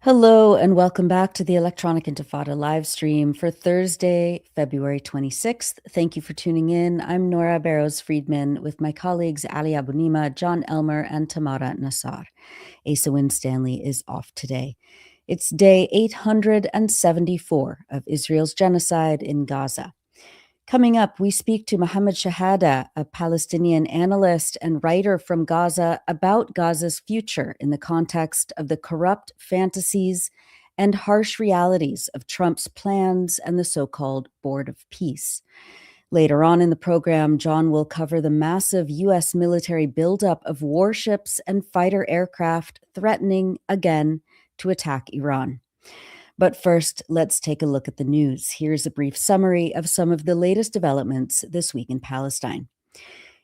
Hello and welcome back to the Electronic Intifada live stream for Thursday, February 26th. Thank you for tuning in. I'm Nora Barrows-Friedman with my colleagues Ali Abunimah, Jon Elmer, and Tamara Nassar. Asa Winstanley is off today. It's day 874 of Israel's genocide in Gaza. Coming up, we speak to Mohammed Shehada, a Palestinian analyst and writer from Gaza, about Gaza's future in the context of the corrupt fantasies and harsh realities of Trump's plans and the so-called Board of Peace. Later on in the program, Jon will cover the massive U.S. military buildup of warships and fighter aircraft threatening, again, to attack Iran. But first, let's take a look at the news. Here's a brief summary of some of the latest developments this week in Palestine.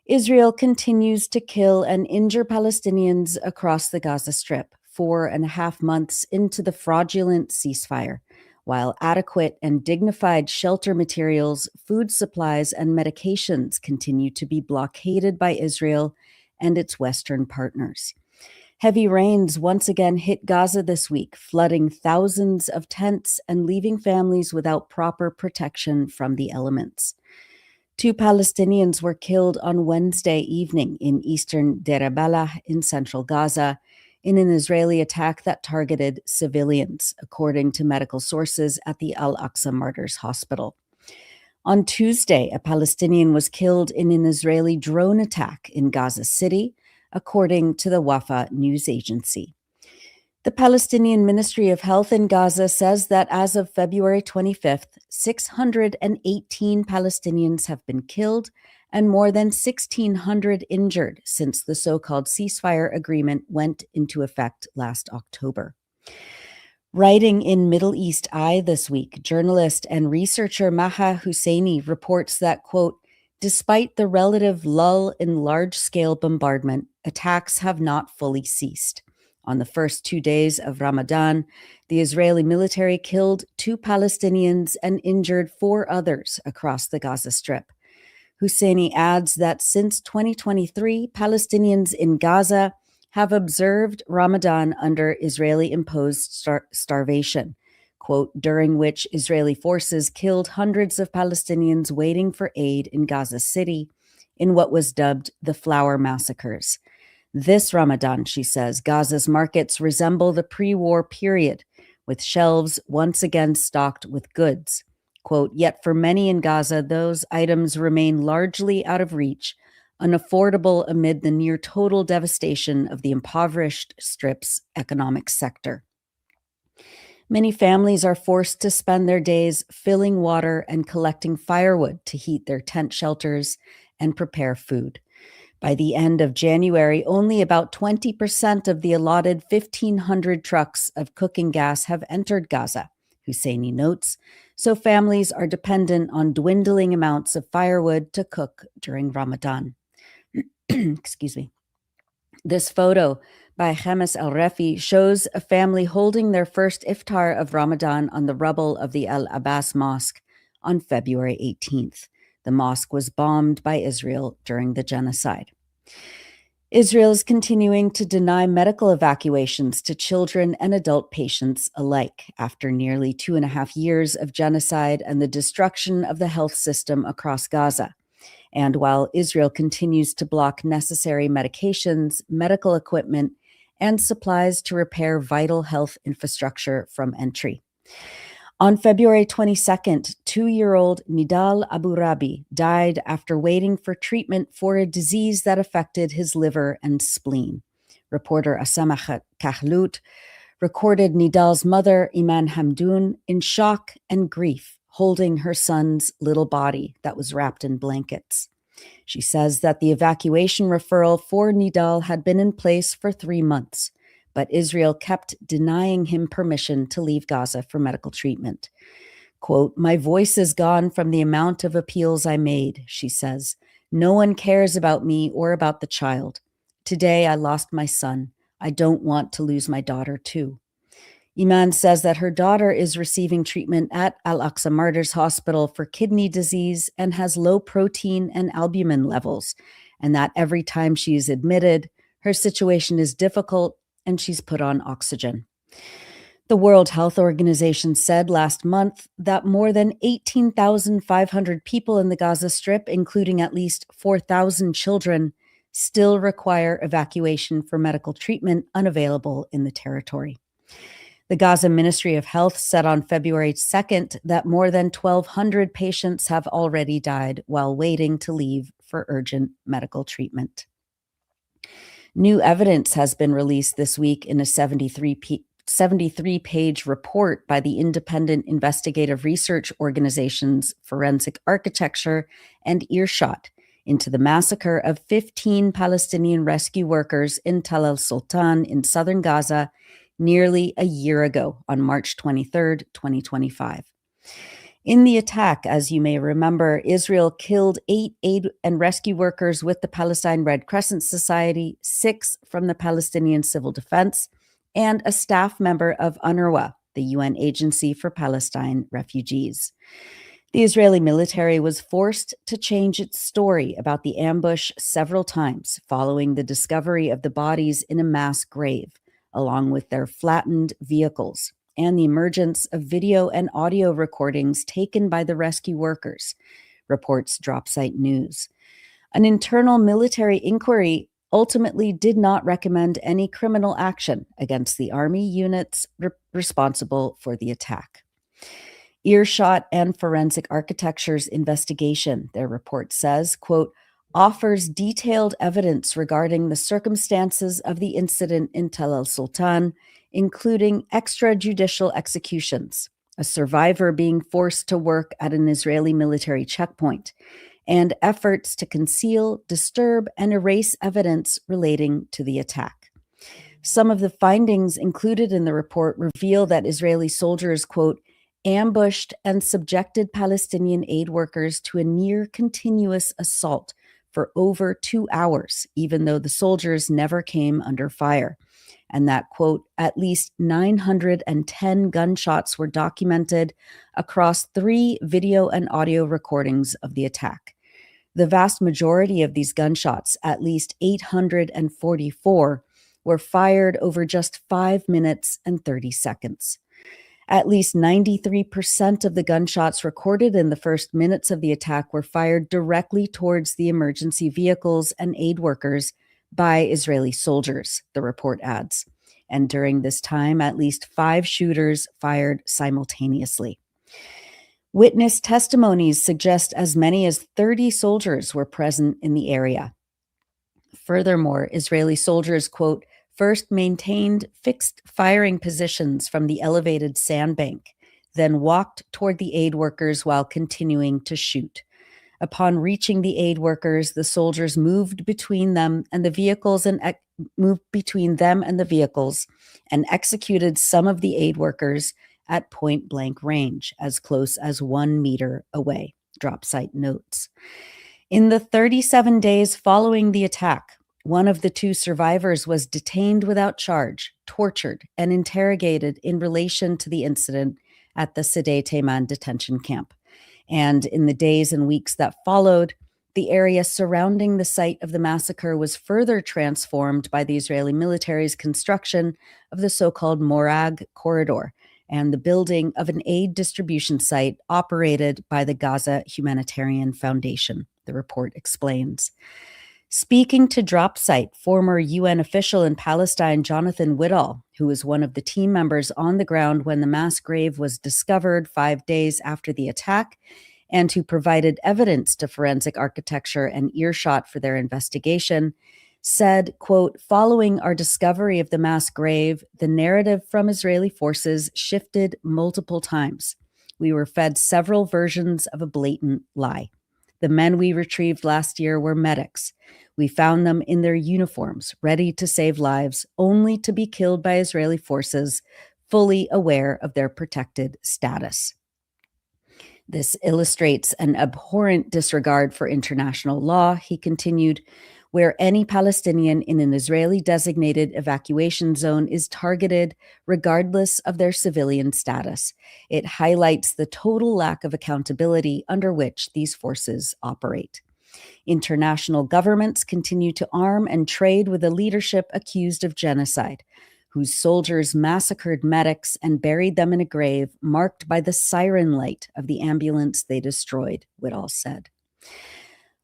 Israel continues to kill and injure Palestinians across the Gaza Strip 4.5 months into the fraudulent ceasefire, while adequate and dignified shelter materials, food supplies, and medications continue to be blockaded by Israel and its Western partners. Heavy rains once again hit Gaza this week, flooding thousands of tents and leaving families without proper protection from the elements. 2 Palestinians were killed on Wednesday evening in eastern Deir el-Balah in central Gaza in an Israeli attack that targeted civilians, according to medical sources at the Al-Aqsa Martyrs Hospital. On Tuesday, a Palestinian was killed in an Israeli drone attack in Gaza City, according to the Wafa news agency. The Palestinian Ministry of Health in Gaza says that as of February 25th, 618 Palestinians have been killed and more than 1,600 injured since the so-called ceasefire agreement went into effect last October. Writing in Middle East Eye this week, journalist and researcher Maha Husseini reports that, quote, despite the relative lull in large-scale bombardment, attacks have not fully ceased. On the first 2 days of Ramadan, the Israeli military killed 2 Palestinians and injured 4 others across the Gaza Strip. Husseini adds that since 2023, Palestinians in Gaza have observed Ramadan under Israeli-imposed starvation, quote, during which Israeli forces killed hundreds of Palestinians waiting for aid in Gaza City in what was dubbed the Flower Massacres. This Ramadan, she says, Gaza's markets resemble the pre-war period, with shelves once again stocked with goods. Quote, yet for many in Gaza, those items remain largely out of reach, unaffordable amid the near total devastation of the impoverished Strip's economic sector. Many families are forced to spend their days filling water and collecting firewood to heat their tent shelters and prepare food. By the end of January, only about 20% of the allotted 1,500 trucks of cooking gas have entered Gaza, Husseini notes, so families are dependent on dwindling amounts of firewood to cook during Ramadan. Excuse me. This photo by Khamis Al-Refi shows a family holding their first iftar of Ramadan on the rubble of the Al-Abbas Mosque on February 18th. The mosque was bombed by Israel during the genocide. Israel is continuing to deny medical evacuations to children and adult patients alike after nearly 2.5 years of genocide and the destruction of the health system across Gaza. And while Israel continues to block necessary medications, medical equipment, and supplies to repair vital health infrastructure from entry. On February 22nd, 2-year-old Nidal Abu Rabi died after waiting for treatment for a disease that affected his liver and spleen. Reporter Asama Kahlout recorded Nidal's mother, Iman Hamdoun, in shock and grief, holding her son's little body that was wrapped in blankets. She says that the evacuation referral for Nidal had been in place for 3 months, but Israel kept denying him permission to leave Gaza for medical treatment. Quote, "My voice is gone from the amount of appeals I made," she says. "No one cares about me or about the child. Today I lost my son. I don't want to lose my daughter too." Iman says that her daughter is receiving treatment at Al-Aqsa Martyrs Hospital for kidney disease and has low protein and albumin levels, and that every time she is admitted, her situation is difficult and she's put on oxygen. The World Health Organization said last month that more than 18,500 people in the Gaza Strip, including at least 4,000 children, still require evacuation for medical treatment unavailable in the territory. The Gaza Ministry of Health said on February 2nd that more than 1,200 patients have already died while waiting to leave for urgent medical treatment. New evidence has been released this week in a 73-page report by the independent investigative research organizations Forensic Architecture and Earshot into the massacre of 15 Palestinian rescue workers in Tal al-Sultan in southern Gaza nearly a year ago on March 23rd, 2025. In the attack, as you may remember, Israel killed 8 aid and rescue workers with the Palestine Red Crescent Society, 6 from the Palestinian Civil Defense, and a staff member of UNRWA, the UN Agency for Palestine Refugees. The Israeli military was forced to change its story about the ambush several times following the discovery of the bodies in a mass grave, along with their flattened vehicles, and the emergence of video and audio recordings taken by the rescue workers, reports DropSite News. An internal military inquiry ultimately did not recommend any criminal action against the army units responsible for the attack. Earshot and Forensic Architecture's investigation, their report says, quote, offers detailed evidence regarding the circumstances of the incident in Tal al-Sultan, including extrajudicial executions, a survivor being forced to work at an Israeli military checkpoint, and efforts to conceal, disturb, and erase evidence relating to the attack. Some of the findings included in the report reveal that Israeli soldiers, quote, ambushed and subjected Palestinian aid workers to a near continuous assault for over 2 hours, even though the soldiers never came under fire. And that, quote, at least 910 gunshots were documented across 3 video and audio recordings of the attack. The vast majority of these gunshots, at least 844, were fired over just 5 minutes and 30 seconds. At least 93% of the gunshots recorded in the first minutes of the attack were fired directly towards the emergency vehicles and aid workers by Israeli soldiers, the report adds. And during this time, at least 5 shooters fired simultaneously. Witness testimonies suggest as many as 30 soldiers were present in the area. Furthermore, Israeli soldiers, quote, first maintained fixed firing positions from the elevated sandbank, then walked toward the aid workers while continuing to shoot. Upon reaching the aid workers, the soldiers moved between them and the vehicles and executed some of the aid workers at point-blank range, as close as 1 meter away, DropSite notes. In the 37 days following the attack, one of the 2 survivors was detained without charge, tortured, and interrogated in relation to the incident at the Sde Teiman detention camp. And in the days and weeks that followed, the area surrounding the site of the massacre was further transformed by the Israeli military's construction of the so-called Morag corridor and the building of an aid distribution site operated by the Gaza Humanitarian Foundation, the report explains. Speaking to DropSite, former UN official in Palestine, Jonathan Whittall, who was one of the team members on the ground when the mass grave was discovered 5 days after the attack, and who provided evidence to Forensic Architecture and Earshot for their investigation, said, quote, following our discovery of the mass grave, the narrative from Israeli forces shifted multiple times. We were fed several versions of a blatant lie. The men we retrieved last year were medics. We found them in their uniforms, ready to save lives, only to be killed by Israeli forces, fully aware of their protected status. This illustrates an abhorrent disregard for international law, he continued, where any Palestinian in an Israeli-designated evacuation zone is targeted regardless of their civilian status. It highlights the total lack of accountability under which these forces operate. International governments continue to arm and trade with a leadership accused of genocide, whose soldiers massacred medics and buried them in a grave marked by the siren light of the ambulance they destroyed, Whitall said.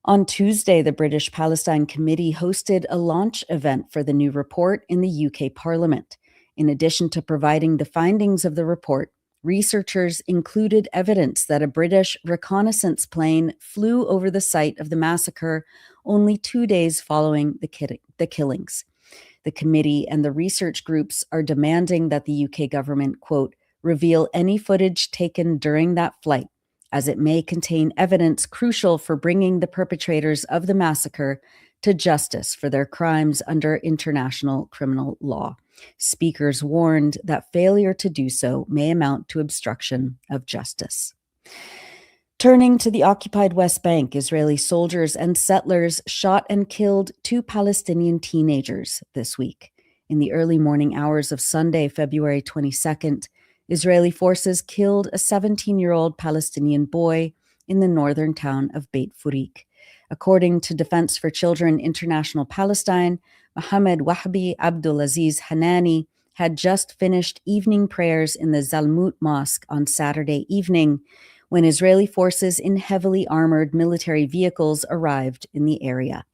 On Tuesday, the British Palestine Committee hosted a launch event for the new report in the UK Parliament. In addition to providing the findings of the report, researchers included evidence that a British reconnaissance plane flew over the site of the massacre only 2 days following the killings. The committee and the research groups are demanding that the UK government, quote, reveal any footage taken during that flight, as it may contain evidence crucial for bringing the perpetrators of the massacre to justice for their crimes under international criminal law. Speakers warned that failure to do so may amount to obstruction of justice. Turning to the occupied West Bank, Israeli soldiers and settlers shot and killed 2 Palestinian teenagers this week. In the early morning hours of Sunday, February 22nd, Israeli forces killed a 17-year-old Palestinian boy in the northern town of Beit Furik. According to Defense for Children International Palestine, Mohammed Wahbi Abdulaziz Hanani had just finished evening prayers in the Zalmut Mosque on Saturday evening when Israeli forces in heavily armored military vehicles arrived in the area.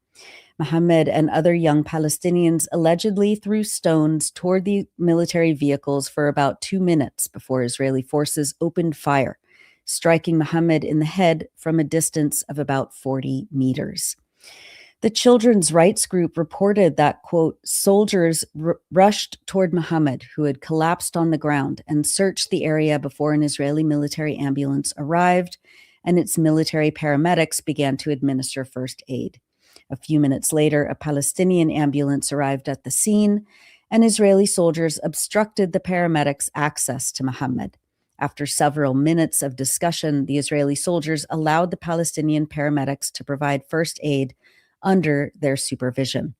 Mohammed and other young Palestinians allegedly threw stones toward the military vehicles for about 2 minutes before Israeli forces opened fire, striking Mohammed in the head from a distance of about 40 meters. The children's rights group reported that, quote, soldiers rushed toward Mohammed, who had collapsed on the ground, and searched the area before an Israeli military ambulance arrived, and its military paramedics began to administer first aid. A few minutes later, a Palestinian ambulance arrived at the scene, and Israeli soldiers obstructed the paramedics' access to Mohammed. After several minutes of discussion, the Israeli soldiers allowed the Palestinian paramedics to provide first aid under their supervision.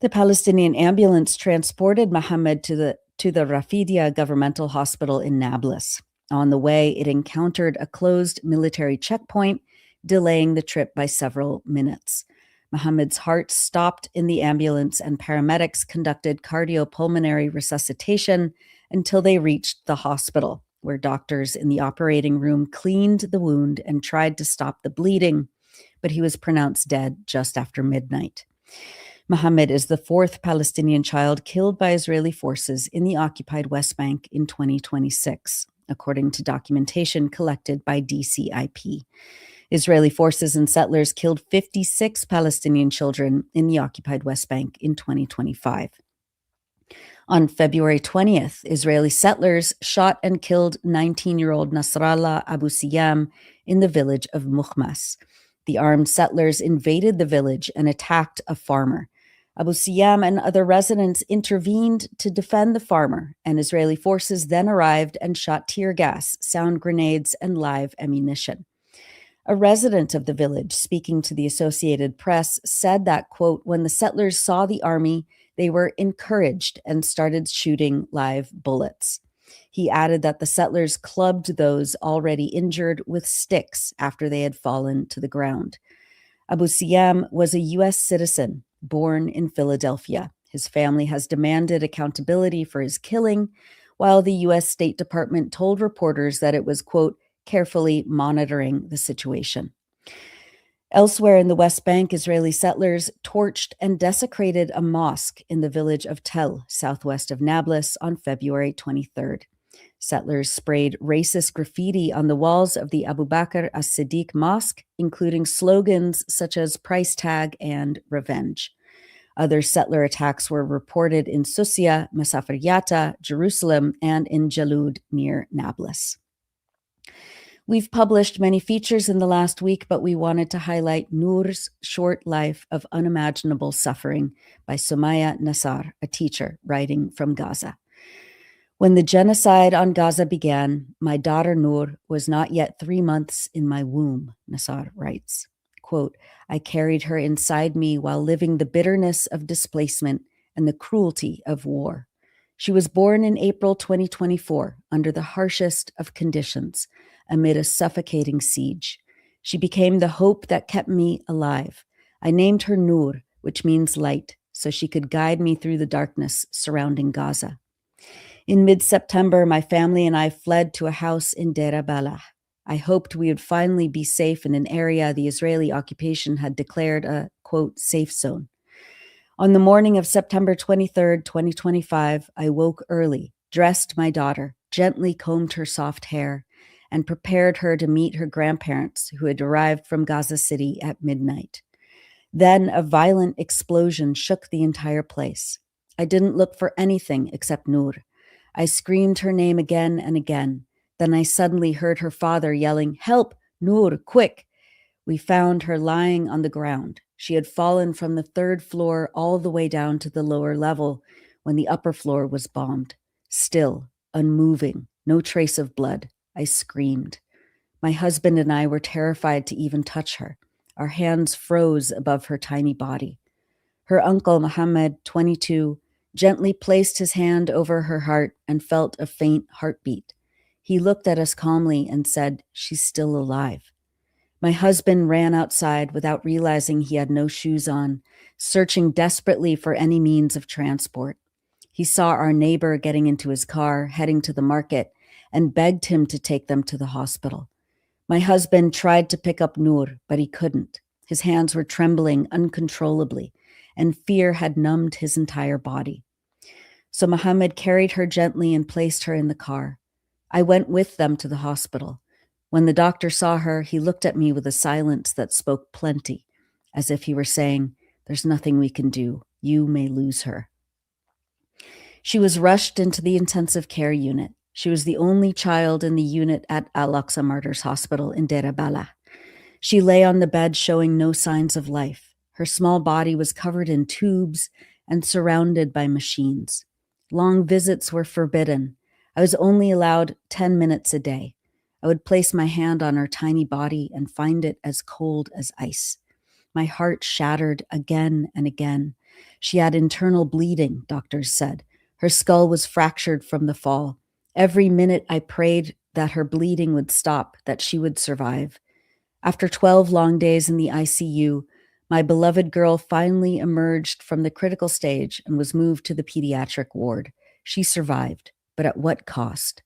The Palestinian ambulance transported Mohammed to the Rafidia governmental hospital in Nablus. On the way, it encountered a closed military checkpoint, delaying the trip by several minutes. Mohammed's heart stopped in the ambulance, and paramedics conducted cardiopulmonary resuscitation until they reached the hospital, where doctors in the operating room cleaned the wound and tried to stop the bleeding, but he was pronounced dead just after midnight. Mohammed is the 4th Palestinian child killed by Israeli forces in the occupied West Bank in 2026, according to documentation collected by DCIP. Israeli forces and settlers killed 56 Palestinian children in the occupied West Bank in 2025. On February 20th, Israeli settlers shot and killed 19-year-old Nasrallah Abu Siyam in the village of Mukhmas. The armed settlers invaded the village and attacked a farmer. Abu Siyam and other residents intervened to defend the farmer, and Israeli forces then arrived and shot tear gas, sound grenades, and live ammunition. A resident of the village, speaking to the Associated Press, said that, quote, when the settlers saw the army, they were encouraged and started shooting live bullets. He added that the settlers clubbed those already injured with sticks after they had fallen to the ground. Abu Siyam was a U.S. citizen born in Philadelphia. His family has demanded accountability for his killing, while the U.S. State Department told reporters that it was, quote, carefully monitoring the situation. Elsewhere in the West Bank, Israeli settlers torched and desecrated a mosque in the village of Tel, southwest of Nablus, on February 23rd. Settlers sprayed racist graffiti on the walls of the Abu Bakr as-Siddiq Mosque, including slogans such as price tag and revenge. Other settler attacks were reported in Susia, Masafir Yatta, Jerusalem, and in Jalud near Nablus. We've published many features in the last week, but we wanted to highlight Noor's short life of unimaginable suffering by Sumaya Nassar, a teacher writing from Gaza. When the genocide on Gaza began, my daughter Noor was not yet 3 months in my womb, Nassar writes. Quote, I carried her inside me while living the bitterness of displacement and the cruelty of war. She was born in April 2024 under the harshest of conditions, amid a suffocating siege. She became the hope that kept me alive. I named her Noor, which means light, so she could guide me through the darkness surrounding Gaza. In mid-September, my family and I fled to a house in Deir al-Balah. I hoped we would finally be safe in an area the Israeli occupation had declared a, quote, safe zone. On the morning of September 23rd, 2025, I woke early, dressed my daughter, gently combed her soft hair, and prepared her to meet her grandparents who had arrived from Gaza City at midnight. Then a violent explosion shook the entire place. I didn't look for anything except Noor. I screamed her name again and again. Then I suddenly heard her father yelling, help, Noor, quick. We found her lying on the ground. She had fallen from the 3rd floor all the way down to the lower level when the upper floor was bombed. Still, unmoving, no trace of blood. I screamed. My husband and I were terrified to even touch her. Our hands froze above her tiny body. Her uncle, Mohammed, 22, gently placed his hand over her heart and felt a faint heartbeat. He looked at us calmly and said, she's still alive. My husband ran outside without realizing he had no shoes on, searching desperately for any means of transport. He saw our neighbor getting into his car, heading to the market, and begged him to take them to the hospital. My husband tried to pick up Noor, but he couldn't. His hands were trembling uncontrollably, and fear had numbed his entire body. So Mohammed carried her gently and placed her in the car. I went with them to the hospital. When the doctor saw her, he looked at me with a silence that spoke plenty, as if he were saying, there's nothing we can do. You may lose her. She was rushed into the intensive care unit. She was the only child in the unit at Al-Aqsa Martyrs Hospital in Deir al-Balah. She lay on the bed showing no signs of life. Her small body was covered in tubes and surrounded by machines. Long visits were forbidden. I was only allowed 10 minutes a day. I would place my hand on her tiny body and find it as cold as ice. My heart shattered again and again. She had internal bleeding, doctors said. Her skull was fractured from the fall. Every minute I prayed that her bleeding would stop, that she would survive. After 12 long days in the ICU, my beloved girl finally emerged from the critical stage and was moved to the pediatric ward. She survived, but at what cost?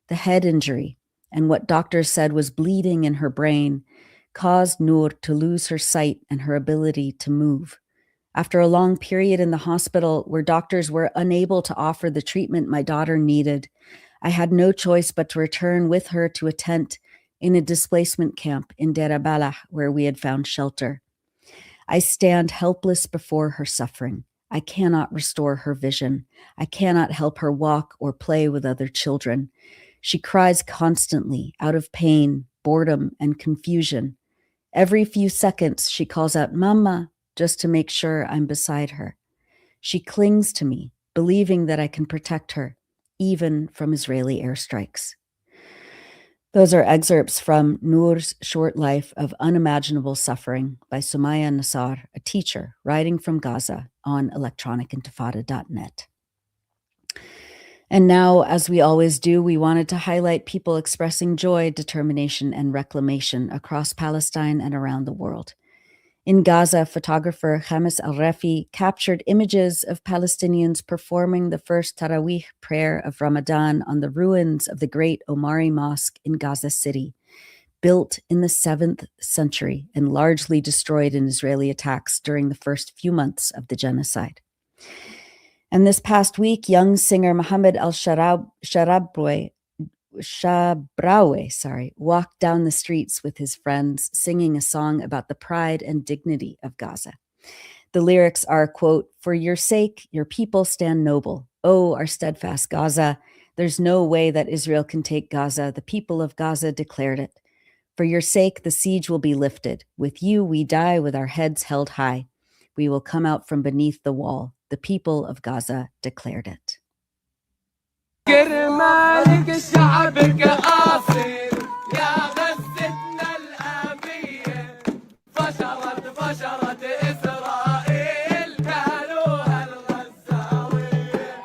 The head injury, and what doctors said was bleeding in her brain, caused Noor to lose her sight and her ability to move. After a long period in the hospital where doctors were unable to offer the treatment my daughter needed, I had no choice but to return with her to a tent in a displacement camp in Deir al-Balah where we had found shelter. I stand helpless before her suffering. I cannot restore her vision. I cannot help her walk or play with other children. She cries constantly out of pain, boredom, and confusion. Every few seconds, she calls out, Mama, just to make sure I'm beside her. She clings to me, believing that I can protect her, even from Israeli airstrikes. Those are excerpts from Noor's short life of unimaginable suffering by Sumaya Nassar, a teacher writing from Gaza on electronicintifada.net. And now, as we always do, we wanted to highlight people expressing joy, determination, and reclamation across Palestine and around the world. In Gaza, photographer Khamis Al-Refi captured images of Palestinians performing the first Taraweeh prayer of Ramadan on the ruins of the great Omari Mosque in Gaza City, built in the 7th century and largely destroyed in Israeli attacks during the first few months of the genocide. And this past week, young singer Mohammed Al-Shabrawi walked down the streets with his friends, singing a song about the pride and dignity of Gaza. The lyrics are, quote, "For your sake, your people stand noble. Oh, our steadfast Gaza, there's no way that Israel can take Gaza. The people of Gaza declared it. For your sake, the siege will be lifted. With you, we die with our heads held high. We will come out from beneath the wall. The people of Gaza declared it. كرمالك الشعب كقاصر يا غزتنا الآبية فشرت إسرائيل كانوها الغزاوية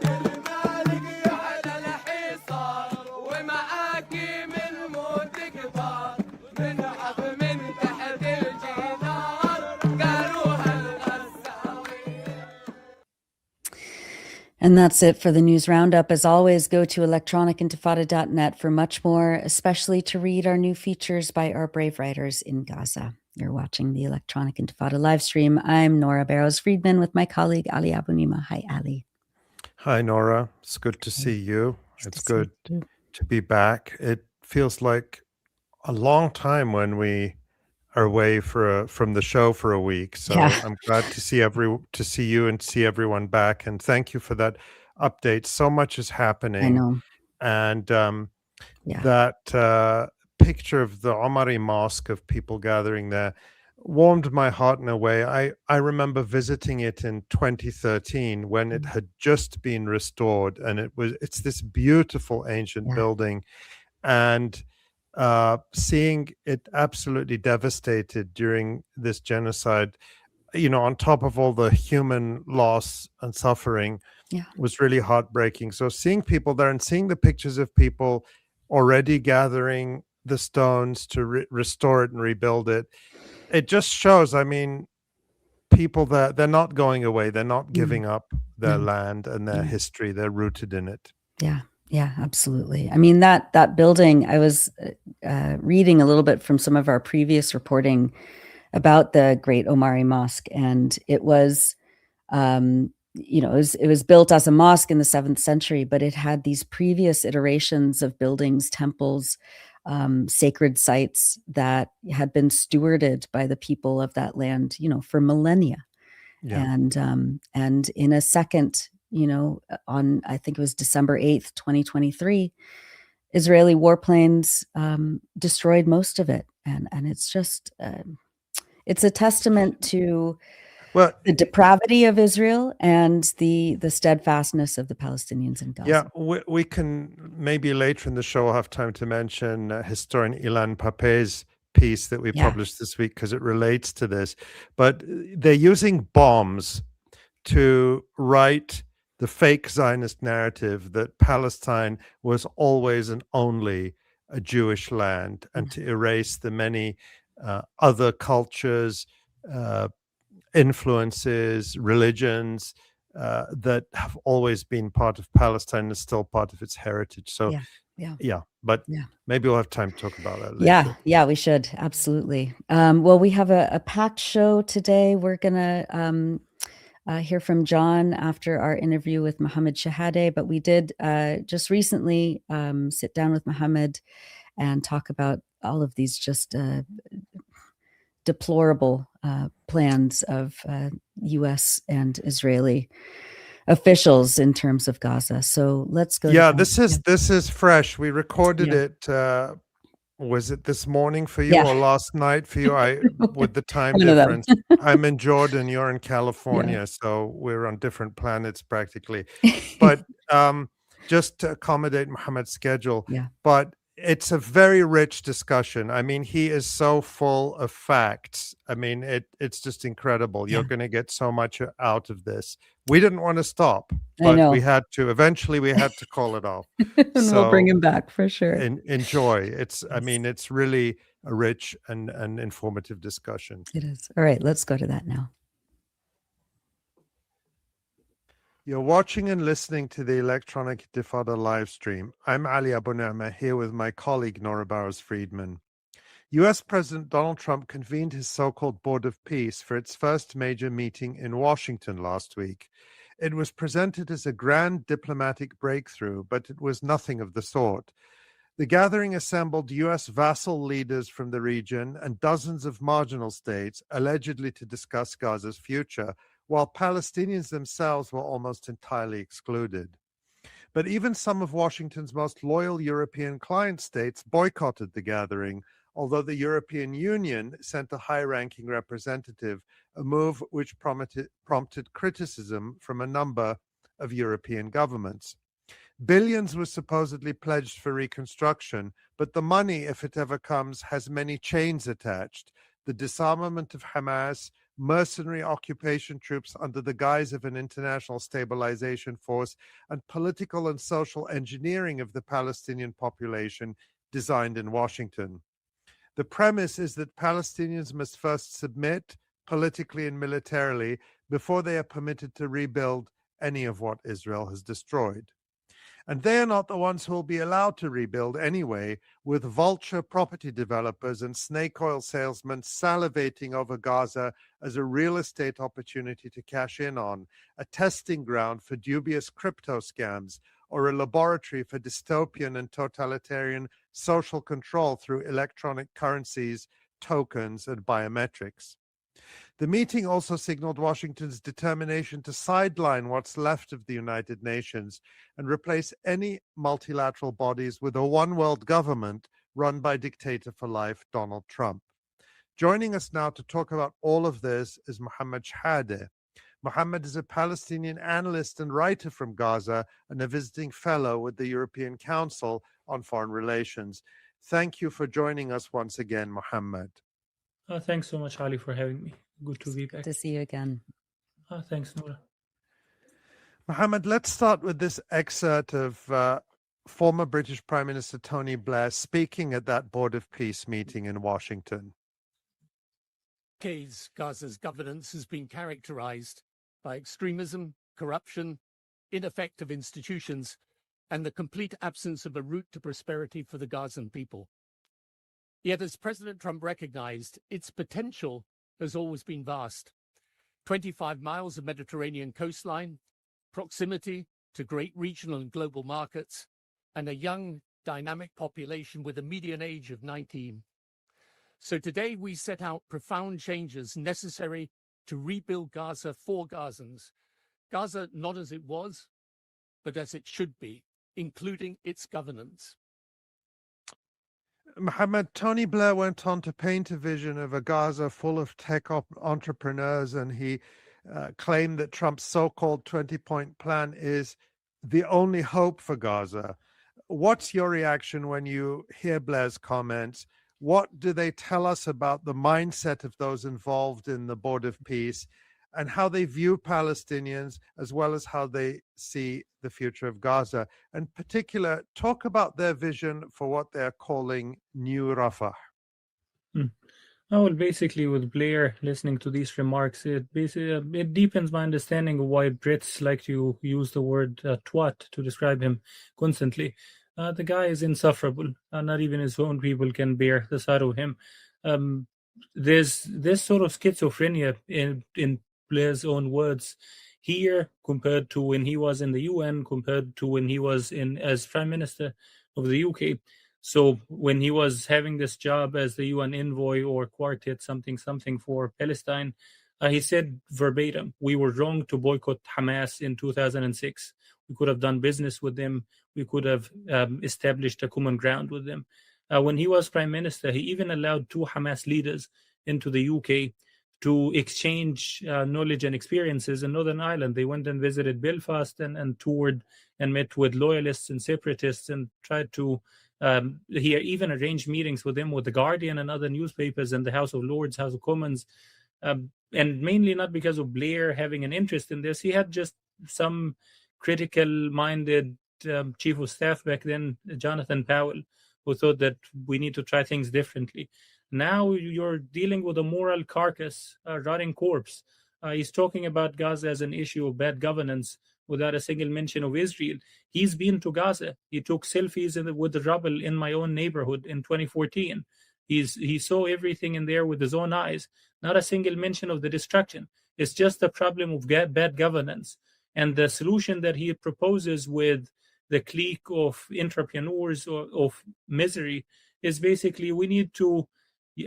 كرمالك يعلى الحصار ومعاكي من موت كبار من تحت الجدار كانوها الغزاوية. And that's it for the news roundup. As always, go to electronicintifada.net for much more, especially to read our new features by our brave writers in Gaza. You're watching the Electronic Intifada live stream. I'm Nora Barrows-Friedman with my colleague Ali Abunimah. Hi, Ali. Hi, Nora. It's good to see you. It's good to be back. It feels like a long time when we are away from the show for a week. So Yeah. I'm glad to see you and see everyone back. And thank you for that update. So much is happening. I know. And Yeah. that picture of the Omari Mosque of people gathering there warmed my heart in a way. I remember visiting it in 2013 when it had just been restored, and it's this beautiful ancient building, and seeing it absolutely devastated during this genocide, on top of all the human loss and suffering, was really heartbreaking. So seeing people there and seeing the pictures of people already gathering the stones to restore it and rebuild it, it just shows, people that they're not going away. They're not giving up their land and their history. They're rooted in it. Yeah, absolutely. I mean, that building, I was reading a little bit from some of our previous reporting about the Great Omari Mosque, and it was, it was built as a mosque in the 7th century, but it had these previous iterations of buildings, temples, sacred sites that had been stewarded by the people of that land, for millennia. And in a second, on, I think it was December 8th, 2023, Israeli warplanes destroyed most of it. And it's just, it's a testament to the depravity of Israel and the steadfastness of the Palestinians in Gaza. Yeah, we can, maybe later in the show, have time to mention historian Ilan Pape's piece that we published this week, because it relates to this. But they're using bombs to write the fake Zionist narrative that Palestine was always and only a Jewish land, and to erase the many other cultures, influences, religions that have always been part of Palestine and still part of its heritage. So maybe we'll have time to talk about that later. Yeah, we should. Absolutely. Well, we have a packed show today. We're going to hear from Jon after our interview with Mohammed Shehada, but we did just recently sit down with Mohammed and talk about all of these just deplorable plans of U.S. and Israeli officials in terms of Gaza. So let's go. This is fresh. We recorded it. Was it this morning for you or last night for you? With the time difference. I'm in Jordan, you're in California, so we're on different planets practically. But just to accommodate Mohammed's schedule. But it's a very rich discussion. I mean, he is so full of facts. I mean, it's just incredible. You're going to get so much out of this. We didn't want to stop, but we had to. Eventually, we had to call it off. And we'll bring him back for sure. Enjoy. I mean, it's really a rich and informative discussion. It is. All right, let's go to that now. You're watching and listening to the Electronic Intifada live stream. I'm Ali Abunimah, here with my colleague Nora Barrows-Friedman. U.S. President Donald Trump convened his so-called Board of Peace for its first major meeting in Washington last week. It was presented as a grand diplomatic breakthrough, but it was nothing of the sort. The gathering assembled U.S. vassal leaders from the region and dozens of marginal states, allegedly to discuss Gaza's future, while Palestinians themselves were almost entirely excluded. But even some of Washington's most loyal European client states boycotted the gathering, although the European Union sent a high-ranking representative, a move which prompted criticism from a number of European governments. Billions were supposedly pledged for reconstruction, but the money, if it ever comes, has many chains attached. The disarmament of Hamas, mercenary occupation troops under the guise of an international stabilization force, and political and social engineering of the Palestinian population designed in Washington. The premise is that Palestinians must first submit politically and militarily before they are permitted to rebuild any of what Israel has destroyed. And they are not the ones who will be allowed to rebuild anyway, with vulture property developers and snake oil salesmen salivating over Gaza as a real estate opportunity to cash in on, a testing ground for dubious crypto scams, or a laboratory for dystopian and totalitarian social control through electronic currencies, tokens, and biometrics. The meeting also signaled Washington's determination to sideline what's left of the United Nations and replace any multilateral bodies with a one-world government run by dictator for life Donald Trump. Joining us now to talk about all of this is Mohammed Shehada. Mohammed is a Palestinian analyst and writer from Gaza and a visiting fellow with the European Council on Foreign Relations. Thank you for joining us once again, Mohammed. Thanks so much, Ali, for having me. Good to be Good back. to see you again. Thanks, Nora. Mohammed, let's start with this excerpt of former British Prime Minister Tony Blair speaking at that Board of Peace meeting in Washington. Decades, Gaza's governance has been characterized by extremism, corruption, ineffective institutions, and the complete absence of a route to prosperity for the Gazan people. Yet, as President Trump recognized, its potential has always been vast. 25 miles of Mediterranean coastline, proximity to great regional and global markets, and a young, dynamic population with a median age of 19. So today we set out profound changes necessary to rebuild Gaza for Gazans. Gaza not as it was, but as it should be, including its governance. Mohammed, Tony Blair went on to paint a vision of a Gaza full of tech entrepreneurs, and he claimed that Trump's so-called 20-point plan is the only hope for Gaza. What's your reaction when you hear Blair's comments? What do they tell us about the mindset of those involved in the Board of Peace and how they view Palestinians, as well as how they see the future of Gaza? In particular, talk about their vision for what they're calling New Rafah. Well, basically, with Blair listening to these remarks, it deepens my understanding of why Brits like to use the word twat to describe him constantly. The guy is insufferable. Not even his own people can bear the sight of him. There's this sort of schizophrenia in Blair's own words here compared to when he was in the UN, compared to when he was as Prime Minister of the UK. So when he was having this job as the UN envoy or quartet something for Palestine, he said verbatim, we were wrong to boycott Hamas in 2006. We could have done business with them. We could have established a common ground with them. When he was Prime Minister, he even allowed 2 Hamas leaders into the UK to exchange knowledge and experiences in Northern Ireland. They went and visited Belfast and toured and met with loyalists and separatists and tried to, he even arranged meetings with them with The Guardian and other newspapers and the House of Lords, House of Commons. And mainly not because of Blair having an interest in this. He had just some critical-minded chief of staff back then, Jonathan Powell, who thought that we need to try things differently. Now you're dealing with a moral carcass, a rotting corpse. He's talking about Gaza as an issue of bad governance without a single mention of Israel. He's been to Gaza. He took selfies with the rubble in my own neighborhood in 2014. He saw everything in there with his own eyes. Not a single mention of the destruction. It's just a problem of bad governance. And the solution that he proposes with the clique of entrepreneurs or of misery is basically we need to,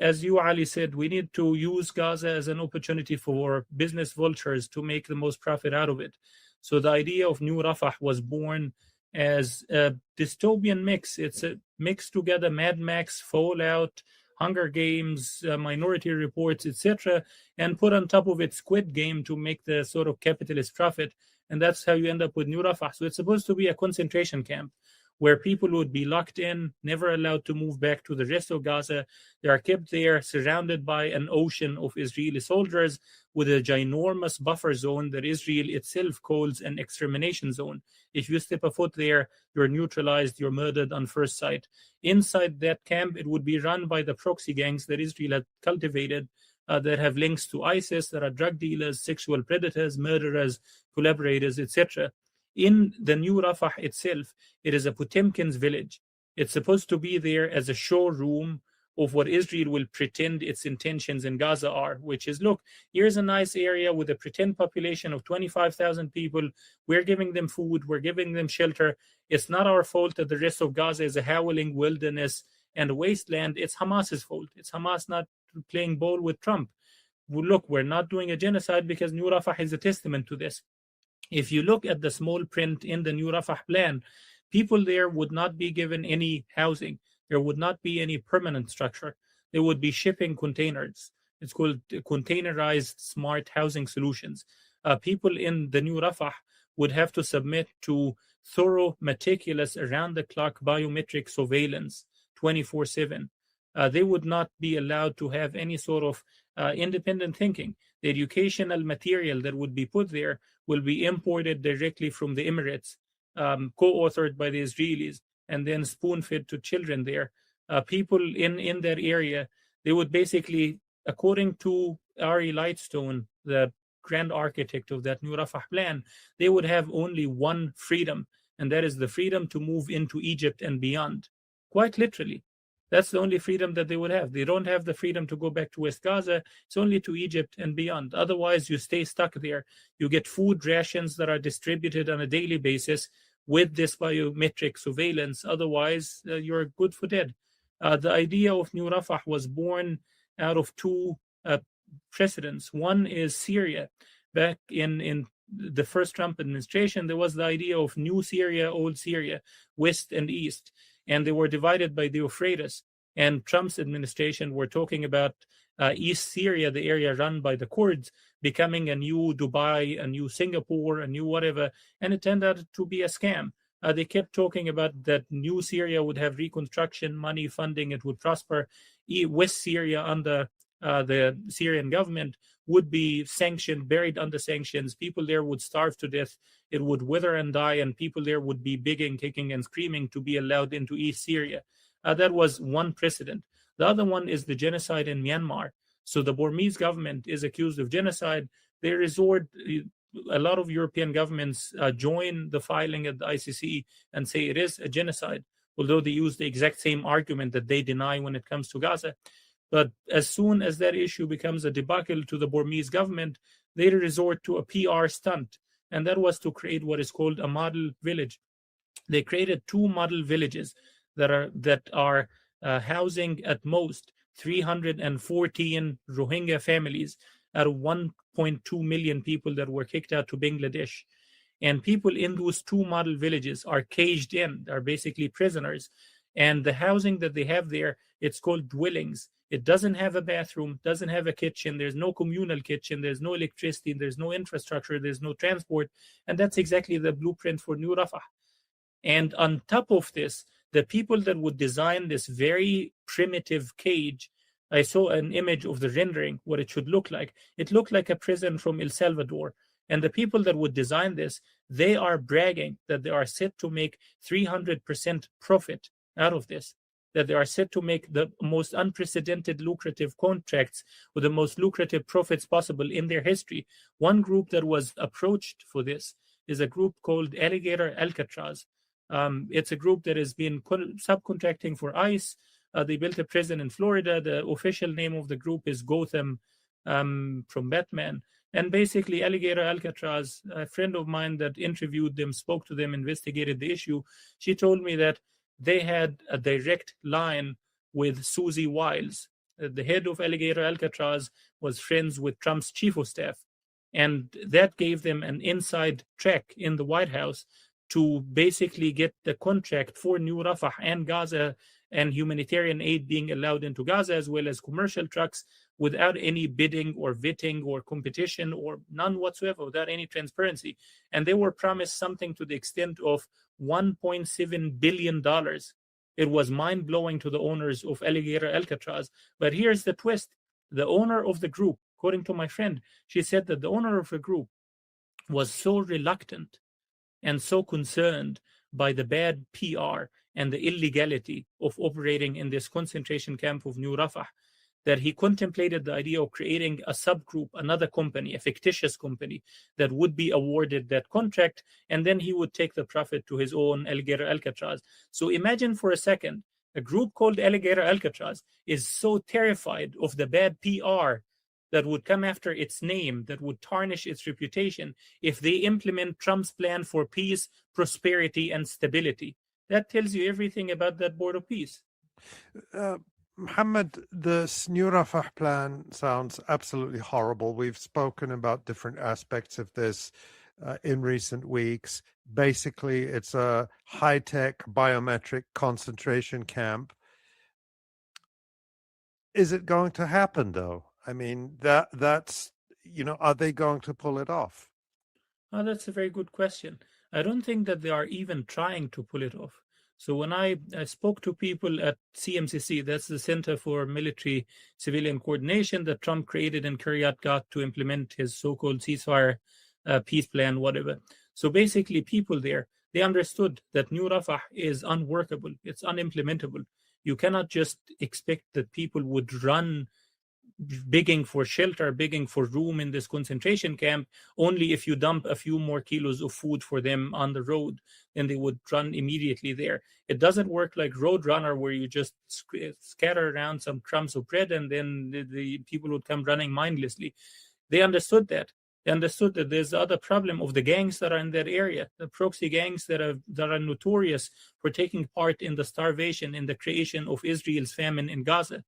as you, Ali, said, we need to use Gaza as an opportunity for business vultures to make the most profit out of it. So the idea of New Rafah was born as a dystopian mix. It's a mix together Mad Max, Fallout, Hunger Games, Minority Reports, etc., and put on top of it Squid Game to make the sort of capitalist profit. And that's how you end up with New Rafah. So it's supposed to be a concentration camp where people would be locked in, never allowed to move back to the rest of Gaza. They are kept there, surrounded by an ocean of Israeli soldiers with a ginormous buffer zone that Israel itself calls an extermination zone. If you step a foot there, you're neutralized, you're murdered on first sight. Inside that camp, it would be run by the proxy gangs that Israel had cultivated that have links to ISIS, that are drug dealers, sexual predators, murderers, collaborators, etc. In the New Rafah itself, it is a Potemkin's village. It's supposed to be there as a showroom of what Israel will pretend its intentions in Gaza are, which is, look, here's a nice area with a pretend population of 25,000 people. We're giving them food. We're giving them shelter. It's not our fault that the rest of Gaza is a howling wilderness and a wasteland. It's Hamas's fault. It's Hamas not playing ball with Trump. Well, look, we're not doing a genocide because New Rafah is a testament to this. If you look at the small print in the New Rafah plan, people there would not be given any housing. There would not be any permanent structure. They would be shipping containers. It's called containerized smart housing solutions. People in the New Rafah would have to submit to thorough, meticulous, around-the-clock biometric surveillance 24/7. They would not be allowed to have any sort of independent thinking. The educational material that would be put there will be imported directly from the Emirates, co-authored by the Israelis, and then spoon-fed to children there. People in that area, they would basically, according to Ari Lightstone, the grand architect of that New Rafah plan, they would have only one freedom, and that is the freedom to move into Egypt and beyond. Quite literally. That's the only freedom that they would have. They don't have the freedom to go back to West Gaza. It's only to Egypt and beyond. Otherwise, you stay stuck there. You get food rations that are distributed on a daily basis with this biometric surveillance. Otherwise, you're good for dead. The idea of New Rafah was born out of two precedents. One is Syria. Back in the first Trump administration, there was the idea of New Syria, Old Syria, West and East. And they were divided by the Euphrates. And Trump's administration were talking about East Syria, the area run by the Kurds, becoming a new Dubai, a new Singapore, a new whatever. And it turned out to be a scam. They kept talking about that New Syria would have reconstruction money, funding, it would prosper. West Syria under the Syrian government would be sanctioned, buried under sanctions. People there would starve to death. It would wither and die, and people there would be begging, kicking, and screaming to be allowed into East Syria. That was one precedent. The other one is the genocide in Myanmar. So the Burmese government is accused of genocide. They resort, a lot of European governments join the filing at the ICC and say it is a genocide, although they use the exact same argument that they deny when it comes to Gaza. But as soon as that issue becomes a debacle to the Burmese government, they resort to a PR stunt. And that was to create what is called a model village. They created two model villages that are housing at most 314 Rohingya families out of 1.2 million people that were kicked out to Bangladesh. And people in those two model villages are caged in, are basically prisoners. And the housing that they have there, it's called dwellings. It doesn't have a bathroom, doesn't have a kitchen. There's no communal kitchen. There's no electricity. There's no infrastructure. There's no transport. And that's exactly the blueprint for New Rafah. And on top of this, the people that would design this very primitive cage, I saw an image of the rendering, what it should look like. It looked like a prison from El Salvador. And the people that would design this, they are bragging that they are set to make 300% profit out of this, that they are set to make the most unprecedented lucrative contracts with the most lucrative profits possible in their history. One group that was approached for this is a group called Alligator Alcatraz. It's a group that has been subcontracting for ICE. They built a prison in Florida. The official name of the group is Gotham from Batman. And basically, Alligator Alcatraz, a friend of mine that interviewed them, spoke to them, investigated the issue. She told me that they had a direct line with Susie Wiles. The head of Alligator Alcatraz was friends with Trump's chief of staff. And that gave them an inside track in the White House to basically get the contract for New Rafah and Gaza and humanitarian aid being allowed into Gaza, as well as commercial trucks, without any bidding or vetting or competition or none whatsoever, without any transparency. And they were promised something to the extent of $1.7 billion. It was mind-blowing to the owners of Alligator Alcatraz. But here's the twist. The owner of the group, according to my friend, she said that the owner of the group was so reluctant and so concerned by the bad PR and the illegality of operating in this concentration camp of New Rafah that he contemplated the idea of creating a subgroup, another company, a fictitious company that would be awarded that contract, and then he would take the profit to his own Alligator Alcatraz. So imagine for a second, a group called Alligator Alcatraz is so terrified of the bad PR that would come after its name, that would tarnish its reputation if they implement Trump's plan for peace, prosperity, and stability. That tells you everything about that Board of Peace. Mohammed, the New Rafah plan sounds absolutely horrible. We've spoken about different aspects of this in recent weeks. Basically, it's a high-tech biometric concentration camp. Is it going to happen, though? I mean, that's, are they going to pull it off? Oh, that's a very good question. I don't think that they are even trying to pull it off. So when I spoke to people at CMCC, that's the Center for Military Civilian Coordination that Trump created in Kiryat Gat to implement his so-called ceasefire peace plan, whatever. So basically people there, they understood that New Rafah is unworkable. It's unimplementable. You cannot just expect that people would run begging for shelter, begging for room in this concentration camp, only if you dump a few more kilos of food for them on the road, then they would run immediately there. It doesn't work like Roadrunner, where you just scatter around some crumbs of bread and then the people would come running mindlessly. They understood that. They understood that there's the other problem of the gangs that are in that area, the proxy gangs that are notorious for taking part in the starvation, in the creation of Israel's famine in Gaza.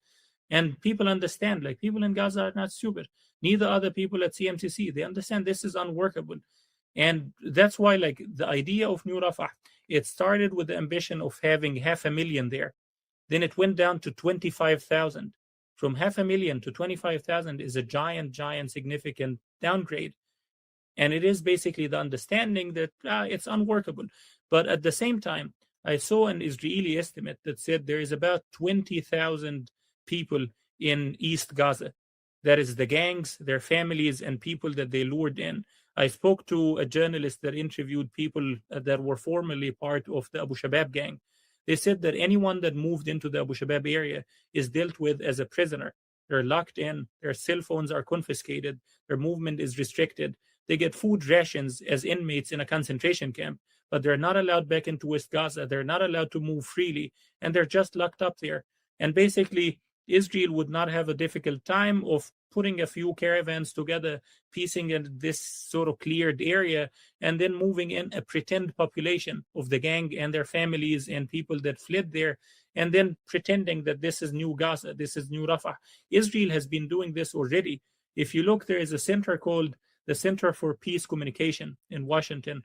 And people understand, like people in Gaza are not stupid. Neither are the people at CMCC. They understand this is unworkable. And that's why, like, the idea of New Rafah, it started with the ambition of having 500,000 there. Then it went down to 25,000. From 500,000 to 25,000 is a giant, significant downgrade. And it is basically the understanding that it's unworkable. But at the same time, I saw an Israeli estimate that said there is about 20,000 people in East Gaza. That is the gangs, their families, and people that they lured in. I spoke to a journalist that interviewed people that were formerly part of the Abu Shabab gang. They said that anyone that moved into the Abu Shabab area is dealt with as a prisoner. They're locked in, their cell phones are confiscated, their movement is restricted. They get food rations as inmates in a concentration camp, but they're not allowed back into West Gaza. They're not allowed to move freely, and they're just locked up there. And basically, Israel would not have a difficult time of putting a few caravans together, piecing in this sort of cleared area, and then moving in a pretend population of the gang and their families and people that fled there, and then pretending that this is New Gaza, this is New Rafah. Israel has been doing this already. If you look, there is a center called the Center for Peace Communication in Washington.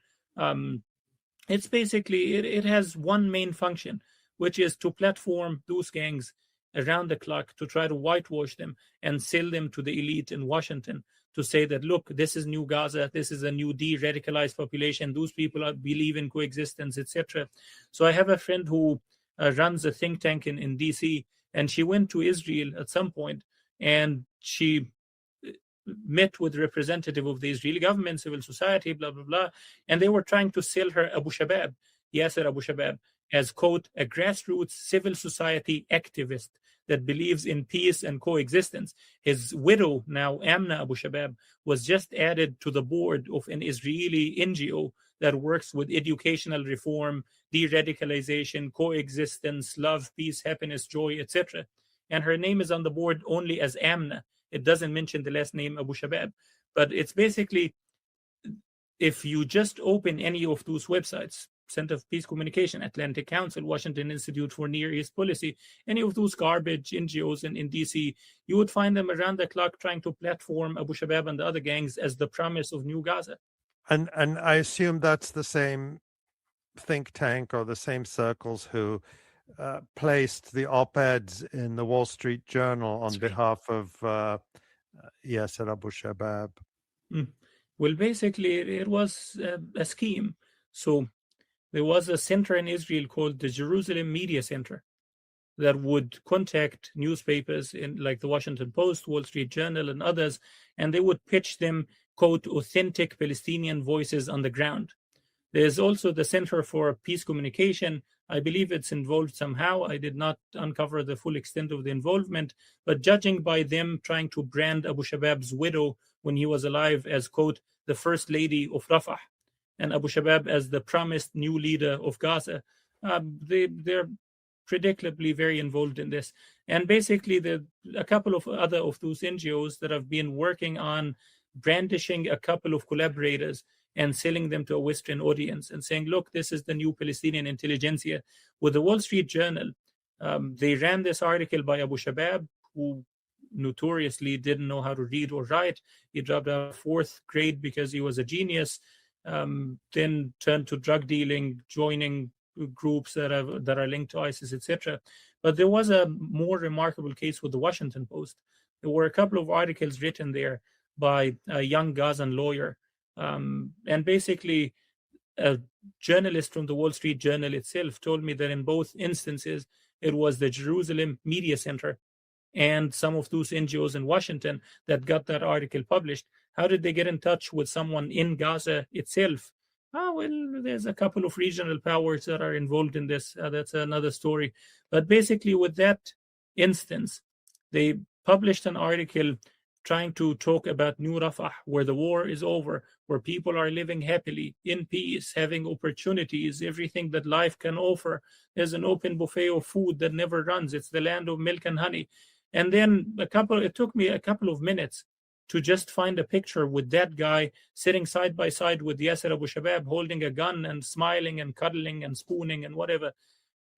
It's basically, it has one main function, which is to platform those gangs around the clock, to try to whitewash them and sell them to the elite in Washington, to say that, look, this is New Gaza, this is a new de-radicalized population, those people believe in coexistence, etc. So I have a friend who runs a think tank in DC, and she went to Israel at some point, and she met with representative of the Israeli government, civil society, blah, blah, blah, and they were trying to sell her Abu Shabab, Yasser Abu Shabab, as, quote, a grassroots civil society activist that believes in peace and coexistence. His widow, now Amna Abu Shabab, was just added to the board of an Israeli NGO that works with educational reform, de-radicalization, coexistence, love, peace, happiness, joy, etc. And her name is on the board only as Amna. It doesn't mention the last name Abu Shabab. But it's basically, if you just open any of those websites, Center for Peace Communication, Atlantic Council, Washington Institute for Near East Policy, any of those garbage NGOs in DC, you would find them around the clock trying to platform Abu Shabab and the other gangs as the promise of New Gaza. And I assume that's the same think tank or the same circles who placed the op-eds in the Wall Street Journal on behalf of Yasser Abu Shabab. Well, basically, it was a scheme. So there was a center in Israel called the Jerusalem Media Center that would contact newspapers like the Washington Post, Wall Street Journal, and others, and they would pitch them, quote, authentic Palestinian voices on the ground. There's also the Center for Peace Communication. I believe it's involved somehow. I did not uncover the full extent of the involvement, but judging by them trying to brand Abu Shabab's widow when he was alive as, quote, the first lady of Rafah, and Abu Shabab as the promised new leader of Gaza, they're predictably very involved in this. And basically, a couple of other of those NGOs that have been working on brandishing a couple of collaborators and selling them to a Western audience and saying, look, this is the new Palestinian intelligentsia. With the Wall Street Journal, they ran this article by Abu Shabab, who notoriously didn't know how to read or write. He dropped out of 4th grade because he was a genius, then turned to drug dealing, joining groups that are linked to ISIS, etc. But there was a more remarkable case with the Washington Post. There were a couple of articles written there by a young Gazan lawyer. And basically, a journalist from the Wall Street Journal itself told me that in both instances, it was the Jerusalem Media Center and some of those NGOs in Washington that got that article published. How did they get in touch with someone in Gaza itself? Well, there's a couple of regional powers that are involved in this. That's another story. But basically, with that instance, they published an article trying to talk about New Rafah, where the war is over, where people are living happily, in peace, having opportunities, everything that life can offer. There's an open buffet of food that never runs. It's the land of milk and honey. And then it took me a couple of minutes to just find a picture with that guy sitting side by side with Yasser Abu Shabab, holding a gun and smiling and cuddling and spooning and whatever.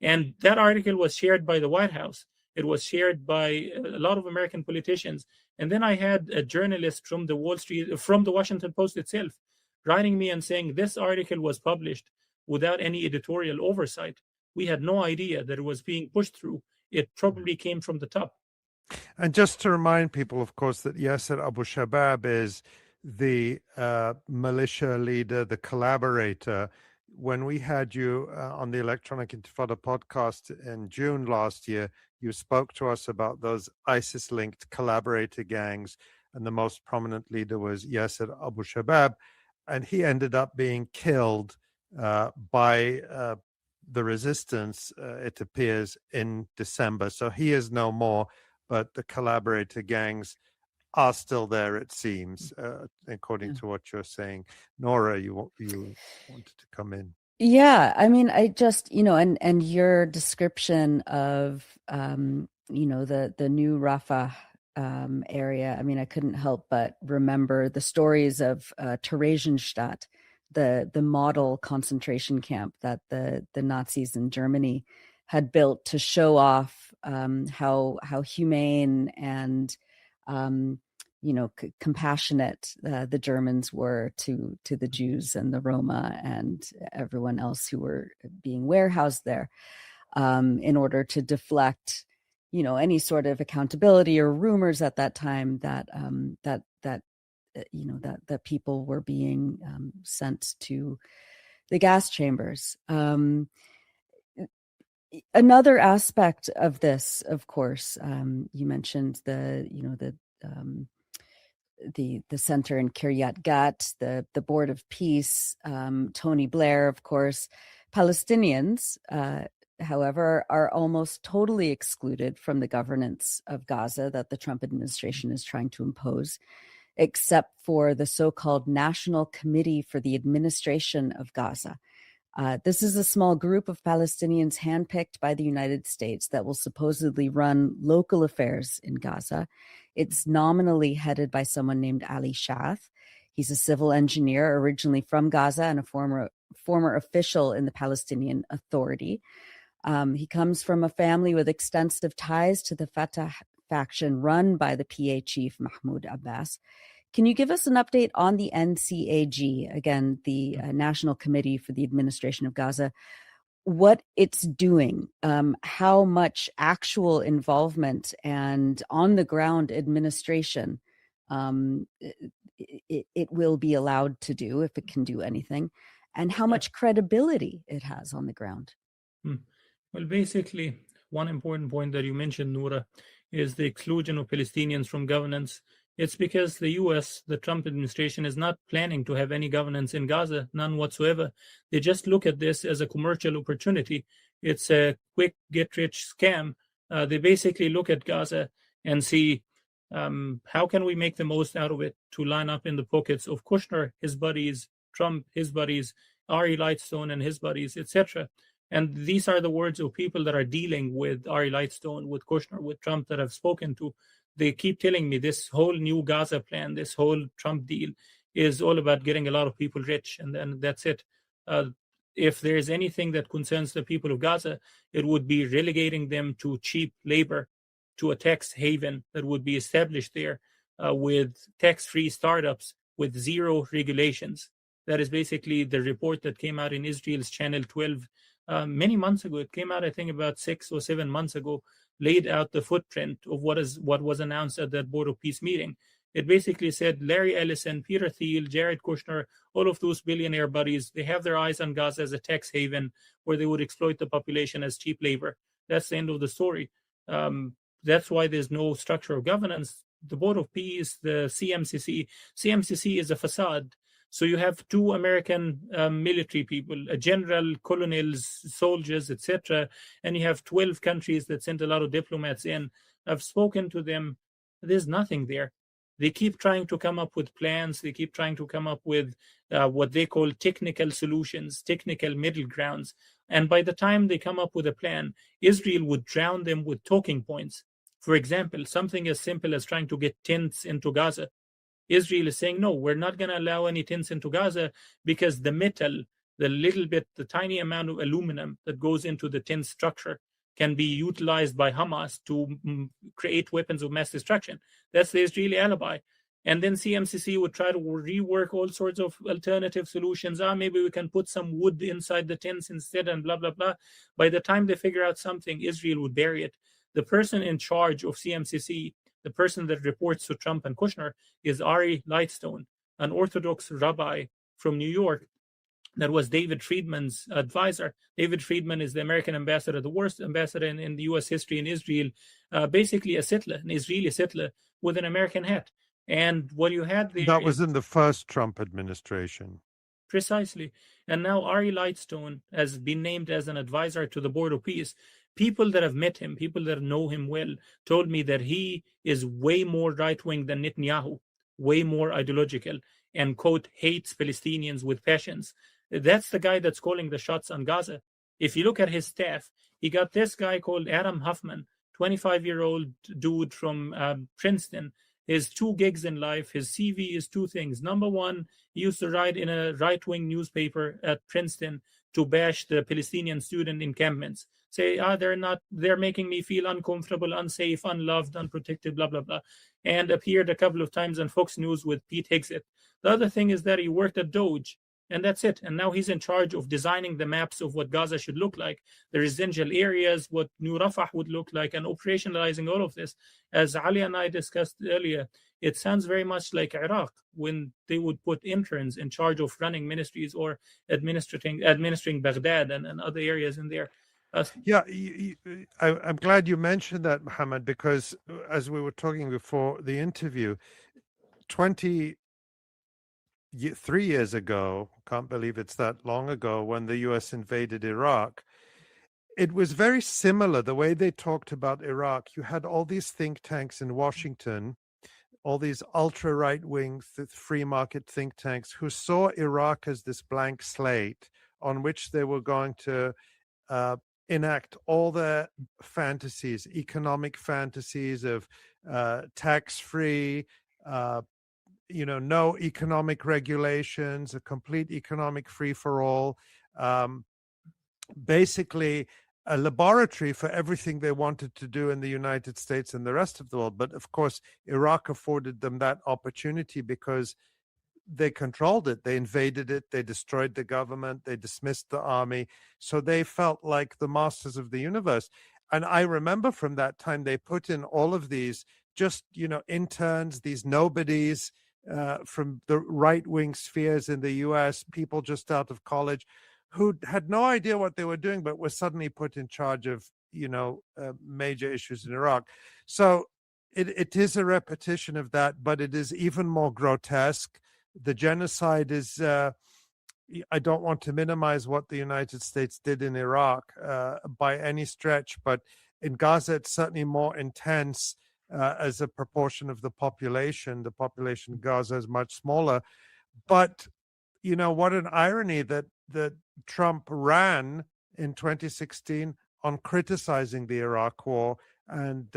And that article was shared by the White House. It was shared by a lot of American politicians. And then I had a journalist from the Washington Post itself writing me and saying this article was published without any editorial oversight. We had no idea that it was being pushed through. It probably came from the top. And just to remind people, of course, that Yasser Abu Shabab is the militia leader, the collaborator. When we had you on the Electronic Intifada podcast in June last year, you spoke to us about those ISIS-linked collaborator gangs, and the most prominent leader was Yasser Abu Shabab, and he ended up being killed by the resistance, it appears, in December. So he is no more, but the collaborator gangs are still there, it seems, according to what you're saying. Nora, you wanted to come in. Yeah, I mean, I just, and your description of, the new Rafah area, I mean, I couldn't help but remember the stories of Theresienstadt, the model concentration camp that the Nazis in Germany had built to show off how humane and compassionate the Germans were to the Jews and the Roma and everyone else who were being warehoused there, in order to deflect any sort of accountability or rumors at that time that that people were being sent to the gas chambers. Another aspect of this, of course, you mentioned the center in Kiryat Gat, the Board of Peace, Tony Blair, of course. Palestinians, however, are almost totally excluded from the governance of Gaza that the Trump administration is trying to impose, except for the so-called National Committee for the Administration of Gaza. This is a small group of Palestinians handpicked by the United States that will supposedly run local affairs in Gaza. It's nominally headed by someone named Ali Shath. He's a civil engineer originally from Gaza and a former official in the Palestinian Authority. He comes from a family with extensive ties to the Fatah faction run by the PA chief Mahmoud Abbas. Can you give us an update on the NCAG, again, the National Committee for the Administration of Gaza? what it's doing, how much actual involvement and on the ground administration it will be allowed to do, if it can do anything, and how much credibility it has on the ground. Well, basically, one important point that you mentioned, Noura, is the exclusion of Palestinians from governance. It's because the US, the Trump administration, is not planning to have any governance in Gaza, none whatsoever. They just look at this as a commercial opportunity. It's a quick get-rich scam. They basically look at Gaza and see how can we make the most out of it to line up in the pockets of Kushner, his buddies, Trump, his buddies, Ari Lightstone and his buddies, etc. And these are the words of people that are dealing with Ari Lightstone, with Kushner, with Trump, that I've spoken to. They keep telling me this whole new Gaza plan, this whole Trump deal is all about getting a lot of people rich, and then that's it. If there is anything that concerns the people of Gaza, it would be relegating them to cheap labor, to a tax haven that would be established there with tax-free startups with zero regulations. That is basically the report that came out in Israel's Channel 12 many months ago. It came out, I think, about 6 or 7 months ago, laid out the footprint of what was announced at that Board of Peace meeting. It basically said Larry Ellison, Peter Thiel, Jared Kushner, all of those billionaire buddies, they have their eyes on Gaza as a tax haven where they would exploit the population as cheap labor. That's the end of the story. That's why there's no structure of governance. The Board of Peace, the CMCC is a facade. So you have 2 American military people, a general, colonels, soldiers, etc. And you have 12 countries that sent a lot of diplomats in. I've spoken to them. There's nothing there. They keep trying to come up with plans. They keep trying to come up with what they call technical solutions, technical middle grounds. And by the time they come up with a plan, Israel would drown them with talking points. For example, something as simple as trying to get tents into Gaza. Israel is saying, no, we're not going to allow any tents into Gaza because the metal, the tiny amount of aluminum that goes into the tent structure can be utilized by Hamas to create weapons of mass destruction. That's the Israeli alibi. And then CMCC would try to rework all sorts of alternative solutions. Maybe we can put some wood inside the tents instead and blah, blah, blah. By the time they figure out something, Israel would bury it. The person in charge of CMCC, the person that reports to Trump and Kushner, is Ari Lightstone, an Orthodox rabbi from New York that was David Friedman's advisor. David Friedman is the American ambassador, the worst ambassador in the U.S. history in Israel, basically a settler, an Israeli settler with an American hat. And what you had there... That was in the first Trump administration. Precisely. And now Ari Lightstone has been named as an advisor to the Board of Peace. People that have met him, people that know him well, told me that he is way more right-wing than Netanyahu, way more ideological, and, quote, hates Palestinians with passions. That's the guy that's calling the shots on Gaza. If you look at his staff, he got this guy called Adam Huffman, 25-year-old dude from Princeton. His 2 gigs in life, his CV is 2 things. Number one, he used to write in a right-wing newspaper at Princeton to bash the Palestinian student encampments. Say, they're making me feel uncomfortable, unsafe, unloved, unprotected, blah, blah, blah. And appeared a couple of times on Fox News with Pete Hegseth. The other thing is that he worked at Doge. And that's it. And now he's in charge of designing the maps of what Gaza should look like, the residential areas, what New Rafah would look like, and operationalizing all of this. As Ali and I discussed earlier, it sounds very much like Iraq when they would put interns in charge of running ministries or administering Baghdad and other areas in there. Yeah, I'm glad you mentioned that, Mohammed, because as we were talking before the interview, 23 years ago, can't believe it's that long ago, when the US invaded Iraq, it was very similar the way they talked about Iraq. You had all these think tanks in Washington, all these ultra right-wing free market think tanks who saw Iraq as this blank slate on which they were going to enact all their fantasies, economic fantasies of tax-free, no economic regulations, a complete economic free-for-all, basically a laboratory for everything they wanted to do in the United States and the rest of the world. But of course, Iraq afforded them that opportunity because they controlled it. They invaded it. They destroyed the government. They dismissed the army. So they felt like the masters of the universe. And I remember from that time, they put in all of these just, interns, these nobodies from the right-wing spheres in the US, people just out of college who had no idea what they were doing, but were suddenly put in charge of, major issues in Iraq. So it is a repetition of that, but it is even more grotesque. The genocide is, I don't want to minimize what the United States did in Iraq by any stretch, but in Gaza, it's certainly more intense as a proportion of the population. The population of Gaza is much smaller. But, what an irony that Trump ran in 2016 on criticizing the Iraq war, and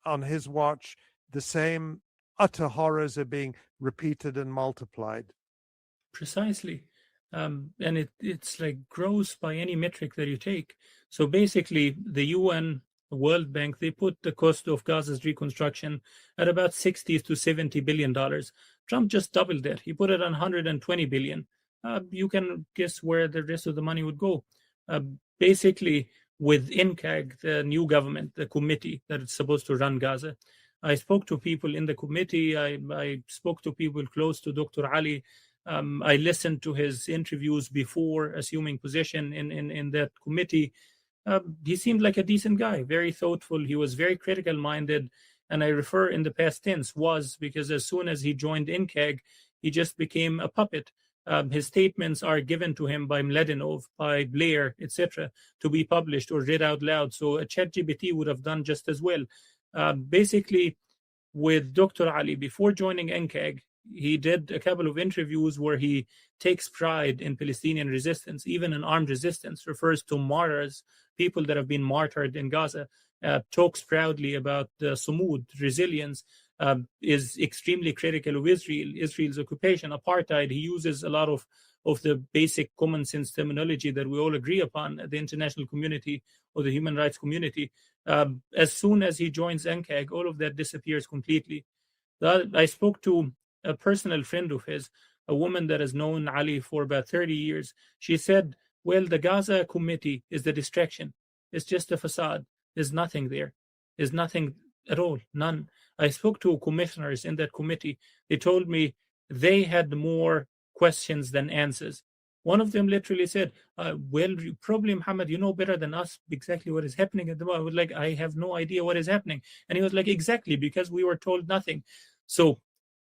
on his watch, the same utter horrors are being repeated and multiplied. Precisely. And it's like gross by any metric that you take. So basically, the UN, the World Bank, they put the cost of Gaza's reconstruction at about $60 to $70 billion. Trump just doubled that. He put it on $120 billion. You can guess where the rest of the money would go. Basically, with 𝐓𝐡𝐞, the new government, the committee that is supposed to run Gaza, I spoke to people in the committee. I spoke to people close to Dr. Ali. I listened to his interviews before assuming position in that committee. He seemed like a decent guy, very thoughtful. He was very critical minded. And I refer in the past tense was because as soon as he joined 𝐓𝐶AG, he just became a puppet. His statements are given to him by Mladenov, by Blair, etc., to be published or read out loud. So a ChatGPT would have done just as well. Basically, with Dr. Ali, before joining 𝐓𝐶AG, he did a couple of interviews where he takes pride in Palestinian resistance, even in armed resistance, refers to martyrs, people that have been martyred in Gaza, talks proudly about the Sumud, resilience, is extremely critical of Israel's occupation, apartheid. He uses a lot of the basic common sense terminology that we all agree upon at the international community or the human rights community. As soon as he joins 𝐓𝐶AG, all of that disappears completely. I spoke to a personal friend of his, a woman that has known Ali for about 30 years. She said, well, the Gaza committee is the distraction. It's just a facade. There's nothing there. There's nothing at all, none. I spoke to commissioners in that committee. They told me they had more questions than answers. One of them literally said, well, probably, Muhammad, you know better than us exactly what is happening at the moment. I was like, I have no idea what is happening. And he was like, exactly, because we were told nothing. So,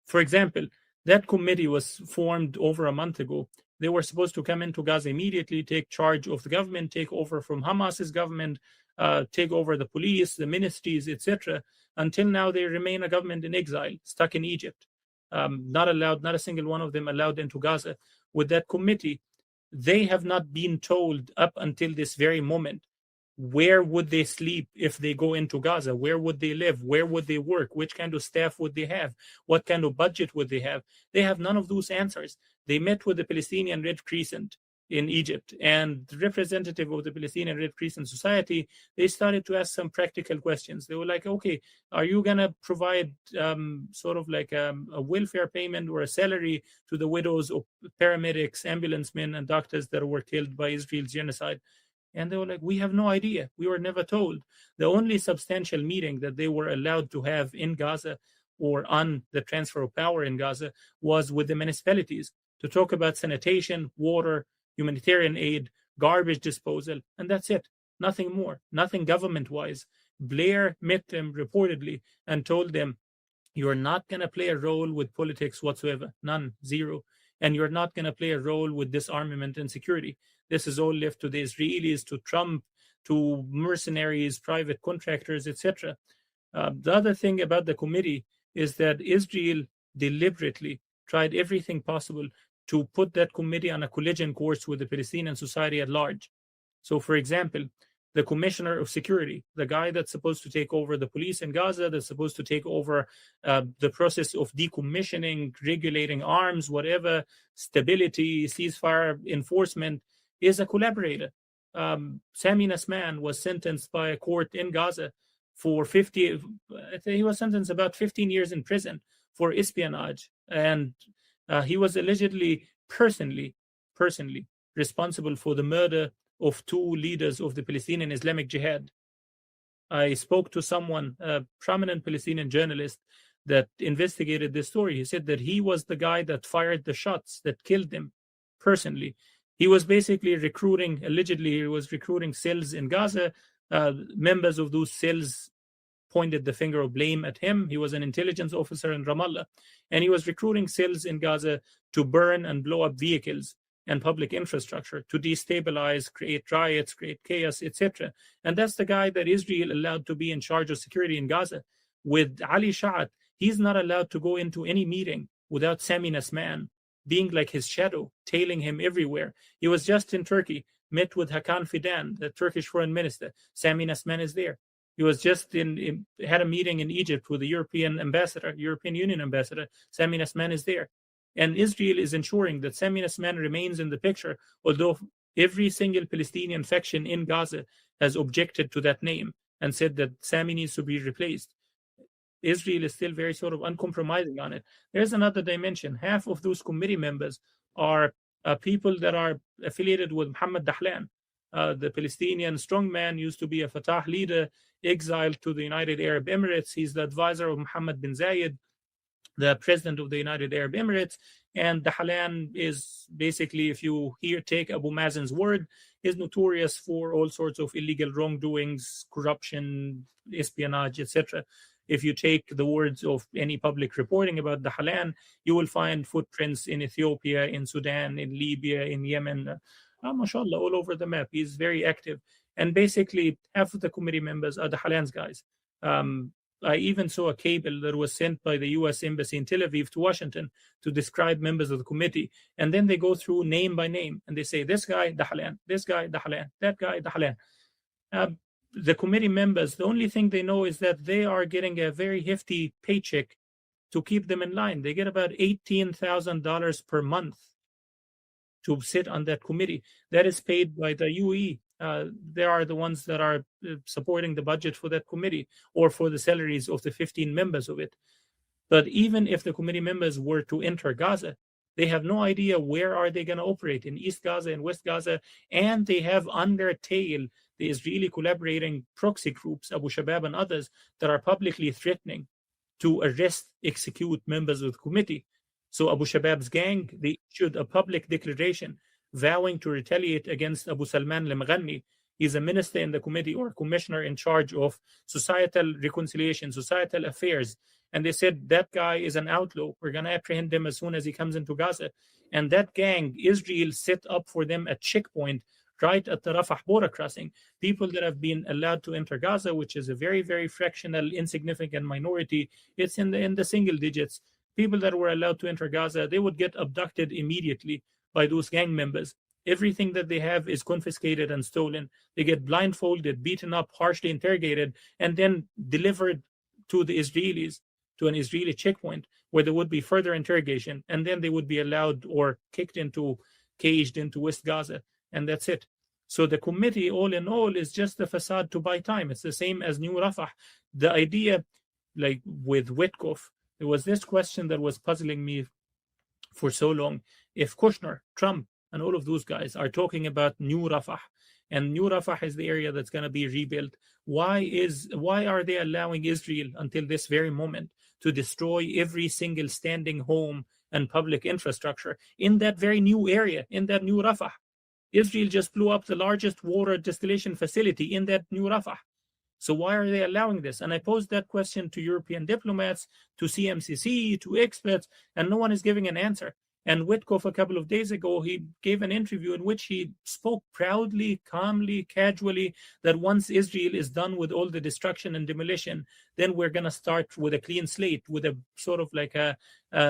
for example, that committee was formed over a month ago. They were supposed to come into Gaza immediately, take charge of the government, take over from Hamas's government, take over the police, the ministries, etc. Until now, they remain a government in exile, stuck in Egypt. Not allowed, not a single one of them allowed into Gaza. With that committee, they have not been told up until this very moment, where would they sleep if they go into Gaza? Where would they live? Where would they work? Which kind of staff would they have? What kind of budget would they have? They have none of those answers. They met with the Palestinian Red Crescent in Egypt, and the representative of the Palestinian Red Crescent Society, they started to ask some practical questions. They were like, okay, are you going to provide sort of like a welfare payment or a salary to the widows of paramedics, ambulance men, and doctors that were killed by Israel's genocide? And they were like, we have no idea. We were never told. The only substantial meeting that they were allowed to have in Gaza or on the transfer of power in Gaza was with the municipalities to talk about sanitation, water, humanitarian aid, garbage disposal, and that's it. Nothing more, nothing government-wise. Blair met them reportedly and told them, you're not going to play a role with politics whatsoever. None, zero. And you're not going to play a role with disarmament and security. This is all left to the Israelis, to Trump, to mercenaries, private contractors, etc. The other thing about the committee is that Israel deliberately tried everything possible to put that committee on a collision course with the Palestinian society at large. So, for example, the commissioner of security, the guy that's supposed to take over the police in Gaza, that's supposed to take over the process of decommissioning, regulating arms, whatever, stability, ceasefire enforcement, is a collaborator. Sami Nasman was sentenced by a court in Gaza for he was sentenced about 15 years in prison for espionage. And He was allegedly personally responsible for the murder of 2 leaders of the Palestinian Islamic Jihad. I spoke to someone, a prominent Palestinian journalist, that investigated this story. He said that he was the guy that fired the shots that killed them personally. He was basically allegedly he was recruiting cells in Gaza. Members of those cells pointed the finger of blame at him. He was an intelligence officer in Ramallah, and he was recruiting cells in Gaza to burn and blow up vehicles and public infrastructure, to destabilize, create riots, create chaos, etc. And that's the guy that Israel allowed to be in charge of security in Gaza. With Ali Sha'at, he's not allowed to go into any meeting without Sami Nasman being like his shadow, tailing him everywhere. He was just in Turkey, met with Hakan Fidan, the Turkish foreign minister. Sami Nasman is there. He was just had a meeting in Egypt with the European Union ambassador. Sami Nasman is there. And Israel is ensuring that Sami Nasman remains in the picture, although every single Palestinian faction in Gaza has objected to that name and said that Sami needs to be replaced. Israel is still very sort of uncompromising on it. There's another dimension. Half of those committee members are people that are affiliated with Mohammed Dahlan. The Palestinian strongman, used to be a Fatah leader, exiled to the United Arab Emirates. He's the advisor of Mohammed bin Zayed, the president of the United Arab Emirates. And Dahlan is basically, if you take Abu Mazen's word, is notorious for all sorts of illegal wrongdoings, corruption, espionage, etc. If you take the words of any public reporting about Dahlan, you will find footprints in Ethiopia, in Sudan, in Libya, in Yemen, mashallah, all over the map. He's very active. And basically, half of the committee members are Dahlan's guys. I even saw a cable that was sent by the U.S. Embassy in Tel Aviv to Washington to describe members of the committee. And then they go through name by name, and they say, this guy, Dahlan, this guy, Dahlan, that guy, Dahlan. The committee members, the only thing they know is that they are getting a very hefty paycheck to keep them in line. They get about $18,000 per month to sit on that committee. That is paid by the UAE. They are the ones that are supporting the budget for that committee, or for the salaries of the 15 members of it. But even if the committee members were to enter Gaza, they have no idea where are they going to operate, in East Gaza and West Gaza, and they have on their tail the Israeli collaborating proxy groups, Abu Shabab and others, that are publicly threatening to arrest, execute members of the committee. So Abu Shabab's gang, they issued a public declaration vowing to retaliate against Abu Salman al-Mghani. He's a minister in the committee, or commissioner in charge of societal reconciliation, societal affairs. And they said, that guy is an outlaw. We're going to apprehend him as soon as he comes into Gaza. And that gang, Israel set up for them a checkpoint right at the Rafah border crossing. People that have been allowed to enter Gaza, which is a very, very fractional, insignificant minority. It's in the single digits. People that were allowed to enter Gaza, they would get abducted immediately by those gang members. Everything that they have is confiscated and stolen. They get blindfolded, beaten up, harshly interrogated, and then delivered to the Israelis, to an Israeli checkpoint, where there would be further interrogation, and then they would be allowed or caged into West Gaza, and that's it. So the committee, all in all, is just a facade to buy time. It's the same as New Rafah. The idea, like with 𝐓𝐡𝐞, there was this question that was puzzling me for so long. If Kushner, Trump, and all of those guys are talking about New Rafah, and New Rafah is the area that's going to be rebuilt, why are they allowing Israel until this very moment to destroy every single standing home and public infrastructure in that very new area, in that New Rafah? Israel just blew up the largest water distillation facility in that New Rafah. So why are they allowing this? And I posed that question to European diplomats, to CMCC, to experts, and no one is giving an answer. And 𝐓𝐡𝐞, a couple of days ago, he gave an interview in which he spoke proudly, calmly, casually, that once Israel is done with all the destruction and demolition, then we're going to start with a clean slate, with a sort of like a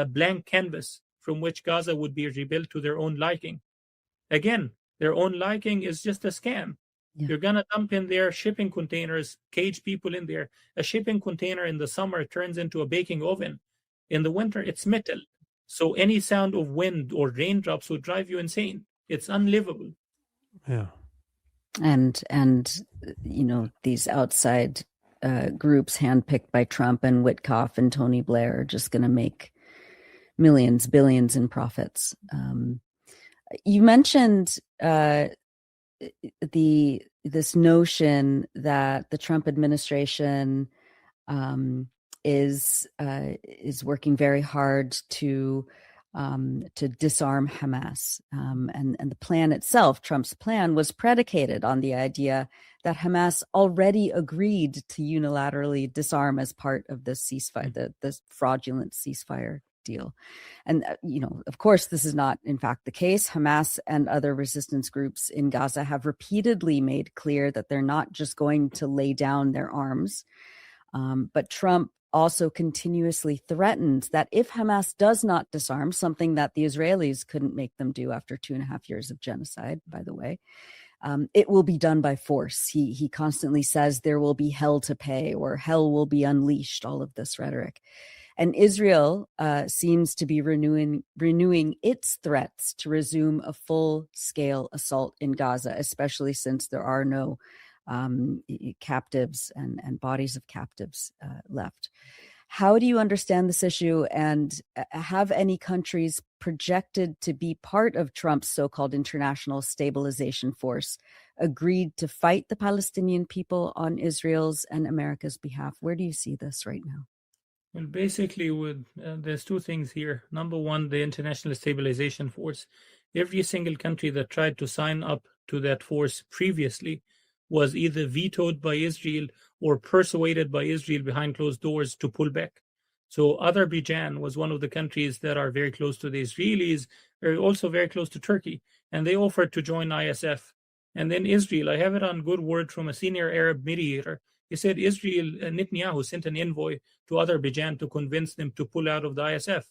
blank canvas from which Gaza would be rebuilt to their own liking. Again, their own liking is just a scam. Yeah. You're going to dump in there shipping containers, cage people in there. A shipping container in the summer turns into a baking oven. In the winter, it's metal. So any sound of wind or raindrops would drive you insane. It's unlivable. Yeah. And you know, these outside groups handpicked by Trump and 𝐓𝐡𝐞 and Tony Blair are just going to make millions, billions in profits. You mentioned this notion that the Trump administration is working very hard to disarm Hamas, and the plan itself, Trump's plan, was predicated on the idea that Hamas already agreed to unilaterally disarm as part of the ceasefire, the fraudulent ceasefire deal. And, of course, this is not, in fact, the case. Hamas and other resistance groups in Gaza have repeatedly made clear that they're not just going to lay down their arms. But Trump also continuously threatens that if Hamas does not disarm, something that the Israelis couldn't make them do after 2.5 years of genocide, by the way, it will be done by force. He constantly says there will be hell to pay or hell will be unleashed, all of this rhetoric. And Israel seems to be renewing its threats to resume a full-scale assault in Gaza, especially since there are no captives and bodies of captives left. How do you understand this issue, and have any countries projected to be part of Trump's so-called international stabilization force agreed to fight the Palestinian people on Israel's and America's behalf? Where do you see this right now? Well, basically, there's two things here. Number one, the International Stabilization Force. Every single country that tried to sign up to that force previously was either vetoed by Israel or persuaded by Israel behind closed doors to pull back. So Azerbaijan was one of the countries that are very close to the Israelis, are also very close to Turkey, and they offered to join ISF. And then Israel, I have it on good word from a senior Arab mediator. He said Israel, Netanyahu sent an envoy to Azerbaijan to convince them to pull out of the ISF.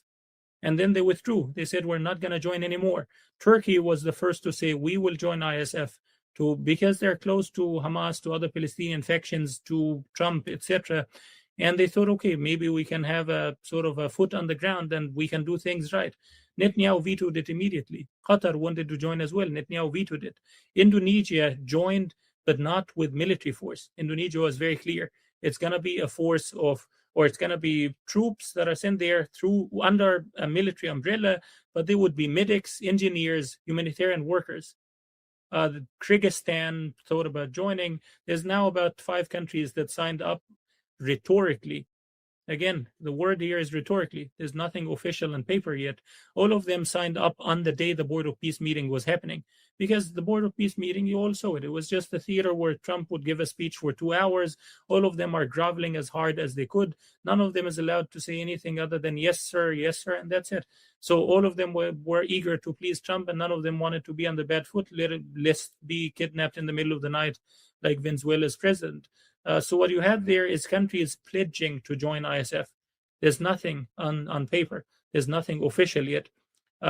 And then they withdrew. They said, we're not going to join anymore. Turkey was the first to say, we will join ISF, because they're close to Hamas, to other Palestinian factions, to Trump, etc. And they thought, okay, maybe we can have a sort of a foot on the ground and we can do things right. Netanyahu vetoed it immediately. Qatar wanted to join as well. Netanyahu vetoed it. Indonesia joined, but not with military force. Indonesia was very clear. It's going to be a force of, or it's going to be troops that are sent there under a military umbrella, but they would be medics, engineers, humanitarian workers. Kyrgyzstan thought about joining. There's now about 5 countries that signed up rhetorically. Again, the word here is rhetorically. There's nothing official on paper yet. All of them signed up on the day the Board of Peace meeting was happening. Because the Board of Peace meeting, you all saw it. It was just a theater where Trump would give a speech for 2 hours. All of them are groveling as hard as they could. None of them is allowed to say anything other than yes, sir, and that's it. So all of them were eager to please Trump, and none of them wanted to be on the bad foot, lest be kidnapped in the middle of the night like Venezuela's president. So what you have there is countries pledging to join ISF. There's nothing on paper. There's nothing official yet.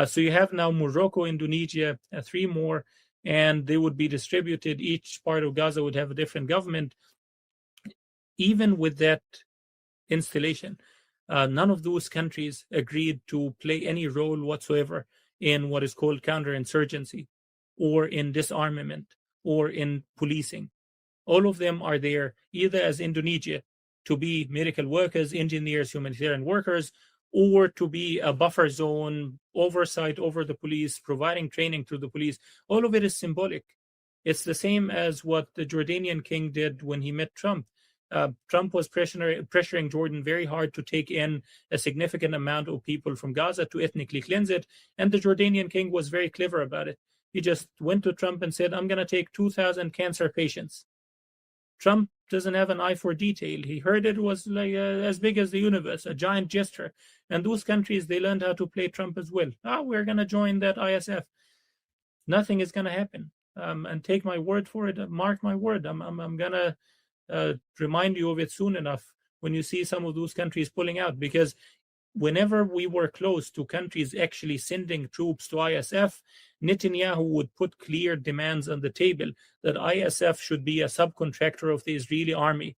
So you have now Morocco, Indonesia, 3 more, and they would be distributed. Each part of Gaza would have a different government. Even with that installation, none of those countries agreed to play any role whatsoever in what is called counterinsurgency, or in disarmament, or in policing. All of them are there either as Indonesia, to be medical workers, engineers, humanitarian workers, or to be a buffer zone, oversight over the police, providing training to the police. All of it is symbolic. It's the same as what the Jordanian king did when he met Trump. Trump was pressuring Jordan very hard to take in a significant amount of people from Gaza to ethnically cleanse it, and the Jordanian king was very clever about it. He just went to Trump and said, I'm going to take 2,000 cancer patients. Trump doesn't have an eye for detail. He heard it was like as big as the universe, a giant gesture. And those countries, they learned how to play Trump as well. We're going to join that ISF. Nothing is going to happen. And take my word for it. Mark my word. I'm going to remind you of it soon enough when you see some of those countries pulling out. Because whenever we were close to countries actually sending troops to ISF, Netanyahu would put clear demands on the table that ISF should be a subcontractor of the Israeli army,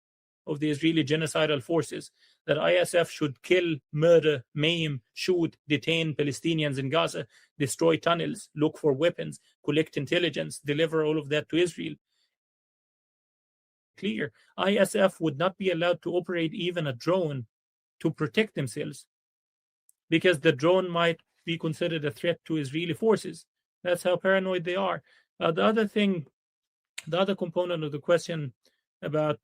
of the Israeli genocidal forces, that ISF should kill, murder, maim, shoot, detain Palestinians in Gaza, destroy tunnels, look for weapons, collect intelligence, deliver all of that to Israel. Clear. ISF would not be allowed to operate even a drone to protect themselves, because the drone might be considered a threat to Israeli forces. That's how paranoid they are. The other component of the question about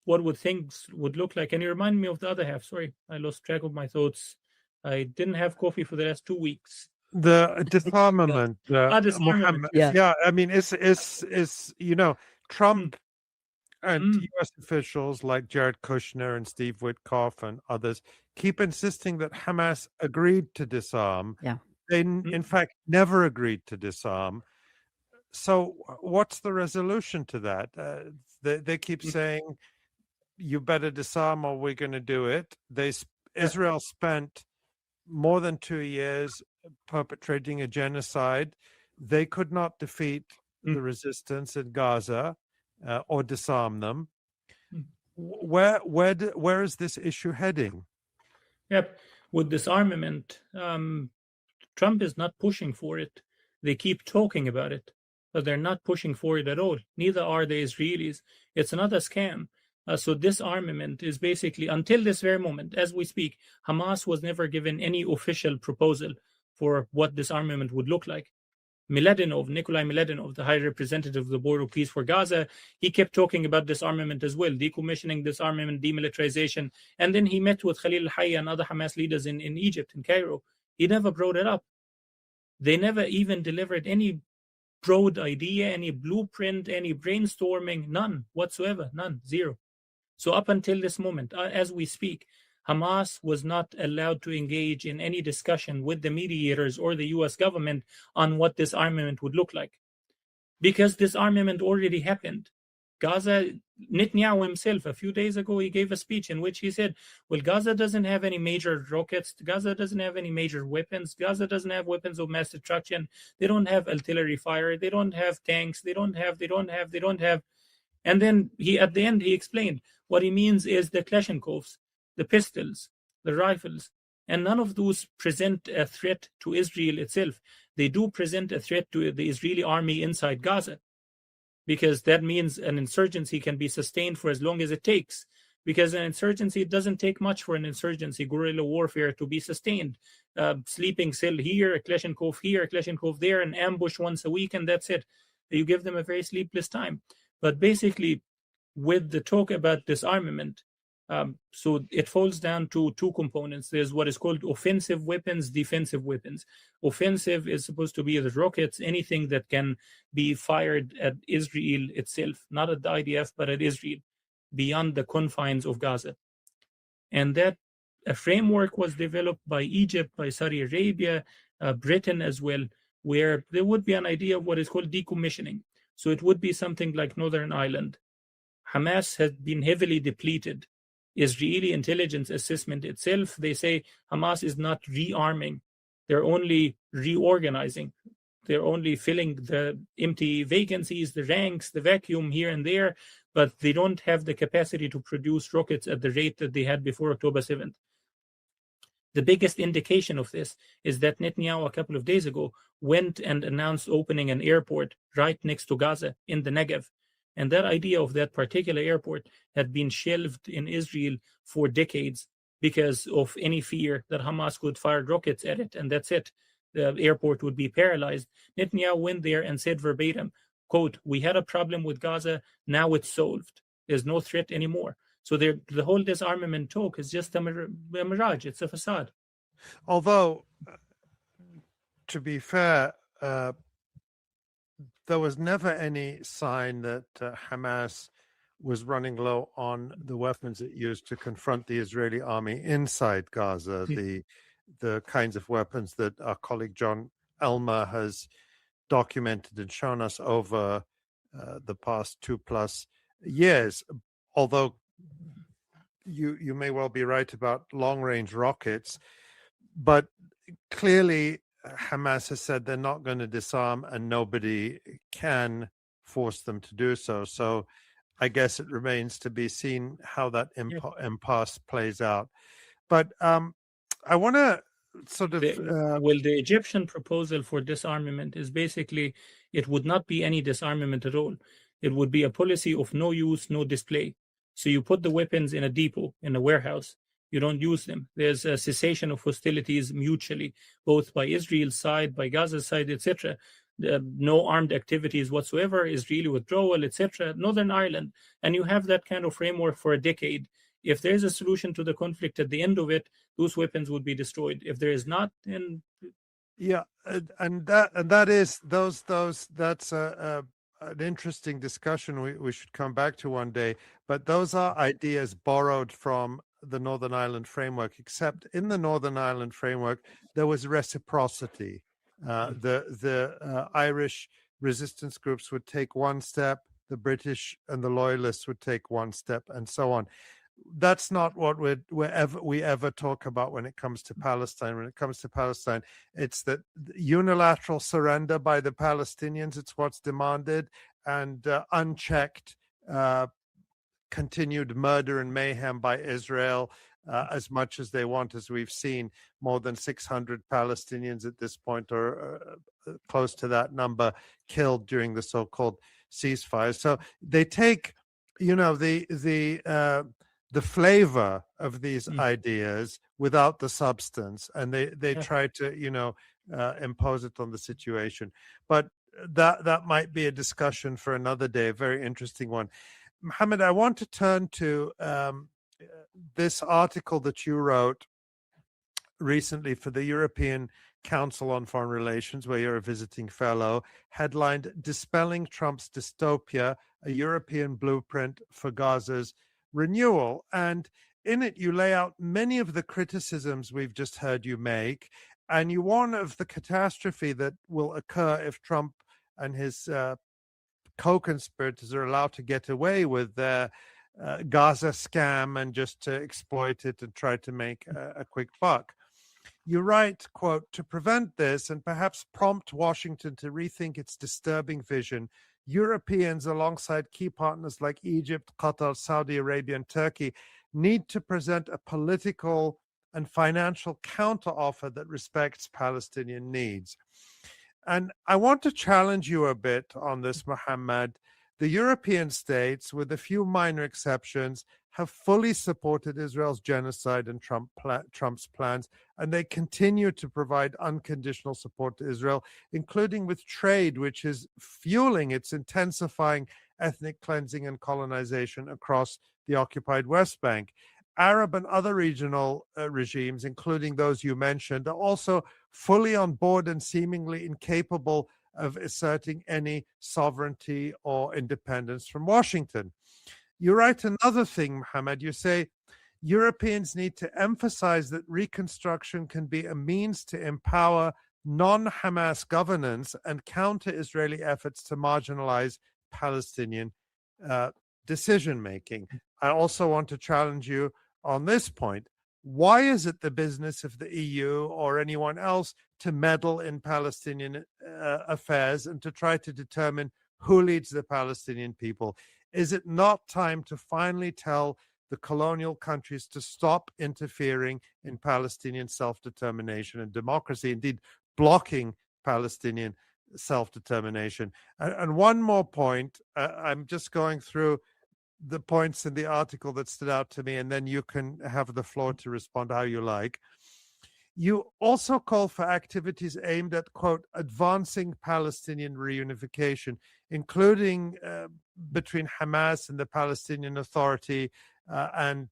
what would things would look like, can you remind me of the other half? Sorry, I lost track of my thoughts. I didn't have coffee for the last 2 weeks. The disarmament, disarmament. Mohammed, Yeah. I mean, it's Trump and U.S. officials like Jared Kushner and Steve Witkoff and others keep insisting that Hamas agreed to disarm. Yeah. They, in fact, never agreed to disarm. So what's the resolution to that? They keep saying, you better disarm or we're going to do it. Israel spent more than 2 years perpetrating a genocide. They could not defeat the resistance in Gaza or disarm them. Where is this issue heading? Yep. With disarmament, Trump is not pushing for it. They keep talking about it, but they're not pushing for it at all. Neither are the Israelis. It's another scam. So disarmament is basically, until this very moment, as we speak, Hamas was never given any official proposal for what disarmament would look like. Nikolai Miladinov, the High Representative of the Board of Peace for Gaza, he kept talking about disarmament as well, decommissioning, disarmament, demilitarization. And then he met with Khalil al-Hayya and other Hamas leaders in Egypt, in Cairo. He never brought it up. They never even delivered any broad idea, any blueprint, any brainstorming, none whatsoever, none, zero. So up until this moment, as we speak, Hamas was not allowed to engage in any discussion with the mediators or the US government on what disarmament would look like. Because disarmament already happened. Gaza, Netanyahu himself, a few days ago, he gave a speech in which he said, well, Gaza doesn't have any major rockets. Gaza doesn't have any major weapons. Gaza doesn't have weapons of mass destruction. They don't have artillery fire. They don't have tanks. They don't have. And then at the end, he explained what he means is the Kalashnikovs, the pistols, the rifles, and none of those present a threat to Israel itself. They do present a threat to the Israeli army inside Gaza, because that means an insurgency can be sustained for as long as it takes. Because an insurgency, it doesn't take much for an insurgency, guerrilla warfare, to be sustained. Sleeping cell here, a Kalashnikov here, a Kalashnikov there, an ambush once a week, and that's it. You give them a very sleepless time. But basically, with the talk about disarmament, so it falls down to two components. There's what is called offensive weapons, defensive weapons. Offensive is supposed to be the rockets, anything that can be fired at Israel itself, not at the IDF, but at Israel, beyond the confines of Gaza. And that a framework was developed by Egypt, by Saudi Arabia, Britain as well, where there would be an idea of what is called decommissioning. So it would be something like Northern Ireland. Hamas has been heavily depleted. Israeli intelligence assessment itself, they say Hamas is not rearming. They're only reorganizing. They're only filling the empty vacancies, the ranks, the vacuum here and there, but they don't have the capacity to produce rockets at the rate that they had before October 7th. The biggest indication of this is that Netanyahu a couple of days ago went and announced opening an airport right next to Gaza in the Negev. And that idea of that particular airport had been shelved in Israel for decades because of any fear that Hamas could fire rockets at it, and that's it. The airport would be paralyzed. Netanyahu went there and said verbatim, quote, "We had a problem with Gaza, now it's solved. There's no threat anymore." So the whole disarmament talk is just a mirage. It's a facade. Although, to be fair, there was never any sign that Hamas was running low on the weapons it used to confront the Israeli army inside Gaza, the kinds of weapons that our colleague Jon Elmer has documented and shown us over the past 2+ years. Although you may well be right about long-range rockets, but clearly Hamas has said they're not going to disarm, and nobody can force them to do so. So I guess it remains to be seen how that impasse plays out. But I want to sort of... the Egyptian proposal for disarmament is basically, it would not be any disarmament at all. It would be a policy of no use, no display. So you put the weapons in a depot, in a warehouse, you don't use them. There's a cessation of hostilities mutually, both by Israel's side, by Gaza's side, etc. No armed activities whatsoever, Israeli withdrawal, etc. Northern Ireland, and you have that kind of framework for a decade. If there's a solution to the conflict at the end of it, those weapons would be destroyed. If there is not, then yeah, and that is that's an interesting discussion we should come back to one day. But those are ideas borrowed from the Northern Ireland framework, except in the Northern Ireland framework there was reciprocity. The Irish resistance groups would take one step, the British and the loyalists would take one step, and so on. That's not what we ever talk about when it comes to Palestine. When it comes to Palestine, it's that unilateral surrender by the Palestinians. It's what's demanded, and unchecked continued murder and mayhem by Israel, as much as they want. As we've seen, more than 600 Palestinians at this point, or close to that number, killed during the so-called ceasefire. So they take, the flavor of these ideas without the substance, and they try to impose it on the situation. But that might be a discussion for another day, a very interesting one. Mohammed, I want to turn to this article that you wrote recently for the European Council on Foreign Relations, where you're a visiting fellow, headlined "Dispelling Trump's Dystopia, a European Blueprint for Gaza's Renewal." And in it, you lay out many of the criticisms we've just heard you make, and you warn of the catastrophe that will occur if Trump and his co-conspirators are allowed to get away with their Gaza scam and just to exploit it and try to make a quick buck. You write, quote, "To prevent this and perhaps prompt Washington to rethink its disturbing vision, Europeans, alongside key partners like Egypt, Qatar, Saudi Arabia, and Turkey, need to present a political and financial counteroffer that respects Palestinian needs." And I want to challenge you a bit on this, Mohammed. The European states, with a few minor exceptions, have fully supported Israel's genocide and Trump's plans, and they continue to provide unconditional support to Israel, including with trade, which is fueling its intensifying ethnic cleansing and colonization across the occupied West Bank. Arab and other regional regimes, including those you mentioned, are also fully on board and seemingly incapable of asserting any sovereignty or independence from Washington. You write another thing, Mohammed. You say, Europeans need to emphasize that reconstruction can be a means to empower non-Hamas governance and counter Israeli efforts to marginalize Palestinian decision-making. I also want to challenge you on this point. Why is it the business of the EU or anyone else to meddle in Palestinian affairs and to try to determine who leads the Palestinian people? Is it not time to finally tell the colonial countries to stop interfering in Palestinian self-determination and democracy, indeed blocking Palestinian self-determination? And one more point, I'm just going through the points in the article that stood out to me, and then you can have the floor to respond how you like. You also call for activities aimed at, quote, advancing Palestinian reunification, including between Hamas and the Palestinian Authority and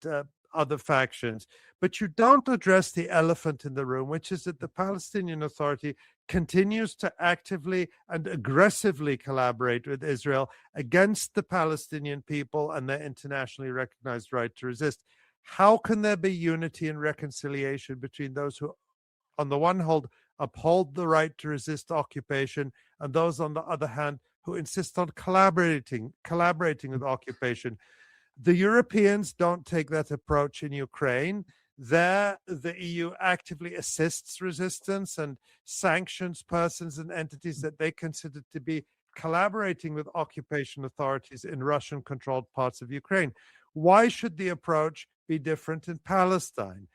other factions. But you don't address the elephant in the room, which is that the Palestinian Authority continues to actively and aggressively collaborate with Israel against the Palestinian people and their internationally recognized right to resist. How can there be unity and reconciliation between those who, on the one hand, uphold the right to resist occupation, and those, on the other hand, who insist on collaborating with occupation? The Europeans don't take that approach in Ukraine. There, the EU actively assists resistance and sanctions persons and entities that they consider to be collaborating with occupation authorities in Russian-controlled parts of Ukraine. Why should the approach be different in Palestine?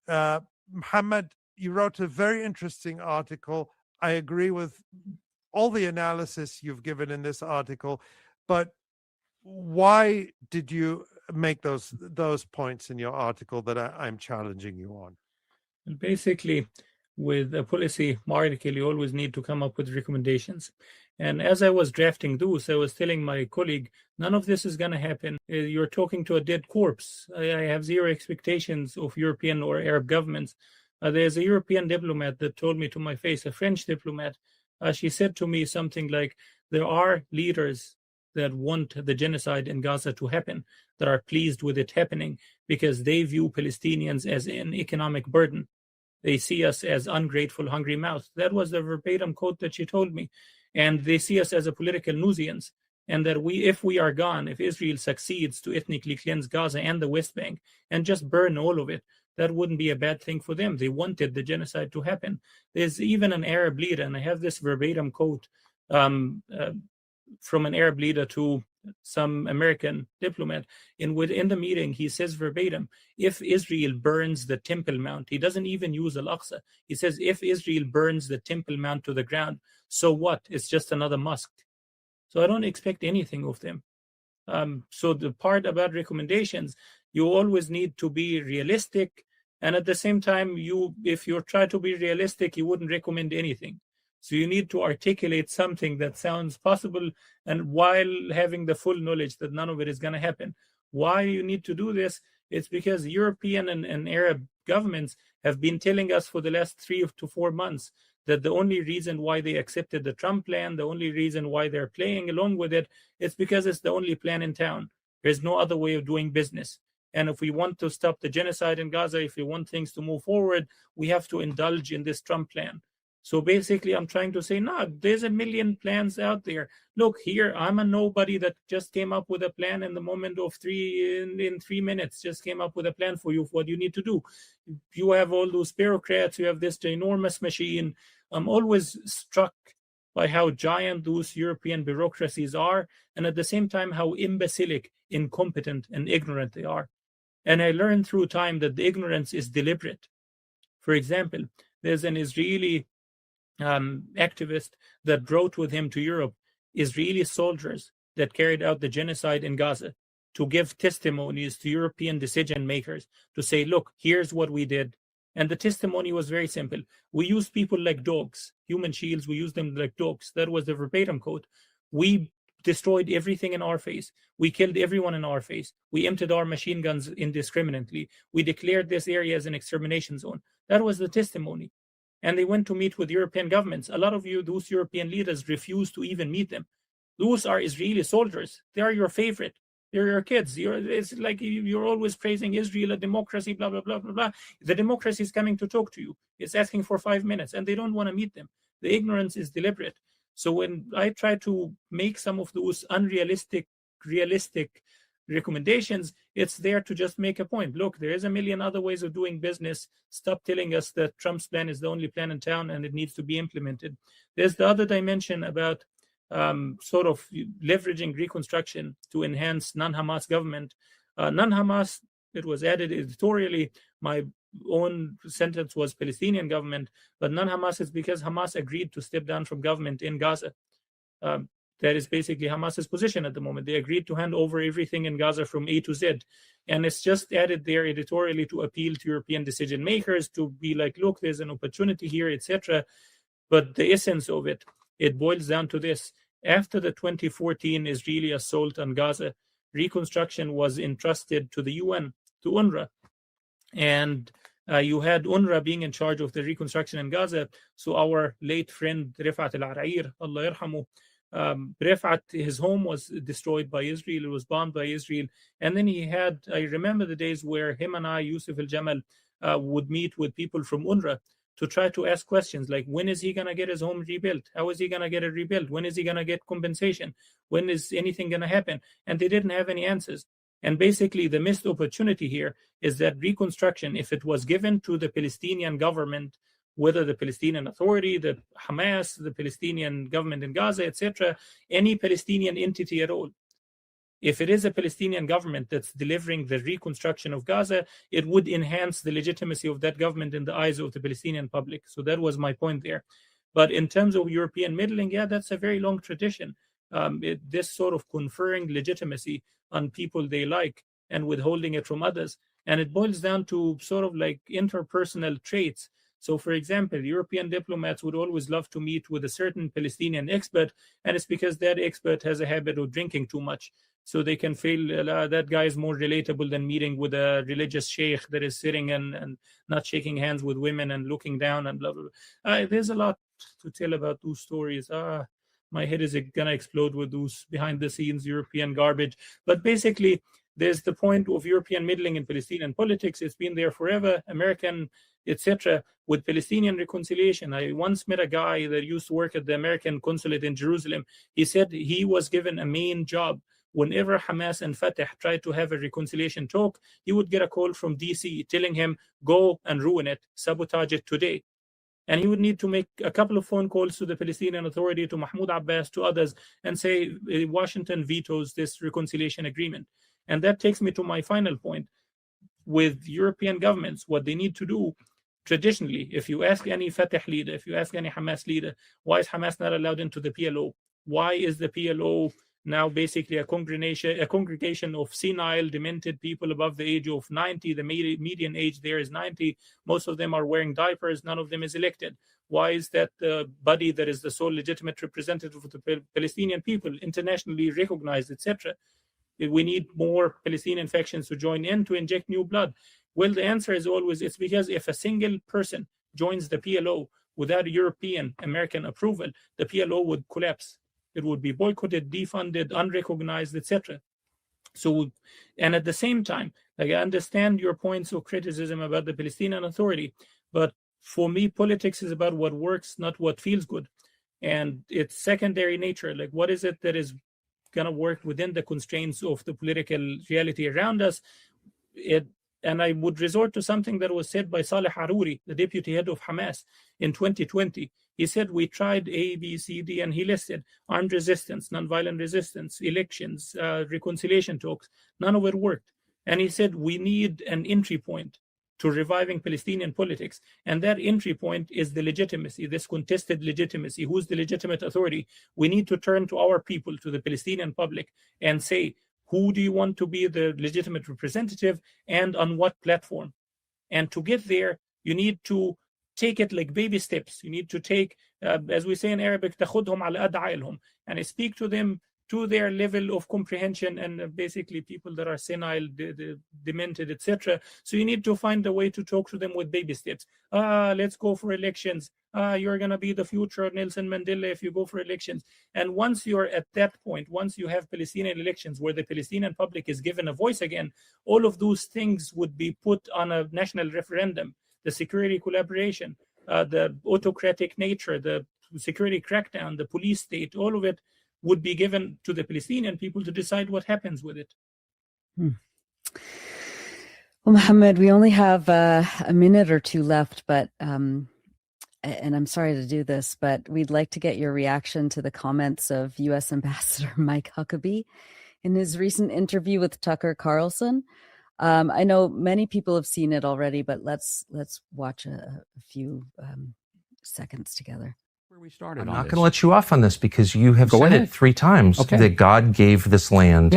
Mohammed, you wrote a very interesting article. I agree with all the analysis you've given in this article, but why did you make those points in your article that I'm challenging you on? And basically, with a policy article, you always need to come up with recommendations. And as I was drafting those, I was telling my colleague, none of this is going to happen. You're talking to a dead corpse. I have zero expectations of European or Arab governments. There's a European diplomat that told me to my face, a French diplomat. She said to me something like, there are leaders that want the genocide in Gaza to happen, that are pleased with it happening, because they view Palestinians as an economic burden. They see us as ungrateful, hungry mouths. That was the verbatim quote that she told me. And they see us as a political nuisance. And that if we are gone, if Israel succeeds to ethnically cleanse Gaza and the West Bank and just burn all of it, that wouldn't be a bad thing for them. They wanted the genocide to happen. There's even an Arab leader, and I have this verbatim quote from an Arab leader to some American diplomat. Within the meeting, he says verbatim, if Israel burns the Temple Mount, he doesn't even use Al-Aqsa. He says, if Israel burns the Temple Mount to the ground, so what? It's just another mosque. So I don't expect anything of them. So the part about recommendations, you always need to be realistic. And at the same time, if you try to be realistic, you wouldn't recommend anything. So you need to articulate something that sounds possible, and while having the full knowledge that none of it is going to happen. Why you need to do this? It's because European and Arab governments have been telling us for the last 3 to 4 months that the only reason why they accepted the Trump plan, the only reason why they're playing along with it, is because it's the only plan in town. There's no other way of doing business. And if we want to stop the genocide in Gaza, if we want things to move forward, we have to indulge in this Trump plan. So basically, I'm trying to say, no, there's a million plans out there. Look, here, I'm a nobody that just came up with a plan in the moment of in 3 minutes, just came up with a plan for you, for what you need to do. You have all those bureaucrats, you have this enormous machine. I'm always struck by how giant those European bureaucracies are, and at the same time, how imbecilic, incompetent, and ignorant they are. And I learned through time that the ignorance is deliberate. For example, there's an Israeli activist that brought with him to Europe Israeli soldiers that carried out the genocide in Gaza to give testimonies to European decision makers to say, look, here's what we did. And the testimony was very simple. We used people like dogs, human shields, we used them like dogs. That was the verbatim quote. We destroyed everything in our face. We killed everyone in our face. We emptied our machine guns indiscriminately. We declared this area as an extermination zone. That was the testimony. And they went to meet with European governments. A lot of those European leaders refused to even meet them. Those are Israeli soldiers. They are your favorite. They're your kids. It's like you're always praising Israel, a democracy, blah, blah, blah, blah, blah. The democracy is coming to talk to you. It's asking for 5 minutes, and they don't want to meet them. The ignorance is deliberate. So when I try to make some of those realistic recommendations, it's there to just make a point. Look, there is a million other ways of doing business. Stop telling us that Trump's plan is the only plan in town and it needs to be implemented. There's the other dimension about sort of leveraging reconstruction to enhance non-Hamas government. Non-Hamas, it was added editorially. My own sentence was Palestinian government, but non-Hamas is because Hamas agreed to step down from government in Gaza. That is basically Hamas's position at the moment. They agreed to hand over everything in Gaza from A to Z. And it's just added there editorially to appeal to European decision makers to be like, look, there's an opportunity here, etc. But the essence of it, it boils down to this. After the 2014 Israeli assault on Gaza, reconstruction was entrusted to the UN, to UNRWA. And you had UNRWA being in charge of the reconstruction in Gaza. So our late friend, 𝐓𝐡𝐞 𝐄𝐥𝐿, Allah yarhamu, Rifat, his home was destroyed by Israel. It was bombed by Israel. And then I remember the days where him and I, Yusuf al-Jamal, would meet with people from UNRWA to try to ask questions like, when is he going to get his home rebuilt? How is he going to get it rebuilt? When is he going to get compensation? When is anything going to happen? And they didn't have any answers. And basically, the missed opportunity here is that reconstruction, if it was given to the Palestinian government, whether the Palestinian Authority, the Hamas, the Palestinian government in Gaza, etc., any Palestinian entity at all. If it is a Palestinian government that's delivering the reconstruction of Gaza, it would enhance the legitimacy of that government in the eyes of the Palestinian public. So that was my point there. But in terms of European meddling, yeah, that's a very long tradition. This sort of conferring legitimacy on people they like and withholding it from others. And it boils down to sort of like interpersonal traits. So, for example, European diplomats would always love to meet with a certain Palestinian expert, and it's because that expert has a habit of drinking too much. So they can feel that guy is more relatable than meeting with a religious sheikh that is sitting and not shaking hands with women and looking down and blah, blah, blah. There's a lot to tell about those stories. My head is going to explode with those behind-the-scenes European garbage. But basically, there's the point of European meddling in Palestinian politics. It's been there forever, American, etc. With Palestinian reconciliation, I once met a guy that used to work at the American consulate in Jerusalem. He said he was given a main job. Whenever Hamas and Fatah tried to have a reconciliation talk, he would get a call from DC telling him, go and ruin it, sabotage it today. And he would need to make a couple of phone calls to the Palestinian Authority, to Mahmoud Abbas, to others, and say Washington vetoes this reconciliation agreement. And that takes me to my final point. With European governments, what they need to do traditionally, if you ask any Fatah leader, if you ask any Hamas leader, why is Hamas not allowed into the PLO? Why is the PLO now basically a congregation of senile, demented people above the age of 90? The median age there is 90. Most of them are wearing diapers. None of them is elected. Why is that the body that is the sole legitimate representative of the Palestinian people, internationally recognized, etc.? We need more Palestinian factions to join in to inject new blood. Well, the answer is always, it's because if a single person joins the PLO without European American approval, the PLO would collapse. It would be boycotted, defunded, unrecognized, etc. So, and at the same time, like, I understand your points of criticism about the Palestinian Authority, but for me, politics is about what works, not what feels good. And it's secondary nature. Like, what is it that is going to work within the constraints of the political reality around us? And I would resort to something that was said by Saleh Arouri, the deputy head of Hamas, in 2020. He said, we tried A, B, C, D, and he listed armed resistance, nonviolent resistance, elections, reconciliation talks. None of it worked. And he said, we need an entry point to reviving Palestinian politics. And that entry point is the legitimacy, this contested legitimacy. Who's the legitimate authority? We need to turn to our people, to the Palestinian public, and say, who do you want to be the legitimate representative and on what platform? And to get there, you need to take it like baby steps. You need to take, as we say in Arabic, تاخدهم على قد عقلهم, and speak to them to their level of comprehension, and basically people that are senile, demented, etc. So you need to find a way to talk to them with baby steps. Let's go for elections. You're going to be the future Nelson Mandela if you go for elections. And once you're at that point, once you have Palestinian elections where the Palestinian public is given a voice again, all of those things would be put on a national referendum. The security collaboration, the autocratic nature, the security crackdown, the police state, all of it would be given to the Palestinian people to decide what happens with it. Well, Mohammed, we only have a minute or two left, but and I'm sorry to do this, but we'd like to get your reaction to the comments of U.S. Ambassador Mike Huckabee in his recent interview with Tucker Carlson. I know many people have seen it already, but let's watch a few seconds together. Where we started. I'm not going to let you off on this because you have said ahead. it 3 times that God gave this land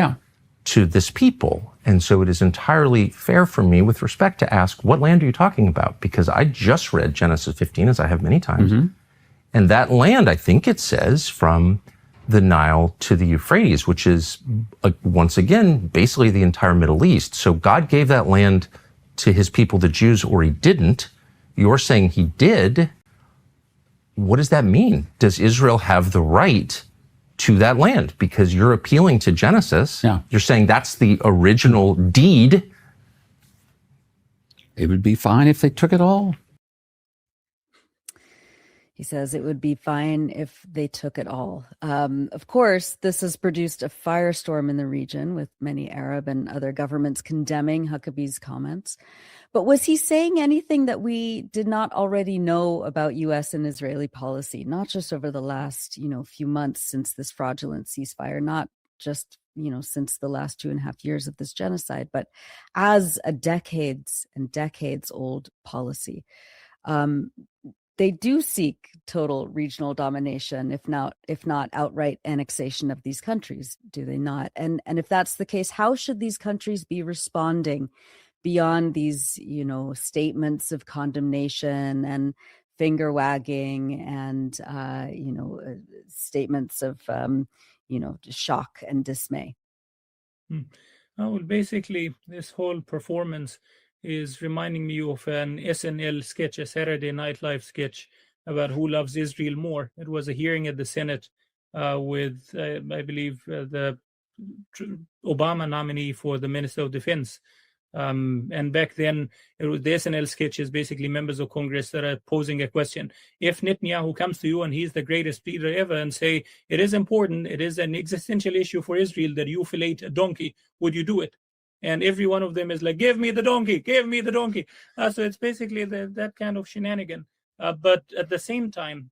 to this people. And so it is entirely fair for me with respect to ask, what land are you talking about? Because I just read Genesis 15, as I have many times. And that land, I think it says, from the Nile to the Euphrates, which is, once again, basically the entire Middle East. So God gave that land to his people, the Jews, or he didn't. You're saying he did. What does that mean? Does Israel have the right to that land? Because you're appealing to Genesis. You're saying that's the original deed. It would be fine if they took it all. He says it would be fine if they took it all. Of course, this has produced a firestorm in the region, with many Arab and other governments condemning Huckabee's comments. But was he saying anything that we did not already know about U.S. and Israeli policy, not just over the last, few months since this fraudulent ceasefire, not just, since the last 2.5 years of this genocide, but as a decades and decades old policy? they do seek total regional domination, if not outright annexation of these countries, do they not? And if that's the case, how should these countries be responding beyond these, statements of condemnation and finger wagging and statements of shock and dismay? Well, basically, this whole performance is reminding me of an SNL sketch, a Saturday Night Live sketch about who loves Israel more. It was a hearing at the Senate with, I believe, the Obama nominee for the Minister of Defense. And back then, the SNL sketch is basically members of Congress that are posing a question. If Netanyahu comes to you and he's the greatest leader ever and say, it is important, it is an existential issue for Israel that you fillet a donkey, would you do it? And every one of them is like, give me the donkey, give me the donkey. So it's basically that kind of shenanigan. But at the same time,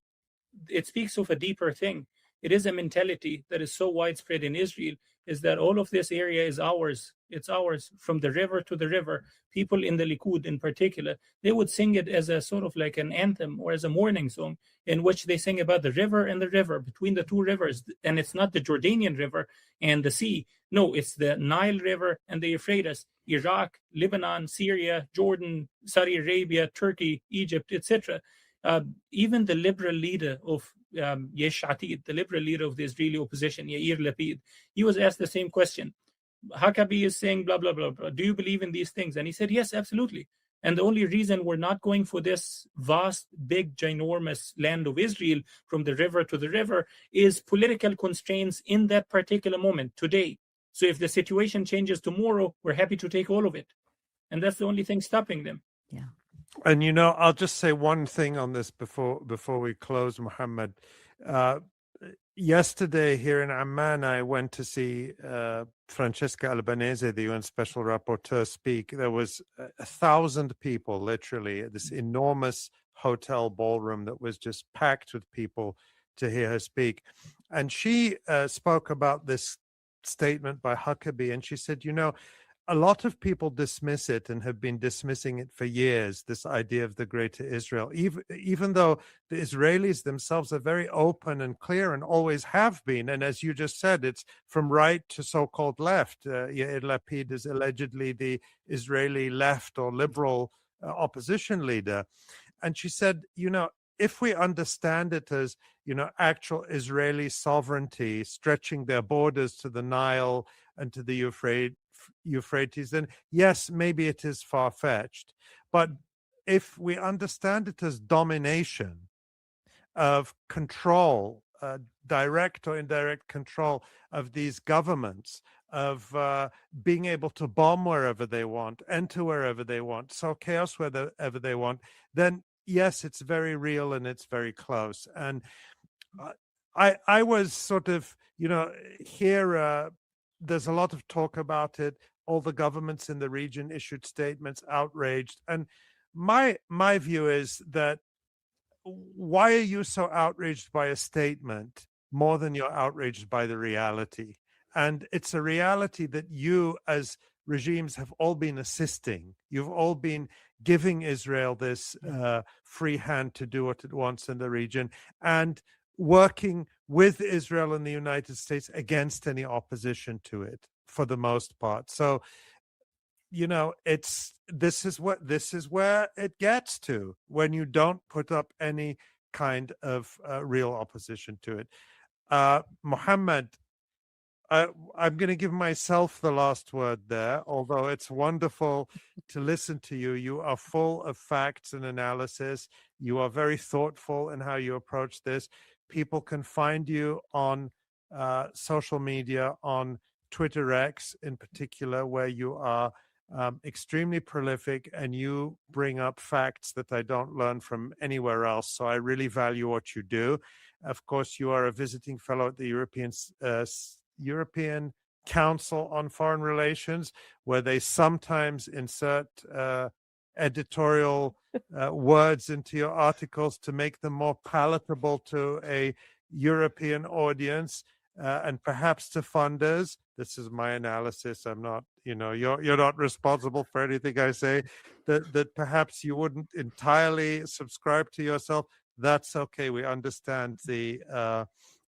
it speaks of a deeper thing. It is a mentality that is so widespread in Israel, is that all of this area is ours. It's ours from the river to the river. People in the Likud in particular, they would sing it as a sort of like an anthem or as a mourning song in which they sing about the river and the river, between the two rivers. And it's not the Jordanian River and the sea. No, it's the Nile River and the Euphrates, Iraq, Lebanon, Syria, Jordan, Saudi Arabia, Turkey, Egypt, etc. Even the liberal leader of Yesh Atid, the liberal leader of the Israeli opposition, Yair Lapid, he was asked the same question. Huckabee is saying blah, blah, blah, blah. Do you believe in these things? And he said, yes, absolutely. And the only reason we're not going for this vast, big, ginormous land of Israel from the river to the river is political constraints in that particular moment, today. So if the situation changes tomorrow, we're happy to take all of it. And that's the only thing stopping them. Yeah. And I'll just say one thing on this before we close, Mohammed. Yesterday here in Amman, I went to see Francesca Albanese, the UN Special Rapporteur, speak. There was 1,000 people, literally, at this enormous hotel ballroom that was just packed with people to hear her speak. And she spoke about this statement by Huckabee, and she said, a lot of people dismiss it and have been dismissing it for years, this idea of the Greater Israel, even though the Israelis themselves are very open and clear and always have been. And as you just said, it's from right to so-called left. Yair Lapid is allegedly the Israeli left or liberal opposition leader. And she said, if we understand it as, actual Israeli sovereignty stretching their borders to the Nile and to the Euphrates, then yes, maybe it is far-fetched. But if we understand it as domination of control, direct or indirect control of these governments, of being able to bomb wherever they want, enter wherever they want, sow chaos wherever they want, then yes, it's very real and it's very close. And I was sort of, here, there's a lot of talk about it. All the governments in the region issued statements, outraged. And my view is that why are you so outraged by a statement more than you're outraged by the reality? And it's a reality that you as regimes have all been assisting. You've all been giving Israel this free hand to do what it wants in the region and working with Israel and the United States against any opposition to it for the most part. So, this is where it gets to when you don't put up any kind of real opposition to it. Mohammed, I'm going to give myself the last word there, although it's wonderful to listen to you. You are full of facts and analysis. You are very thoughtful in how you approach this. People can find you on social media, on Twitter X in particular, where you are extremely prolific and you bring up facts that I don't learn from anywhere else. So I really value what you do. Of course, you are a visiting fellow at the European Council on Foreign Relations, where they sometimes insert editorial words into your articles to make them more palatable to a European audience. and perhaps to funders. This is my analysis. I'm not, you're not responsible for anything I say. That perhaps you wouldn't entirely subscribe to yourself. That's okay. We understand the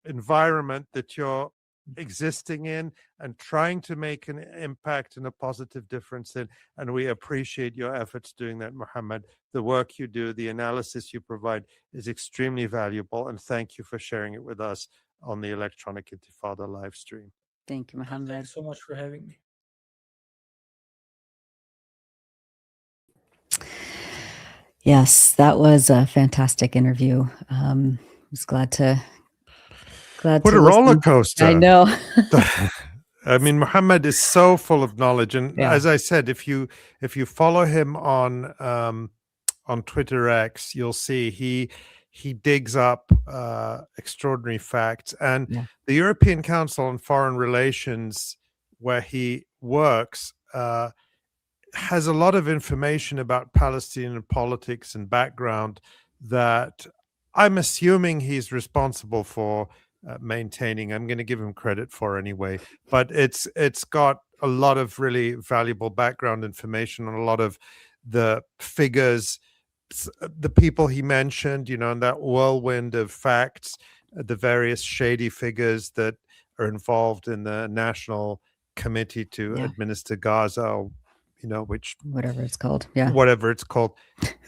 environment that you're existing in and trying to make an impact and a positive difference in, and we appreciate your efforts doing that, Mohammed. The work you do, the analysis you provide is extremely valuable, and thank you for sharing it with us on the Electronic Intifada live stream. Thank you, Mohammed. Thanks so much for having me. Yes, that was a fantastic interview. I was glad to what a roller coaster. I know. I mean, Mohammed is so full of knowledge, and as I said, if you follow him on Twitter X, you'll see he digs up extraordinary facts. And the European Council on Foreign Relations, where he works, has a lot of information about Palestinian politics and background that I'm assuming he's responsible for maintaining. I'm going to give him credit for anyway, but it's got a lot of really valuable background information on a lot of the figures, the people he mentioned, in that whirlwind of facts, the various shady figures that are involved in the National Committee to Administer Gaza, which whatever it's called.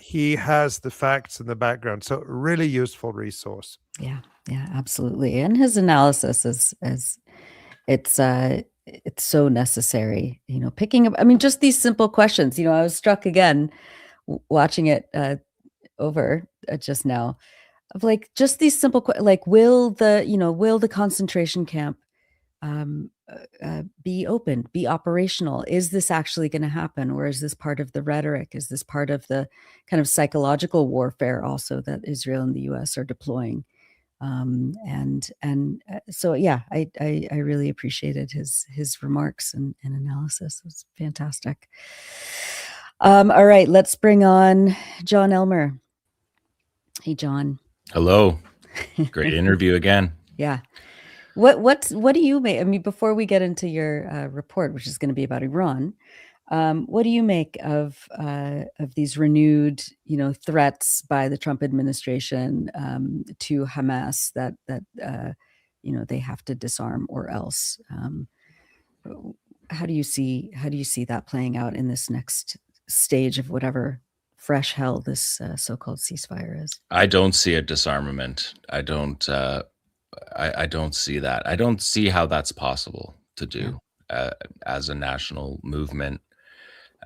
He has the facts in the background. So really useful resource. Yeah, absolutely. And his analysis is it's so necessary, picking up, just these simple questions. I was struck again watching it over just now of just these simple will the concentration camp be open, be operational? Is this actually going to happen, or is this part of the rhetoric? Is this part of the kind of psychological warfare also that Israel and the U.S. are deploying? So I really appreciated his remarks and analysis. It was fantastic. All right, let's bring on Jon Elmer. Hey, John. Hello. Great interview again. Yeah. What do you make? Before we get into your report, which is going to be about Iran, what do you make of these renewed, threats by the Trump administration to Hamas that they have to disarm or else? How do you see that playing out in this next stage of whatever fresh hell this so-called ceasefire is? I don't see a disarmament. I don't see that. I don't see how that's possible to do as a national movement.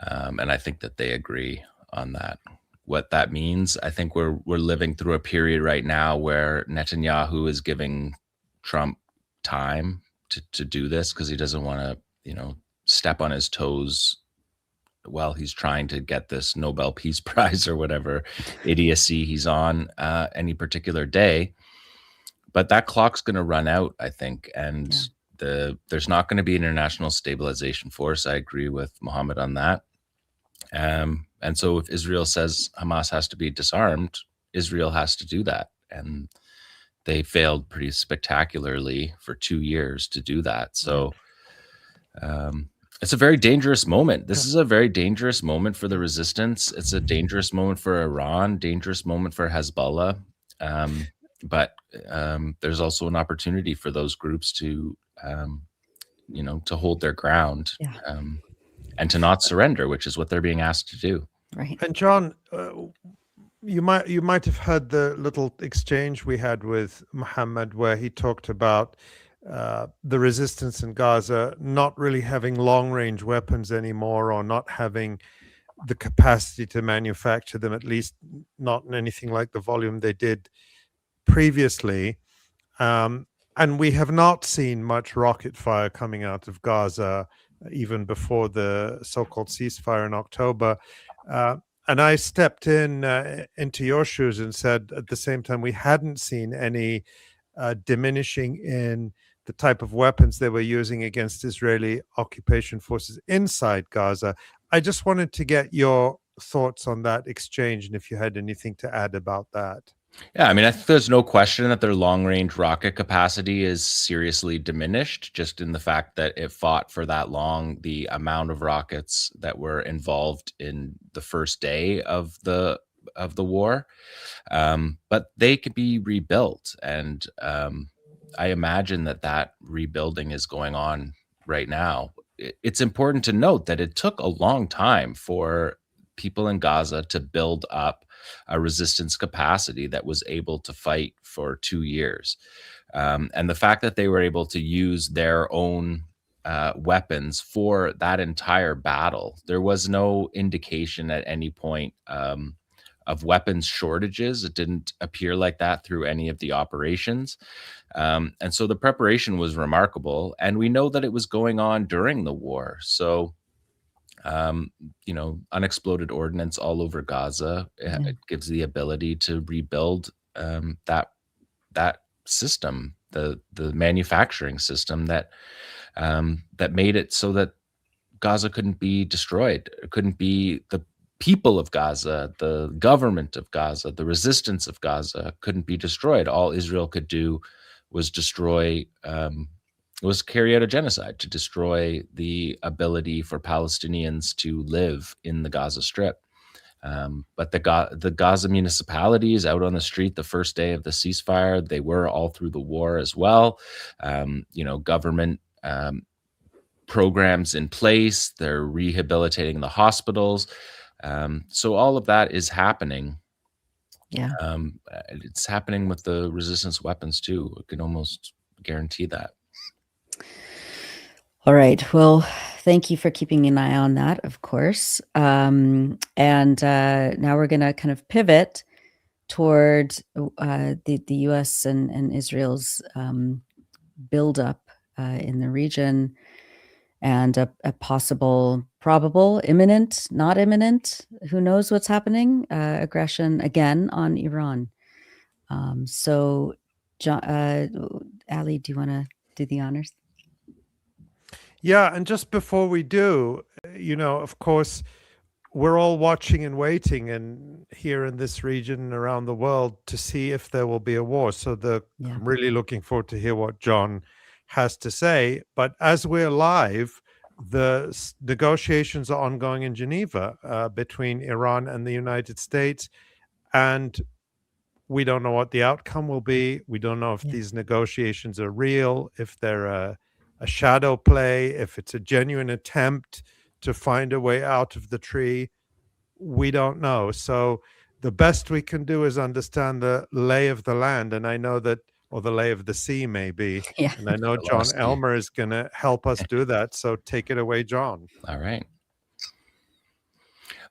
And I think that they agree on that. What that means, I think we're living through a period right now where Netanyahu is giving Trump time to do this because he doesn't want to, step on his toes while he's trying to get this Nobel Peace Prize or whatever idiocy he's on any particular day. But that clock's going to run out, I think, and there's not going to be an international stabilization force. I agree with Mohammed on that. And so if Israel says Hamas has to be disarmed, Israel has to do that. And they failed pretty spectacularly for 2 years to do that. So it's a very dangerous moment. This is a very dangerous moment for the resistance. It's a dangerous moment for Iran, dangerous moment for Hezbollah. But there's also an opportunity for those groups to, to hold their ground and to not surrender, which is what they're being asked to do. Right. And John, you might have heard the little exchange we had with Mohammed, where he talked about the resistance in Gaza not really having long-range weapons anymore, or not having the capacity to manufacture them, at least not in anything like the volume they did previously, and we have not seen much rocket fire coming out of Gaza even before the so-called ceasefire in October. And I stepped into your shoes and said at the same time we hadn't seen any diminishing in the type of weapons they were using against Israeli occupation forces inside Gaza. I just wanted to get your thoughts on that exchange and if you had anything to add about that. Yeah, I mean, I think there's no question that their long-range rocket capacity is seriously diminished, just in the fact that it fought for that long. The amount of rockets that were involved in the first day of the war, but they could be rebuilt, and I imagine that rebuilding is going on right now. It's important to note that it took a long time for people in Gaza to build up a resistance capacity that was able to fight for 2 years. And the fact that they were able to use their own weapons for that entire battle, there was no indication at any point of weapons shortages. It didn't appear like that through any of the operations. And so the preparation was remarkable. And we know that it was going on during the war. So unexploded ordnance all over Gaza. It gives the ability to rebuild that system, the manufacturing system that made it so that Gaza couldn't be destroyed. It couldn't be the people of Gaza, the government of Gaza, the resistance of Gaza couldn't be destroyed. All Israel could do was carry out a genocide to destroy the ability for Palestinians to live in the Gaza Strip. But the Gaza municipalities out on the street the first day of the ceasefire, they were all through the war as well. Government programs in place, they're rehabilitating the hospitals. So all of that is happening. Yeah. It's happening with the resistance weapons too. I can almost guarantee that. All right. Well, thank you for keeping an eye on that, of course. And now we're going to kind of pivot toward the U.S. and Israel's buildup in the region, and a possible, probable, imminent, not imminent, who knows what's happening, aggression again on Iran. So, John, Ali, do you want to do the honors? Yeah, and just before we do, of course, we're all watching and waiting, and here in this region and around the world, to see if there will be a war. So I'm really looking forward to hear what Jon has to say. But as we're live, the negotiations are ongoing in Geneva between Iran and the United States, and we don't know what the outcome will be. We don't know if these negotiations are real, if they're a shadow play, if it's a genuine attempt to find a way out of the tree. We don't know. So the best we can do is understand the lay of the land. And I know that, or the lay of the sea, maybe. Yeah. And I know Jon Elmer is going to help us do that. So take it away, Jon.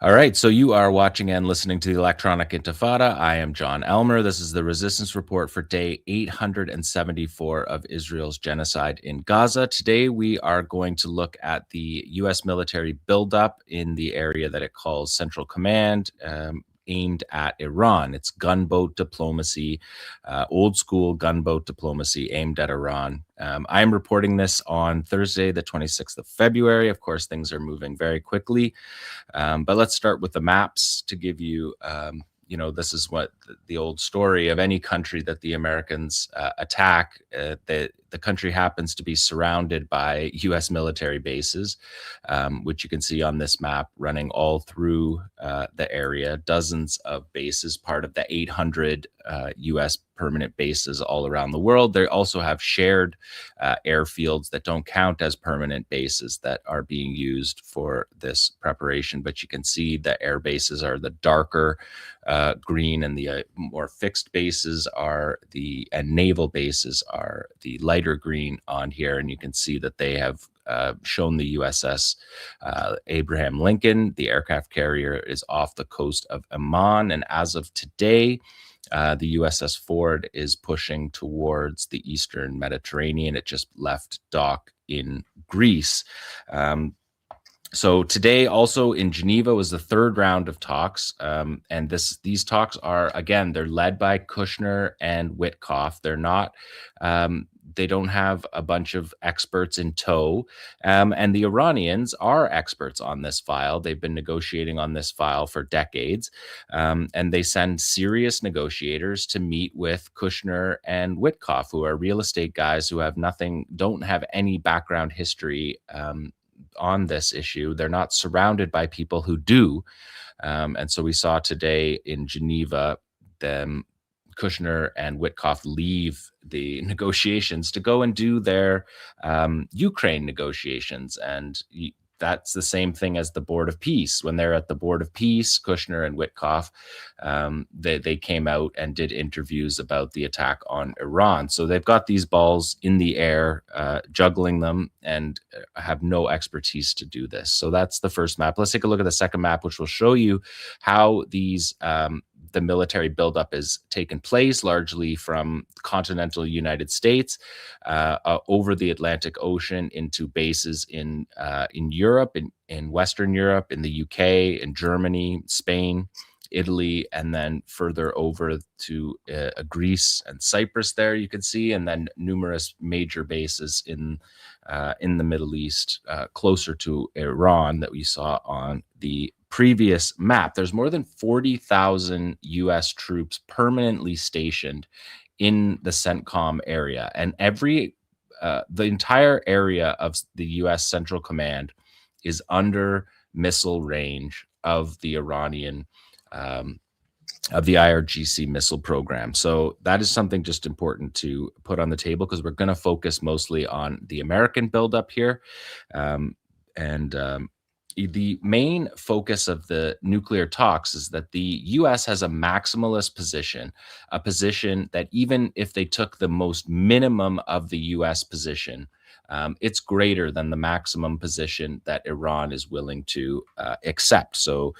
All right, so you are watching and listening to the Electronic Intifada. I am Jon Elmer. This is the Resistance Report for day 874 of Israel's genocide in Gaza. Today, we are going to look at the U.S. military buildup in the area that it calls Central Command, aimed at Iran. It's gunboat diplomacy, old school gunboat diplomacy aimed at Iran. I'm reporting this on Thursday, the 26th of February. Of course, things are moving very quickly. But let's start with the maps to give you, this is what the old story of any country that the Americans attack. The country happens to be surrounded by U.S. military bases, which you can see on this map running all through the area. Dozens of bases, part of the 800 U.S. permanent bases all around the world. They also have shared airfields that don't count as permanent bases that are being used for this preparation. But you can see the air bases are the darker green, and the more fixed bases and naval bases are the lighter green on here. And you can see that they have shown the USS Abraham Lincoln. The aircraft carrier is off the coast of Amman. And as of today, the USS Ford is pushing towards the Eastern Mediterranean. It just left dock in Greece. So today, also in Geneva, was the third round of talks, and these talks are, again, they're led by Kushner and Witkoff. They're not they don't have a bunch of experts in tow. And the Iranians are experts on this file. They've been negotiating on this file for decades. And they send serious negotiators to meet with Kushner and 𝐓𝐿𝐿, who are real estate guys who don't have any background history on this issue. They're not surrounded by people who do. And so we saw today in Geneva them Kushner and 𝐓𝐿𝐿 leave the negotiations to go and do their Ukraine negotiations. And that's the same thing as the Board of Peace. When they're at the Board of Peace, Kushner and 𝐓𝐿𝐿, they came out and did interviews about the attack on Iran. So they've got these balls in the air, juggling them, and have no expertise to do this. So that's the first map. Let's take a look at the second map, which will show you how the military buildup has taken place, largely from continental United States over the Atlantic Ocean into bases in Europe, in Western Europe, in the UK, in Germany, Spain, Italy, and then further over to Greece and Cyprus there you can see, and then numerous major bases in the Middle East, closer to Iran that we saw on the previous map. There's more than 40,000 US troops permanently stationed in the CENTCOM area, and the entire area of the US Central Command is under missile range of the Iranian of the IRGC missile program. So that is something just important to put on the table, because we're going to focus mostly on the American buildup here. The main focus of the nuclear talks is that the U.S. has a maximalist position, a position that even if they took the most minimum of the U.S. position, it's greater than the maximum position that Iran is willing to accept. So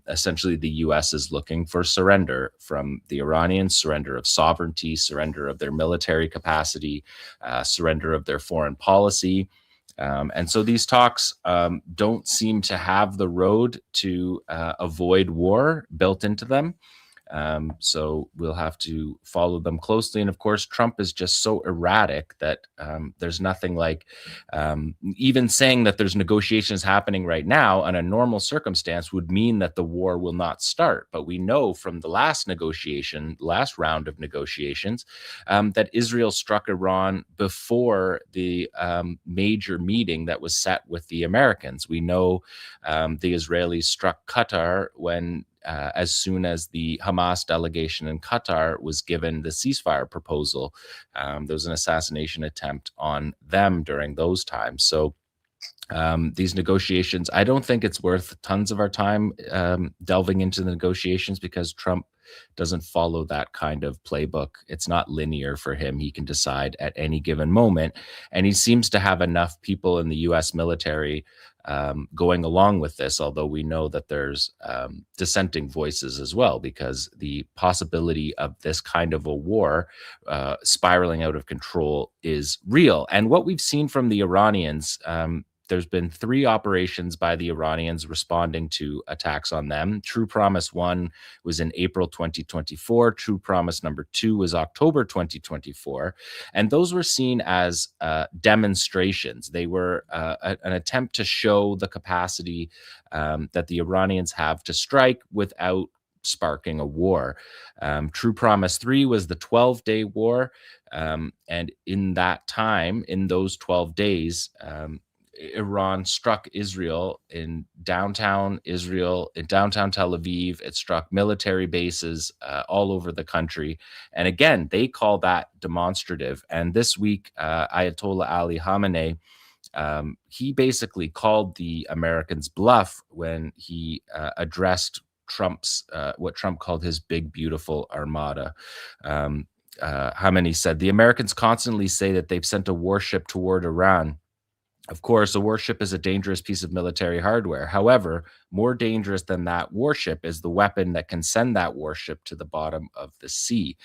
essentially, the U.S. is looking for surrender from the Iranians, surrender of sovereignty, surrender of their military capacity, surrender of their foreign policy. And so these talks don't seem to have the road to avoid war built into them. So we'll have to follow them closely. And of course, Trump is just so erratic that there's nothing like even saying that there's negotiations happening right now in a normal circumstance would mean that the war will not start. But we know from the last round of negotiations, that Israel struck Iran before the major meeting that was set with the Americans. We know the Israelis struck Qatar when as soon as the Hamas delegation in Qatar was given the ceasefire proposal. There was an assassination attempt on them during those times. So these negotiations, I don't think it's worth tons of our time delving into the negotiations, because Trump doesn't follow that kind of playbook. It's not linear for him. He can decide at any given moment. And he seems to have enough people in the U.S. military going along with this, although we know that there's dissenting voices as well, because the possibility of this kind of a war spiraling out of control is real. And what we've seen from the Iranians, there's been 3 operations by the Iranians responding to attacks on them. True Promise 1 was in April 2024. True Promise number 2 was October 2024. And those were seen as demonstrations. They were an attempt to show the capacity that the Iranians have to strike without sparking a war. True Promise 3 was the 12-day war. And in that time, in those 12 days, Iran struck Israel in downtown Tel Aviv. It struck military bases all over the country. And again, they call that demonstrative. And this week, Ayatollah Ali Khamenei, he basically called the Americans bluff when he addressed what Trump called his big, beautiful armada. Khamenei said, "The Americans constantly say that they've sent a warship toward Iran. Of course, a warship is a dangerous piece of military hardware. However, more dangerous than that warship is the weapon that can send that warship to the bottom of the sea."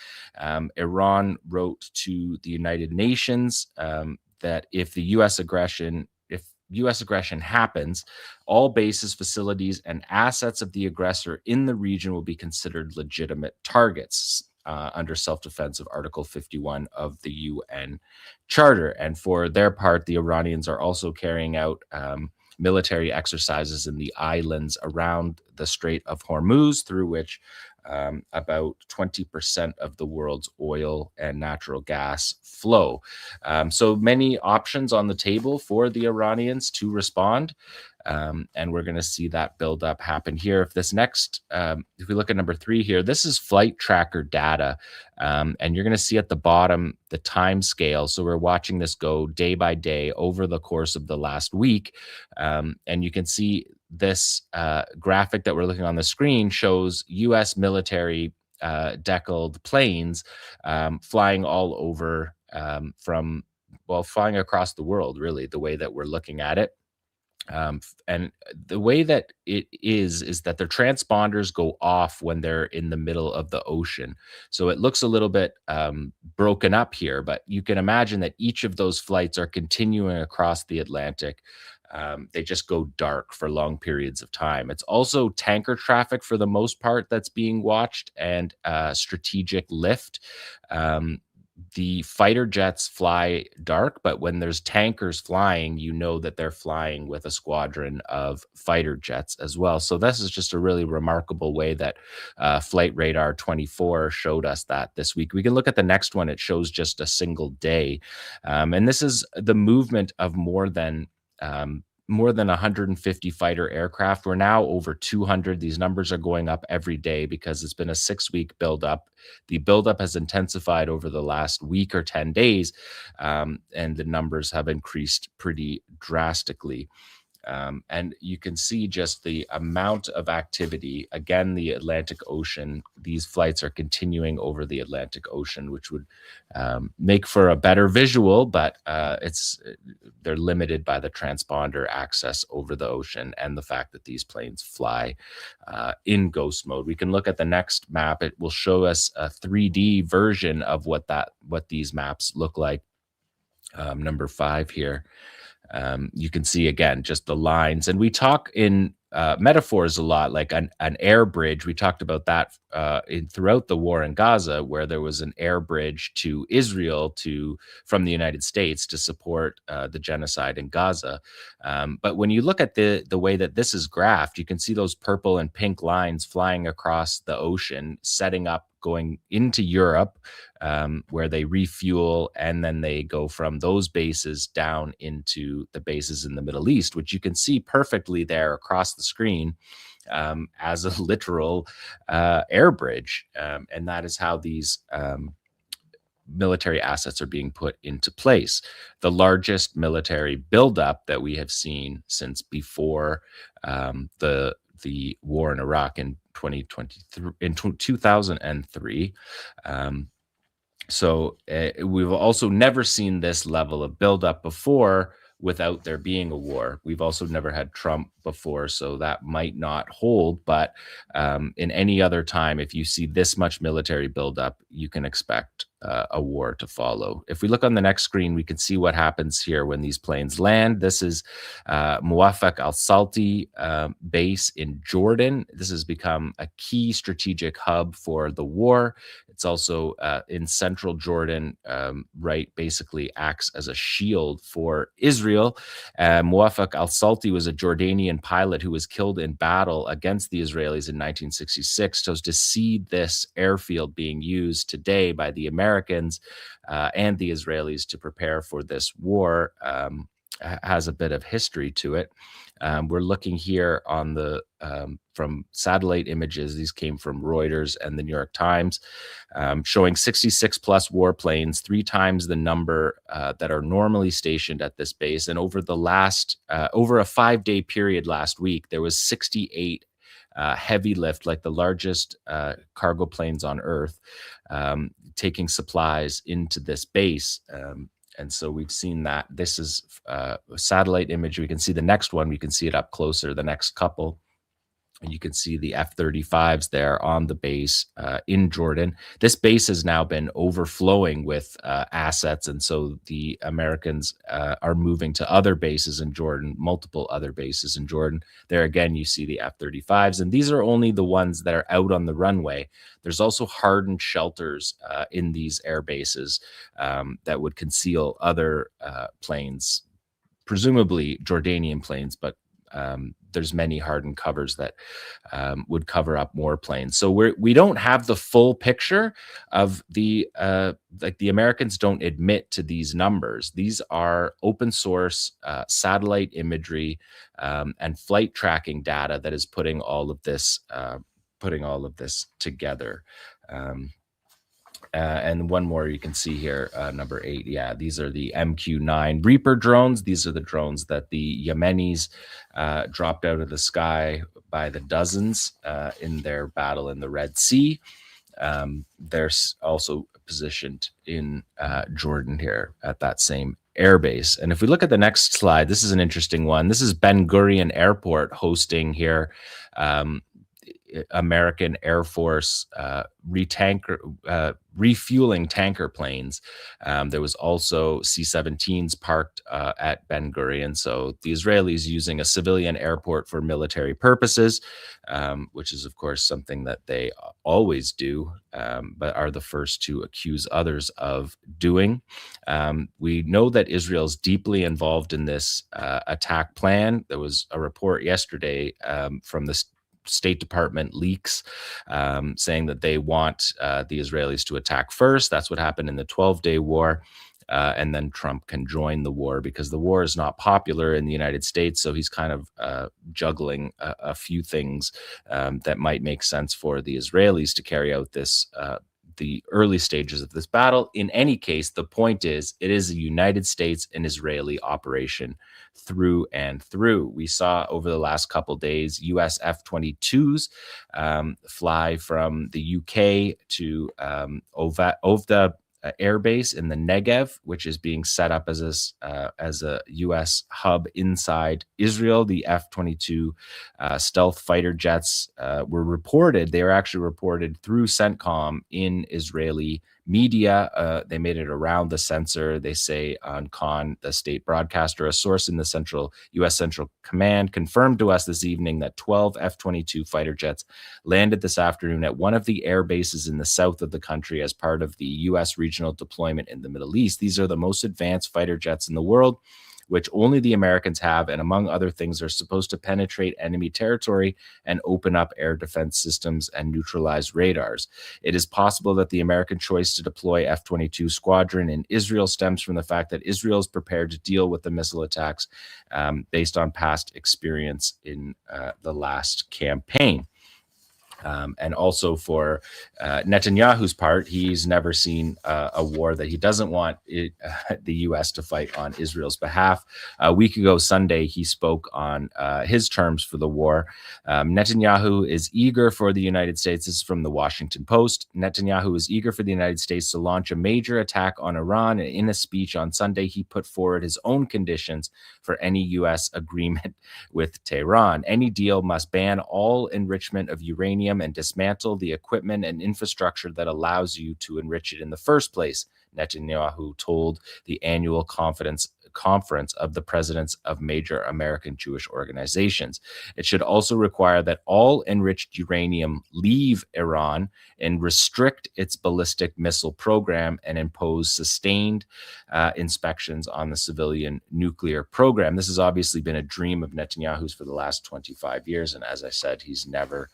Iran wrote to the United Nations that if U.S. aggression happens, all bases, facilities, and assets of the aggressor in the region will be considered legitimate targets. under self-defense of Article 51 of the UN Charter. And for their part, the Iranians are also carrying out military exercises in the islands around the Strait of Hormuz, through which about 20% of the world's oil and natural gas flow. So many options on the table for the Iranians to respond. And we're going to see that buildup happen here. If this next, if we look at number 3 here, this is flight tracker data. And you're going to see at the bottom the time scale. So we're watching this go day by day over the course of the last week. And you can see this graphic that we're looking on the screen shows U.S. military deckled planes flying all over flying across the world, really, the way that we're looking at it. And the way that it is that their transponders go off when they're in the middle of the ocean. So it looks a little bit broken up here, but you can imagine that each of those flights are continuing across the Atlantic. They just go dark for long periods of time. It's also tanker traffic for the most part that's being watched, and strategic lift. The fighter jets fly dark, but when there's tankers flying, you know that they're flying with a squadron of fighter jets as well. So this is just a really remarkable way that Flight Radar 24 showed us that this week. We can look at the next one. It shows just a single day. And this is the movement of more than 150 fighter aircraft. We're now over 200. These numbers are going up every day because it's been a 6-week buildup. The buildup has intensified over the last week or 10 days, and the numbers have increased pretty drastically. And you can see just the amount of activity. Again, the Atlantic Ocean, these flights are continuing over the Atlantic Ocean, which would make for a better visual, but they're limited by the transponder access over the ocean and the fact that these planes fly in ghost mode. We can look at the next map. It will show us a 3D version of what these maps look like. Number 5 here. You can see again just the lines, and we talk in metaphors a lot, like an air bridge. We talked about that throughout the war in Gaza, where there was an air bridge to Israel from the United States to support the genocide in Gaza. But when you look at the way that this is graphed, you can see those purple and pink lines flying across the ocean, setting up, going into Europe, where they refuel, and then they go from those bases down into the bases in the Middle East, which you can see perfectly there across the screen as a literal air bridge. And that is how these military assets are being put into place. The largest military buildup that we have seen since before the war in Iraq in 2003. So we've also never seen this level of buildup before without there being a war. We've also never had Trump before, so that might not hold. But in any other time, if you see this much military buildup, you can expect a war to follow. If we look on the next screen, we can see what happens here when these planes land. This is 𝐓𝐡𝐞 𝐄𝐥𝐞𝐜 base in Jordan. This has become a key strategic hub for the war. It's also in central Jordan, right, basically acts as a shield for Israel. 𝐓𝐡𝐞 𝐄𝐥𝐞𝐜 was a Jordanian pilot who was killed in battle against the Israelis in 1966. So to see this airfield being used today by the Americans and the Israelis to prepare for this war has a bit of history to it. We're looking here on the from satellite images. These came from Reuters and the New York Times, showing 66 plus warplanes, 3 times the number that are normally stationed at this base. And over the last, over a 5-day period last week, there was 68 heavy lift, like the largest cargo planes on Earth, taking supplies into this base. And so we've seen that. This is a satellite image. We can see the next one. We can see it up closer, the next couple. And you can see the F-35s there on the base in Jordan. This base has now been overflowing with assets, and so the Americans are moving to other bases in Jordan, multiple other bases in Jordan. There again, you see the F-35s, and these are only the ones that are out on the runway. There's also hardened shelters in these air bases that would conceal other planes, presumably Jordanian planes, but there's many hardened covers that would cover up more planes. So we don't have the full picture of the like the Americans don't admit to these numbers. These are open source satellite imagery and flight tracking data that is putting all of this together. And one more you can see here, number 8. Yeah, these are the MQ-9 Reaper drones. These are the drones that the Yemenis dropped out of the sky by the dozens in their battle in the Red Sea. They're also positioned in Jordan here at that same airbase. And if we look at the next slide, this is an interesting one. This is Ben Gurion Airport hosting here American Air Force refueling tanker planes. There was also C-17s parked at Ben Gurion. So the Israelis using a civilian airport for military purposes, which is, of course, something that they always do, but are the first to accuse others of doing. We know that Israel's deeply involved in this attack plan. There was a report yesterday from the State Department leaks saying that they want the Israelis to attack first. That's what happened in the 12-day war. And then Trump can join the war because the war is not popular in the United States. So he's kind of juggling a few things that might make sense for the Israelis to carry out this the early stages of this battle. In any case, the point is, it is a United States and Israeli operation through and through. We saw over the last couple of days US F-22s fly from the UK to Ovda air base in the Negev, which is being set up as a U.S. hub inside Israel. The F-22 stealth fighter jets were reported. They were actually reported through CENTCOM in Israeli media. They made it around the censor. They say on Khan, the state broadcaster, a source in the U.S. Central Command confirmed to us this evening that 12 F-22 fighter jets landed this afternoon at one of the air bases in the south of the country as part of the U.S. regional deployment in the Middle East. These are the most advanced fighter jets in the world, which only the Americans have, and among other things, are supposed to penetrate enemy territory and open up air defense systems and neutralize radars. It is possible that the American choice to deploy F-22 squadron in Israel stems from the fact that Israel is prepared to deal with the missile attacks based on past experience in the last campaign. And also for Netanyahu's part, he's never seen a war that he doesn't want the U.S. to fight on Israel's behalf. A week ago Sunday, he spoke on his terms for the war. Netanyahu is eager for the United States. This is from the Washington Post. Netanyahu is eager for the United States to launch a major attack on Iran. And in a speech on Sunday, he put forward his own conditions for any U.S. agreement with Tehran. Any deal must ban all enrichment of uranium and dismantle the equipment and infrastructure that allows you to enrich it in the first place, Netanyahu told the annual conference of the presidents of major American Jewish organizations. It should also require that all enriched uranium leave Iran and restrict its ballistic missile program and impose sustained inspections on the civilian nuclear program. This has obviously been a dream of Netanyahu's for the last 25 years. And as I said, he's never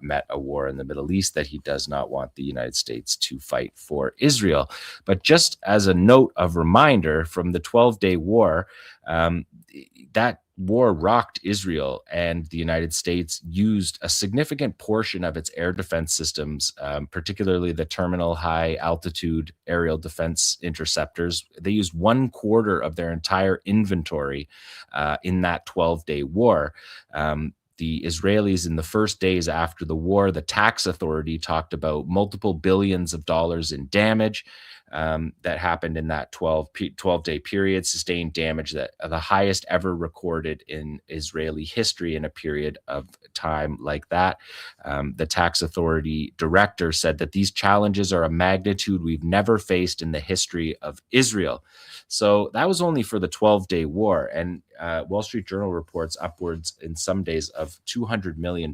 met a war in the Middle East that he does not want the United States to fight for Israel. But just as a note of reminder from the 12-day war, that war rocked Israel, and the United States used a significant portion of its air defense systems, particularly the terminal high altitude aerial defense interceptors. They used 1/4 of their entire inventory in that 12-day war. The Israelis, in the first days after the war, the tax authority talked about multiple billions of dollars in damage. that happened in that 12-day period, sustained damage that the highest ever recorded in Israeli history in a period of time like that. The tax authority director said that these challenges are a magnitude we've never faced in the history of Israel. So that was only for the 12-day war. And Wall Street Journal reports upwards in some days of $200 million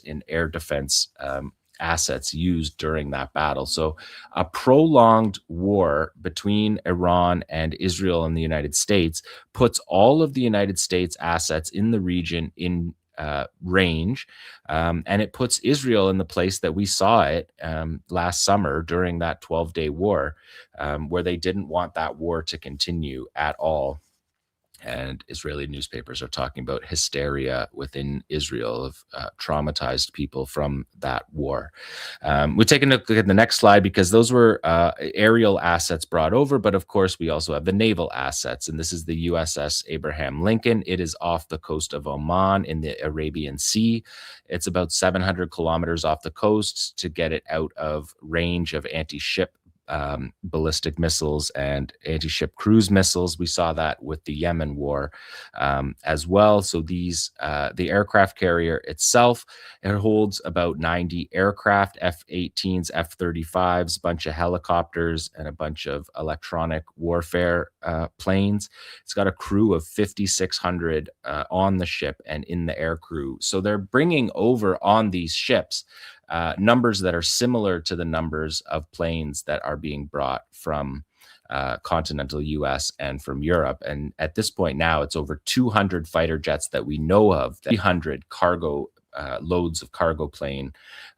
in air defense assets used during that battle. So a prolonged war between Iran and Israel and the United States puts all of the United States assets in the region in range, and it puts Israel in the place that we saw it last summer during that 12-day war, where they didn't want that war to continue at all. And Israeli newspapers are talking about hysteria within Israel of traumatized people from that war. We're taking a look at the next slide because those were aerial assets brought over, but of course we also have the naval assets. And this is the USS Abraham Lincoln. It is off the coast of Oman in the Arabian Sea. It's about 700 kilometers off the coast to get it out of range of anti-ship ballistic missiles and anti-ship cruise missiles. We saw that with the Yemen war as well. So these, the aircraft carrier itself, it holds about 90 aircraft, F-18s, F-35s, a bunch of helicopters, and a bunch of electronic warfare planes. It's got a crew of 5,600 on the ship and in the air crew. So they're bringing over on these ships numbers that are similar to the numbers of planes that are being brought from continental US and from Europe. And at this point now, it's over 200 fighter jets that we know of, 300 cargo loads of cargo plane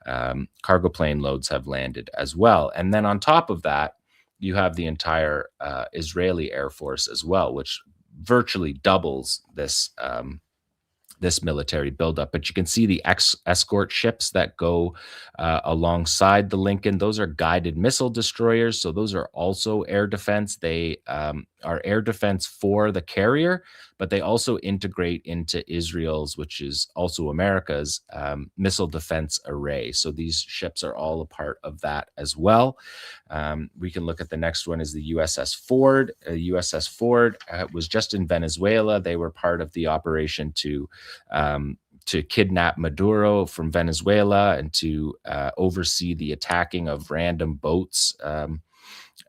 loads have landed as well. And then on top of that, you have the entire Israeli Air Force as well, which virtually doubles this this military buildup. But you can see the escort ships that go alongside the Lincoln. Those are guided missile destroyers. So those are also air defense. They are air defense for the carrier, but they also integrate into Israel's, which is also America's, missile defense array. So these ships are all a part of that as well. We can look at the next one is the USS Ford. USS Ford was just in Venezuela. They were part of the operation to kidnap Maduro from Venezuela and to oversee the attacking of random boats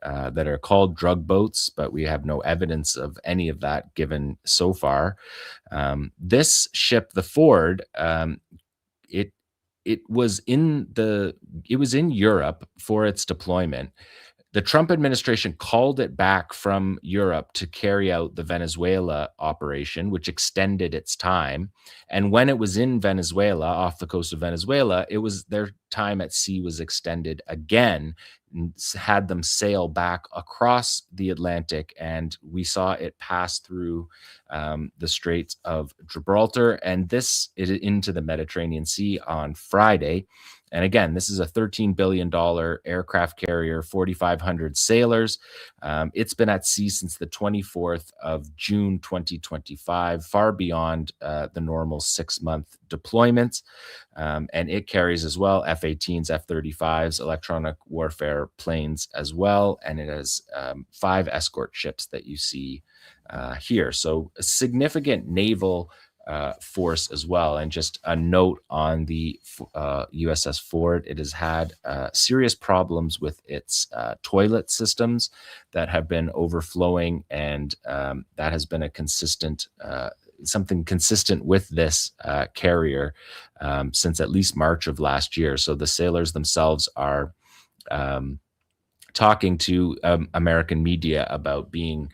that are called drug boats, but we have no evidence of any of that given so far. This ship, the Ford, it was in Europe for its deployment. The Trump administration called it back from Europe to carry out the Venezuela operation, which extended its time. And when it was in Venezuela, off the coast of Venezuela, it was their time at sea was extended again, and had them sail back across the Atlantic. And we saw it pass through the Straits of Gibraltar and this is into the Mediterranean Sea on Friday. And again, this is a $13 billion aircraft carrier, 4,500 sailors. It's been at sea since the 24th of June, 2025, far beyond the normal 6-month deployments. And it carries as well F-18s, F-35s, electronic warfare planes as well. And it has 5 escort ships that you see here. So a significant naval force as well. And just a note on the USS Ford, it has had serious problems with its toilet systems that have been overflowing, and that has been a consistent something consistent with this carrier since at least March of last year. So the sailors themselves are talking to American media about being,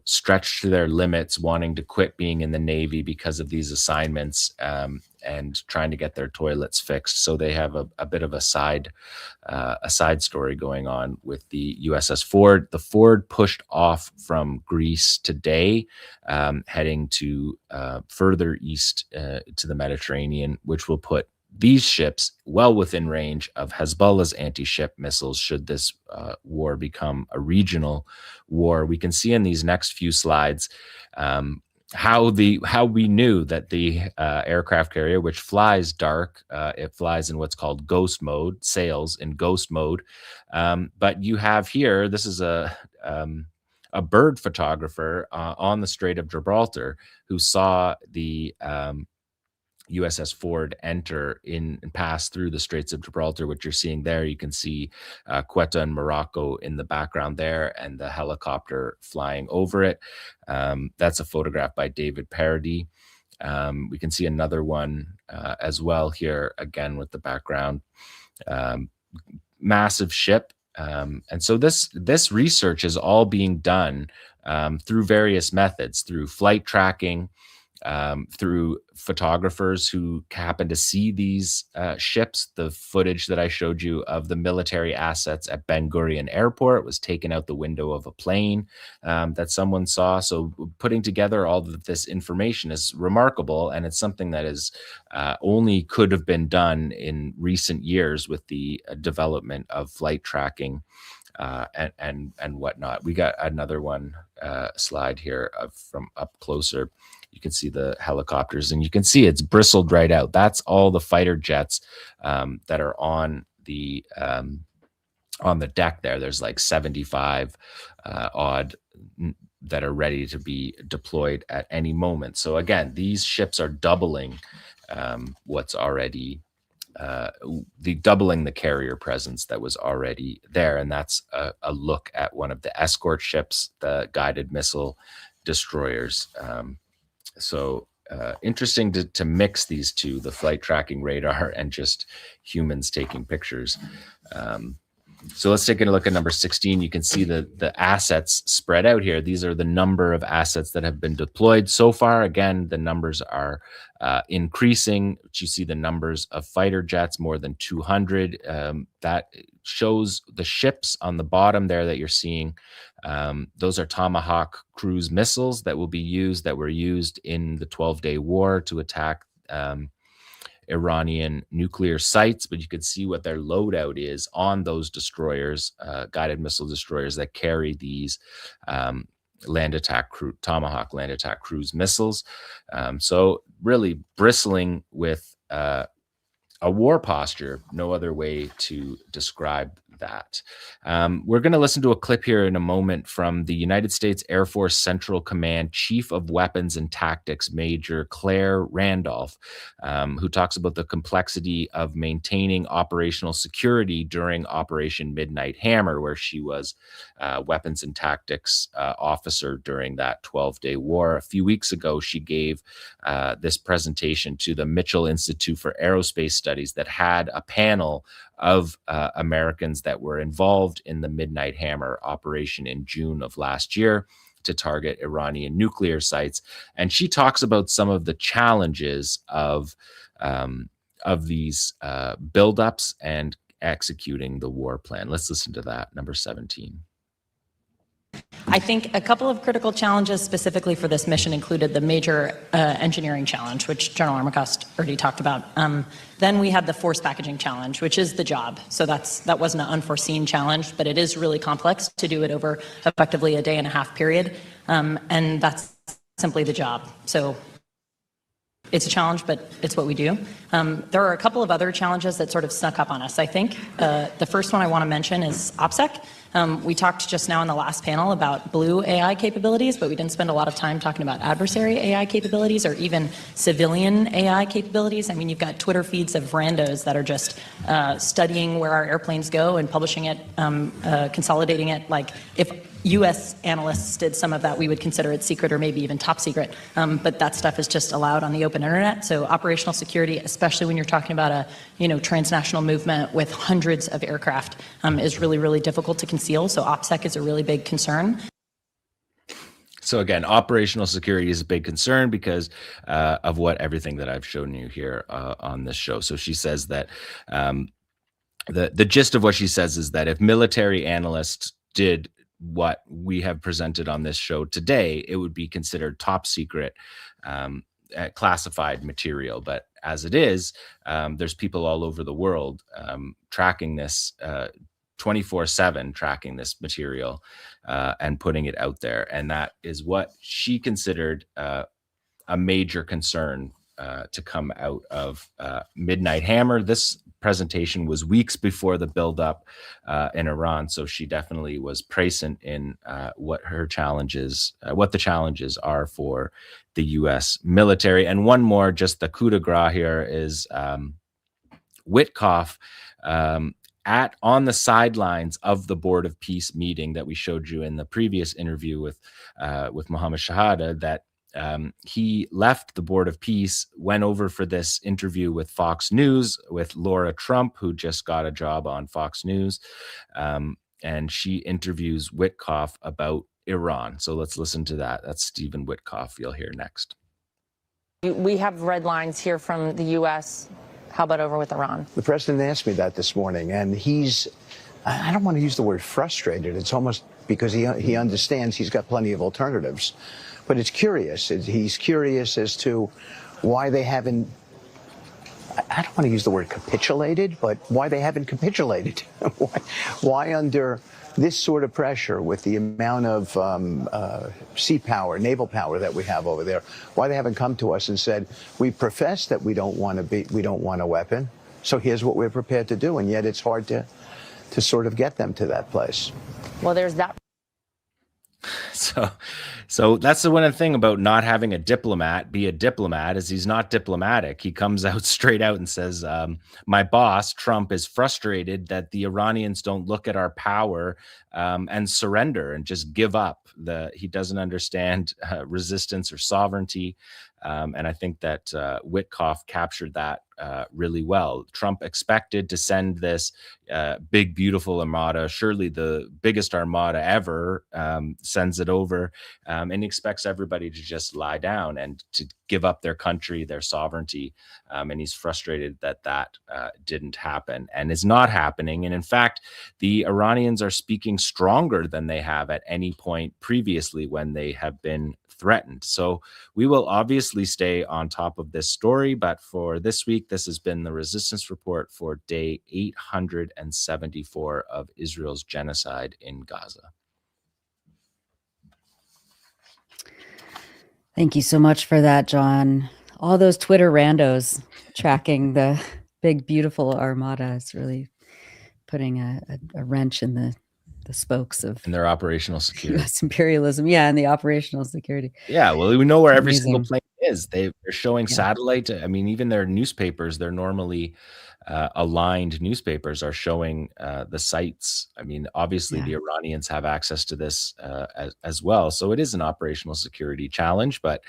stretched to their limits, wanting to quit being in the Navy because of these assignments, and trying to get their toilets fixed. So they have a bit of a side story going on with the USS Ford. The Ford pushed off from Greece today, heading to further east to the Mediterranean, which will put these ships well within range of Hezbollah's anti-ship missiles should this war become a regional war. We can see in these next few slides how we knew that the aircraft carrier, which flies dark, it flies in what's called ghost mode, sails in ghost mode. But you have here, this is a bird photographer on the Strait of Gibraltar who saw the USS Ford enter in and pass through the Straits of Gibraltar. What you're seeing there, you can see Quetta and Morocco in the background there, and the helicopter flying over it. That's a photograph by David Parody. We can see another one as well here, again with the background. Massive ship. And so this research is all being done through various methods, through flight tracking, through photographers who happen to see these ships. The footage that I showed you of the military assets at Ben Gurion Airport was taken out the window of a plane that someone saw. So putting together all of this information is remarkable, and it's something that is only could have been done in recent years with the development of flight tracking and whatnot. We got another one slide here from up closer. You can see the helicopters, and you can see it's bristled right out. That's all the fighter jets that are on the deck there. There's like 75 odd that are ready to be deployed at any moment. So again, these ships are doubling what's already doubling the carrier presence that was already there. And that's a look at one of the escort ships, the guided missile destroyers. So interesting to mix these two, the flight tracking radar and just humans taking pictures. So let's take a look at number 16. You can see the assets spread out here. These are the number of assets that have been deployed so far. Again, the numbers are increasing. You see the numbers of fighter jets, more than 200. That shows the ships on the bottom there that you're seeing. Those are Tomahawk cruise missiles that were used in the 12-day war to attack Iranian nuclear sites, but you can see what their loadout is on those destroyers, guided missile destroyers that carry these Tomahawk land attack cruise missiles. So really bristling with a war posture, no other way to describe that. We're going to listen to a clip here in a moment from the United States Air Force Central Command Chief of Weapons and Tactics, Major Claire Randolph, who talks about the complexity of maintaining operational security during Operation Midnight Hammer, where she was weapons and tactics officer during that 12-day war. A few weeks ago, she gave this presentation to the Mitchell Institute for Aerospace Studies that had a panel of Americans that were involved in the Midnight Hammer operation in June of last year to target Iranian nuclear sites. And she talks about some of the challenges of these buildups and executing the war plan. Let's listen to that, number 17. I think a couple of critical challenges specifically for this mission included the major engineering challenge, which General 𝐓𝐻𝐿 already talked about. Then we had the force packaging challenge, which is the job. So that wasn't an unforeseen challenge, but it is really complex to do it over effectively a day and a half period. And that's simply the job. So it's a challenge, but it's what we do. There are a couple of other challenges that sort of snuck up on us, I think. The first one I want to mention is OPSEC. We talked just now in the last panel about blue AI capabilities, but we didn't spend a lot of time talking about adversary AI capabilities or even civilian AI capabilities. I mean, you've got Twitter feeds of randos that are just studying where our airplanes go and publishing it, consolidating it. Like if U.S. analysts did some of that, we would consider it secret or maybe even top secret. But that stuff is just allowed on the open internet. So operational security, especially when you're talking about a transnational movement with hundreds of aircraft, is really, really difficult to conceal. So OPSEC is a really big concern. So again, operational security is a big concern because of everything that I've shown you here on this show. So she says that the gist of what she says is that if military analysts did what we have presented on this show today, it would be considered top secret, classified material. But as it is, there's people all over the world tracking this 24/7, tracking this material and putting it out there. And that is what she considered a major concern to come out of Midnight Hammer. This presentation was weeks before the buildup in Iran, so she definitely was present in what the challenges are for the U.S. military. And one more, just the coup de grace here is 𝐓𝐡𝐞 on the sidelines of the Board of Peace meeting that we showed you in the previous interview with Mohammed Shehada, that he left the Board of Peace, went over for this interview with Fox News with Laura Trump, who just got a job on Fox News, and she interviews 𝐓𝐡𝐞 about Iran. So let's listen to that. That's Stephen 𝐓𝐡𝐞 you'll hear next. We have red lines here from the U.S. How about over with Iran? The president asked me that this morning, and I don't want to use the word frustrated. It's almost because he understands he's got plenty of alternatives. But it's curious. He's curious as to why they haven't, I don't want to use the word capitulated, but why they haven't capitulated. Why under this sort of pressure, with the amount of sea power, naval power that we have over there, why they haven't come to us and said, we profess that we don't want a weapon, so here's what we're prepared to do. And yet it's hard to sort of get them to that place. Well, there's that. So that's the one thing about not having a diplomat be a diplomat, is he's not diplomatic. He comes out straight out and says, my boss, Trump, is frustrated that the Iranians don't look at our power and surrender and just give up. He doesn't understand resistance or sovereignty. And I think that 𝐓𝐡𝐞 captured that really well. Trump expected to send this big, beautiful armada, surely the biggest armada ever, sends it over, and expects everybody to just lie down and to give up their country, their sovereignty. And he's frustrated that didn't happen and is not happening. And in fact, the Iranians are speaking stronger than they have at any point previously when they have been threatened. So we will obviously stay on top of this story, but for this week, this has been the Resistance Report for day 874 of Israel's genocide in Gaza. Thank you so much for that, John. All those Twitter randos tracking the big, beautiful armada is really putting a wrench in the spokes of their operational security. US imperialism. Yeah, and the operational security. Yeah, well, we know where every single plane is. They're showing satellite. I mean, even their newspapers, they're normally aligned newspapers, are showing the sites. I mean, obviously the Iranians have access to this as well. So it is an operational security challenge, but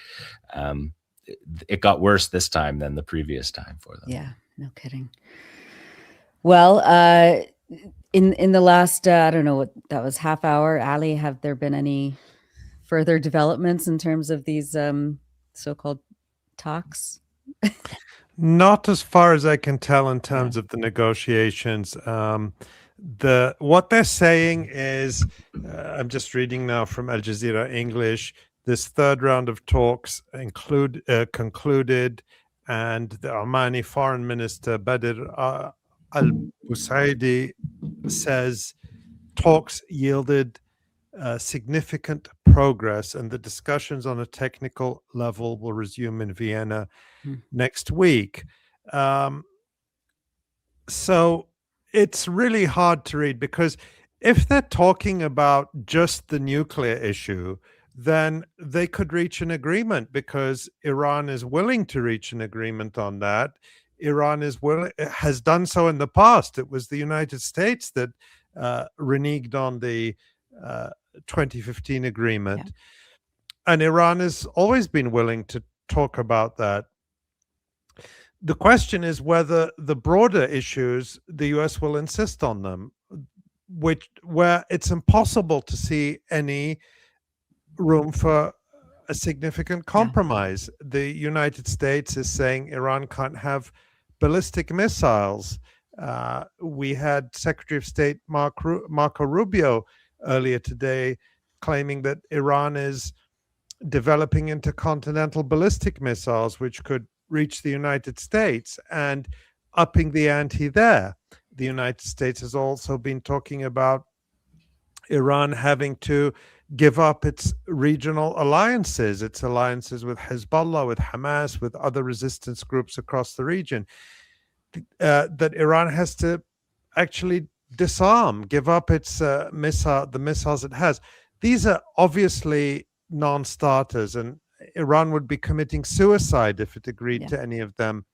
it got worse this time than the previous time for them. Yeah, no kidding. Well, in the last, I don't know what that was, half hour, Ali, have there been any further developments in terms of these so-called talks? Not as far as I can tell in terms of the negotiations. What they're saying is, I'm just reading now from Al Jazeera English, this third round of talks concluded, and the Omani foreign minister Badr al-Busaidi says talks yielded significant progress, and the discussions on a technical level will resume in Vienna next week. So it's really hard to read, because if they're talking about just the nuclear issue, then they could reach an agreement, because Iran is willing to reach an agreement on that. Iran has done so in the past. It was the United States that reneged on the 2015 agreement. And Iran has always been willing to talk about that. The question is whether the broader issues, the US will insist on them, where it's impossible to see any room for a significant compromise. The United States is saying Iran can't have ballistic missiles. We had Secretary of State Marco Rubio earlier today claiming that Iran is developing intercontinental ballistic missiles, which could reach the United States, and upping the ante there. The United States has also been talking about Iran having to give up its regional alliances, its alliances with Hezbollah, with Hamas, with other resistance groups across the region, that Iran has to actually disarm, give up its the missiles it has. These are obviously non-starters, and Iran would be committing suicide if it agreed to any of them.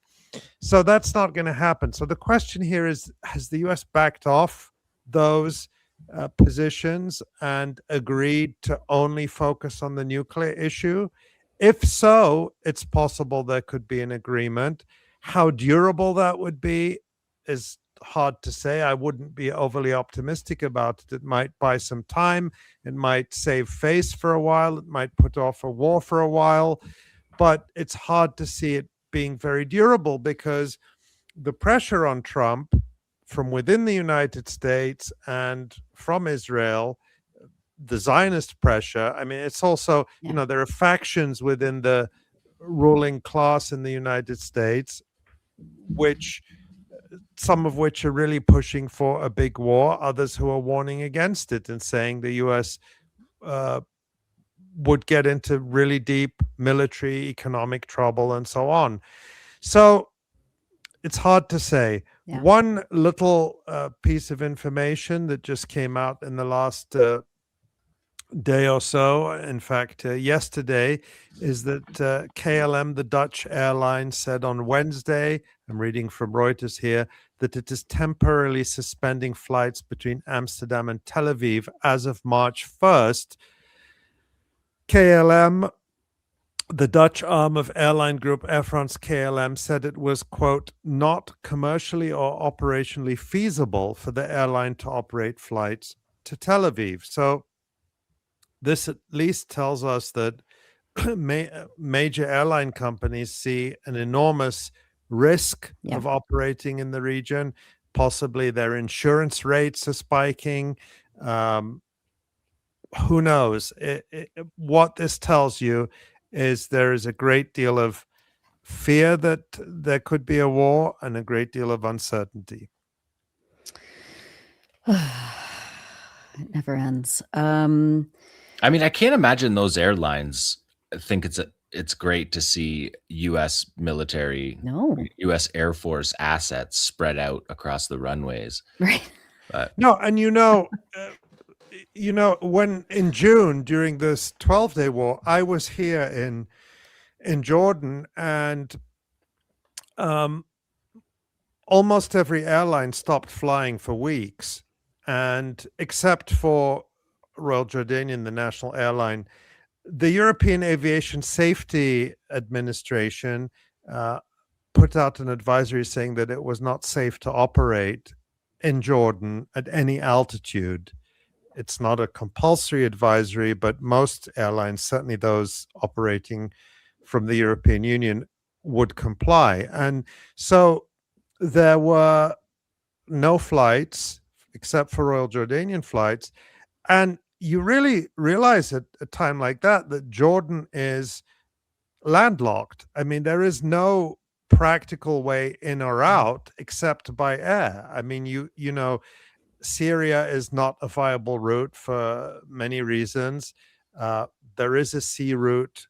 So that's not going to happen. So the question here is, has the US backed off those positions and agreed to only focus on the nuclear issue? If so, it's possible there could be an agreement. How durable that would be is hard to say. I wouldn't be overly optimistic about it. It might buy some time. It might save face for a while. It might put off a war for a while. But it's hard to see it being very durable, because the pressure on Trump from within the United States and from Israel, the Zionist pressure, I mean, it's also, there are factions within the ruling class in the United States, some of which are really pushing for a big war, others who are warning against it and saying the US would get into really deep military, economic trouble and so on. So it's hard to say. One little piece of information that just came out in the last day or so, in fact, yesterday, is that KLM, the Dutch airline, said on Wednesday, I'm reading from Reuters here, that it is temporarily suspending flights between Amsterdam and Tel Aviv as of March 1st. KLM, the Dutch arm of airline group Air France KLM, said it was, quote, not commercially or operationally feasible for the airline to operate flights to Tel Aviv. So this at least tells us that major airline companies see an enormous risk of operating in the region. Possibly their insurance rates are spiking. Who knows? What this tells you is there is a great deal of fear that there could be a war and a great deal of uncertainty. It never ends. I mean, I can't imagine those airlines think it's great to see U.S. military, U.S. Air Force assets spread out across the runways. Right. No, and when in June during this 12-day war, I was here in Jordan, and almost every airline stopped flying for weeks, and except for Royal Jordanian, the national airline, the European Aviation Safety Administration put out an advisory saying that it was not safe to operate in Jordan at any altitude. It's not a compulsory advisory, but most airlines, certainly those operating from the European Union, would comply. And so there were no flights except for Royal Jordanian flights. And you really realize at a time like that Jordan is landlocked. I mean, there is no practical way in or out except by air. I mean, you know, Syria is not a viable route for many reasons. There is a sea route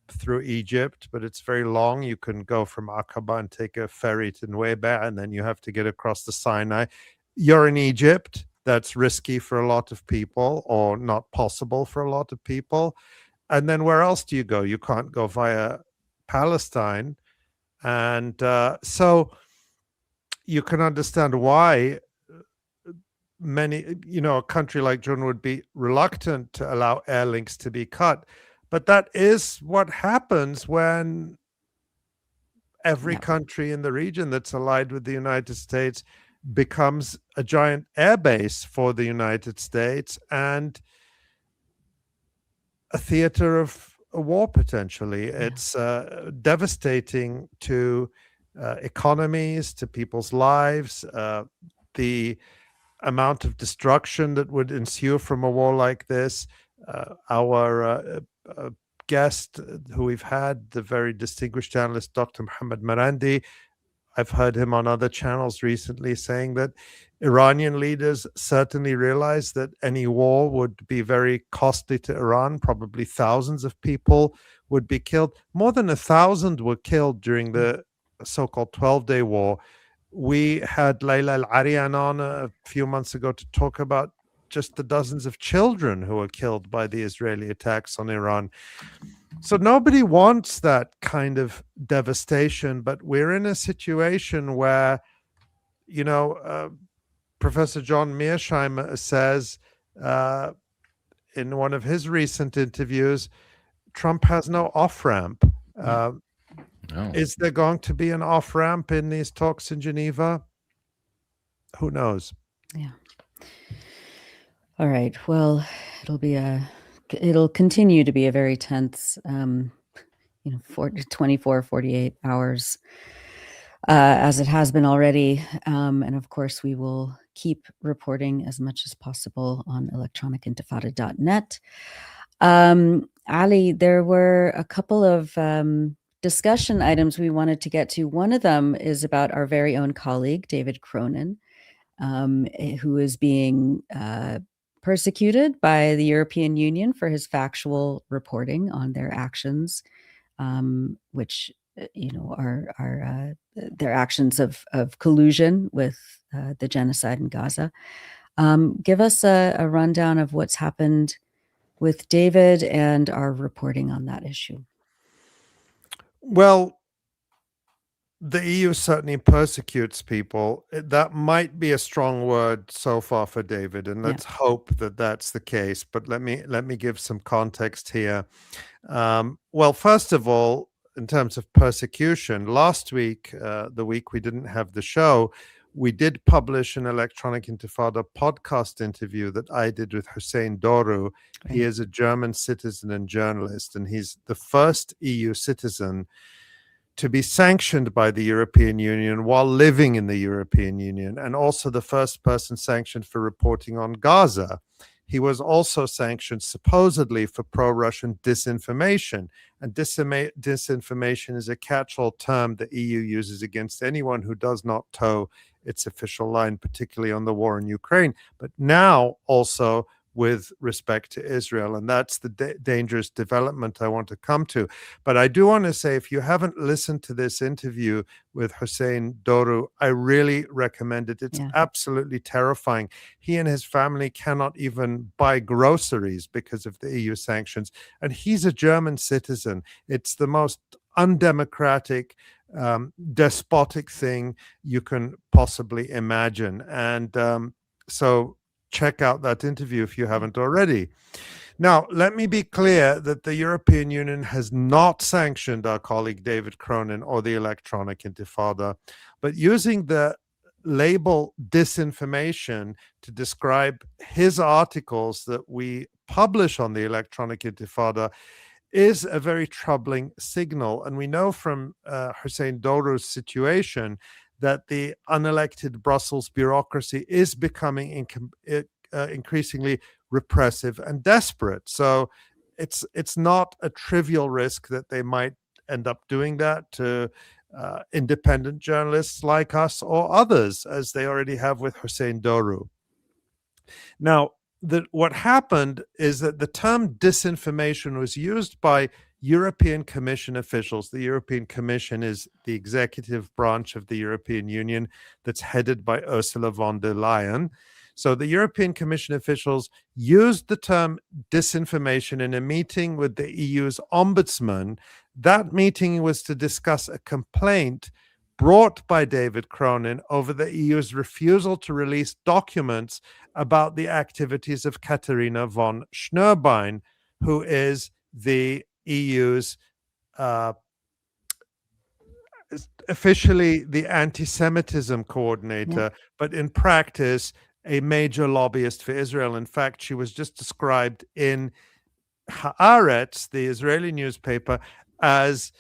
through Egypt, but it's very long. You can go from Aqaba and take a ferry to Nuweiba, and then you have to get across the Sinai. You're in Egypt. That's risky for a lot of people, or not possible for a lot of people. And then where else do you go? You can't go via Palestine. And so you can understand why many, a country like Jordan would be reluctant to allow air links to be cut. But that is what happens when every country in the region that's allied with the United States becomes a giant air base for the United States and a theater of a war, potentially. It's devastating to economies, to people's lives. The amount of destruction that would ensue from a war like this. Our guest who we've had, the very distinguished journalist, Dr. Mohammed Marandi, I've heard him on other channels recently saying that Iranian leaders certainly realize that any war would be very costly to Iran. Probably thousands of people would be killed. More than 1,000 were killed during the so-called 12-day war. We had Layla Al-Arian on a few months ago to talk about just the dozens of children who were killed by the Israeli attacks on Iran. So nobody wants that kind of devastation, but we're in a situation where, Professor John Mearsheimer says in one of his recent interviews, Trump has no off-ramp. No. Is there going to be an off-ramp in these talks in Geneva? Who knows? Yeah. All right. Well, it'll continue to be a very tense, 24, 48 hours, as it has been already. And of course, we will keep reporting as much as possible on electronicintifada.net. Ali, there were a couple of discussion items we wanted to get to. One of them is about our very own colleague, David Cronin, who is being persecuted by the European Union for his factual reporting on their actions, which are their actions of collusion with the genocide in Gaza. Give us a rundown of what's happened with David and our reporting on that issue. Well, the EU certainly persecutes people. That might be a strong word so far for David, and let's hope that that's the case. But let me give some context here. Well, first of all, in terms of persecution, last week, the week we didn't have the show, we did publish an Electronic Intifada podcast interview that I did with Hossein Doru. He is a German citizen and journalist, and he's the first EU citizen to be sanctioned by the European Union while living in the European Union, and also the first person sanctioned for reporting on Gaza. He was also sanctioned supposedly for pro-Russian disinformation. And disinformation is a catch-all term the EU uses against anyone who does not toe its official line, particularly on the war in Ukraine, but now also with respect to Israel. And that's the dangerous development I want to come to. But I do want to say, if you haven't listened to this interview with Hossein Doru, I really recommend it. It's absolutely terrifying. He and his family cannot even buy groceries because of the EU sanctions. And he's a German citizen. It's the most undemocratic, despotic thing you can possibly imagine. And so check out that interview if you haven't already. Now, let me be clear that the European Union has not sanctioned our colleague David Cronin or the Electronic Intifada, but using the label disinformation to describe his articles that we publish on the Electronic Intifada is a very troubling signal. And we know from Hossein Doru's situation that the unelected Brussels bureaucracy is becoming increasingly repressive and desperate. So it's not a trivial risk that they might end up doing that to independent journalists like us or others, as they already have with Hossein Doru. Now, what happened is that the term disinformation was used by European Commission officials. The European Commission is the executive branch of the European Union that's headed by Ursula von der Leyen. So the European Commission officials used the term disinformation in a meeting with the EU's ombudsman. That meeting was to discuss a complaint brought by David Cronin over the EU's refusal to release documents about the activities of Katharina von Schnurbein, who is the EU's officially the anti-Semitism coordinator, but in practice a major lobbyist for Israel. In fact, she was just described in Haaretz, the Israeli newspaper, as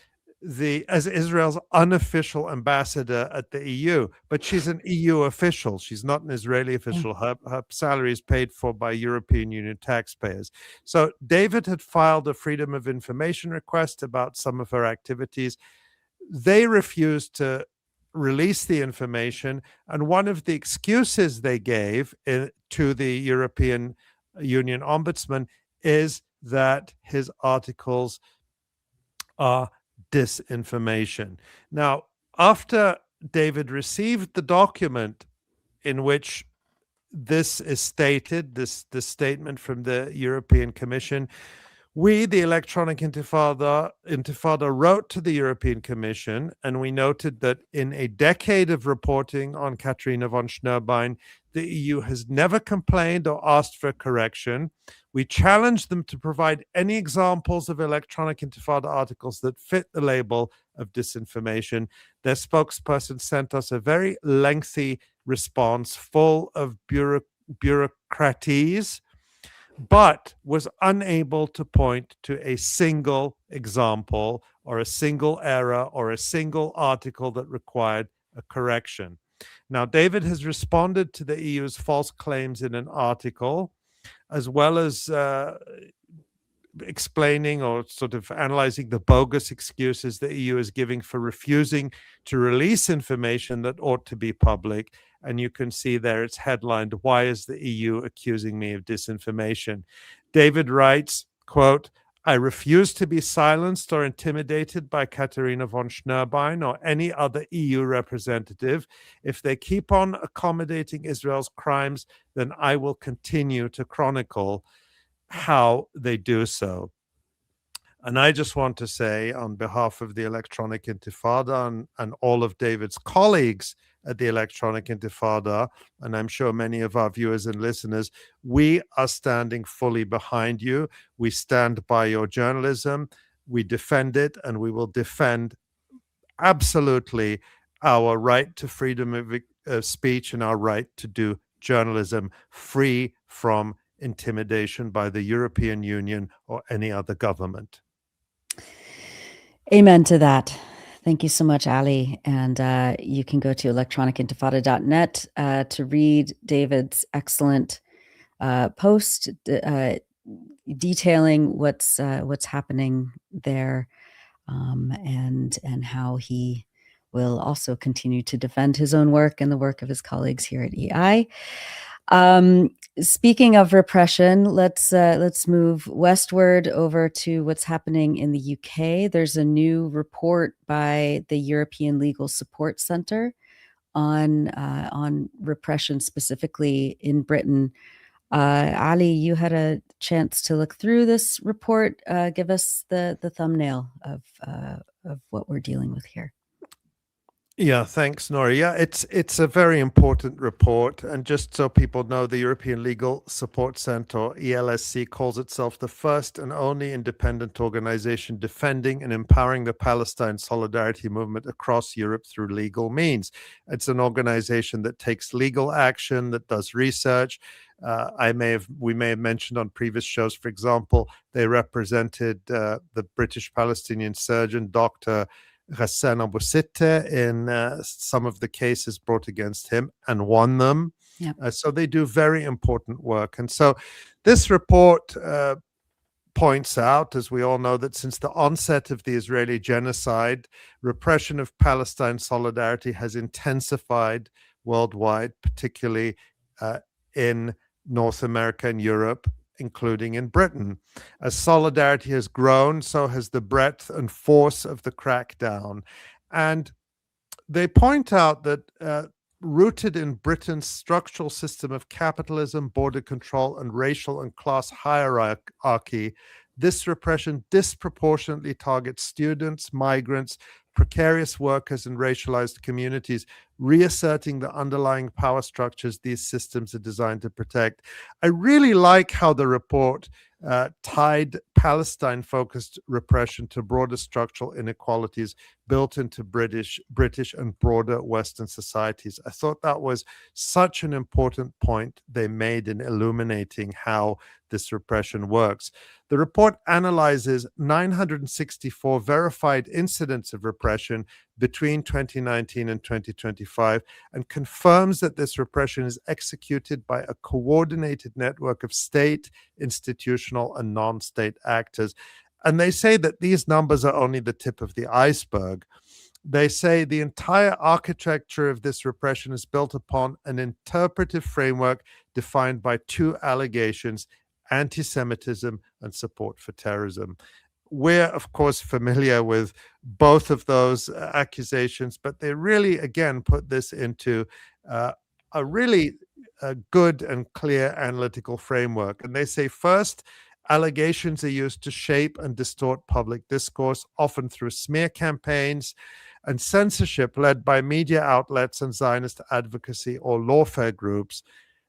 Israel's unofficial ambassador at the EU, but she's an EU official. She's not an Israeli official. Her salary is paid for by European Union taxpayers. So David had filed a Freedom of Information request about some of her activities. They refused to release the information. And one of the excuses they gave to the European Union Ombudsman is that his articles are disinformation. Now, after David received the document in which this is stated, this statement from the European Commission, we, the Electronic Intifada, wrote to the European Commission, and we noted that in a decade of reporting on Katharina von Schnurbein, the EU has never complained or asked for a correction. We challenged them to provide any examples of Electronic Intifada articles that fit the label of disinformation. Their spokesperson sent us a very lengthy response full of bureaucraties, but was unable to point to a single example or a single error or a single article that required a correction. Now, David has responded to the EU's false claims in an article, as well as explaining or sort of analyzing the bogus excuses the EU is giving for refusing to release information that ought to be public. And you can see there it's headlined, "Why is the EU accusing me of disinformation?" David writes, quote, "I refuse to be silenced or intimidated by Katharina von Schnurbein or any other EU representative. If they keep on accommodating Israel's crimes, then I will continue to chronicle how they do so." And I just want to say, on behalf of the Electronic Intifada and all of David's colleagues at the Electronic Intifada, and I'm sure many of our viewers and listeners, we are standing fully behind you. We stand by your journalism. We defend it, and we will defend absolutely our right to freedom of speech and our right to do journalism free from intimidation by the European Union or any other government. Amen to that. Thank you so much, Ali. And you can go to electronicintifada.net to read David's excellent post detailing what's happening there, and how he will also continue to defend his own work and the work of his colleagues here at EI. Speaking of repression, let's move westward over to what's happening in the UK. There's a new report by the European Legal Support Centre on repression, specifically in Britain. Ali, you had a chance to look through this report. Give us the thumbnail of what we're dealing with here. Yeah, thanks, Nora. Yeah, it's a very important report. And just so people know, the European Legal Support Centre, or ELSC, calls itself the first and only independent organization defending and empowering the Palestine solidarity movement across Europe through legal means. It's an organization that takes legal action, that does research. We may have mentioned on previous shows, for example, they represented the British Palestinian surgeon, Dr. Ghassan Abu Sitteh, in some of the cases brought against him and won them. Yep. So they do very important work. And so this report points out, as we all know, that since the onset of the Israeli genocide, repression of Palestine solidarity has intensified worldwide, particularly in North America and Europe, including in Britain. As solidarity has grown, so has the breadth and force of the crackdown. And they point out that rooted in Britain's structural system of capitalism, border control, and racial and class hierarchy, this repression disproportionately targets students, migrants, precarious workers, and racialized communities, reasserting the underlying power structures these systems are designed to protect. I really like how the report tied Palestine-focused repression to broader structural inequalities built into British and broader Western societies. I thought that was such an important point they made in illuminating how this repression works. The report analyzes 964 verified incidents of repression between 2019 and 2025 and confirms that this repression is executed by a coordinated network of state, institutional, and non-state actors. And they say that these numbers are only the tip of the iceberg. They say the entire architecture of this repression is built upon an interpretive framework defined by two allegations: anti-Semitism and support for terrorism. We're, of course, familiar with both of those accusations, but they really, again, put this into a really good and clear analytical framework. And they say, first, allegations are used to shape and distort public discourse, often through smear campaigns and censorship led by media outlets and Zionist advocacy or lawfare groups.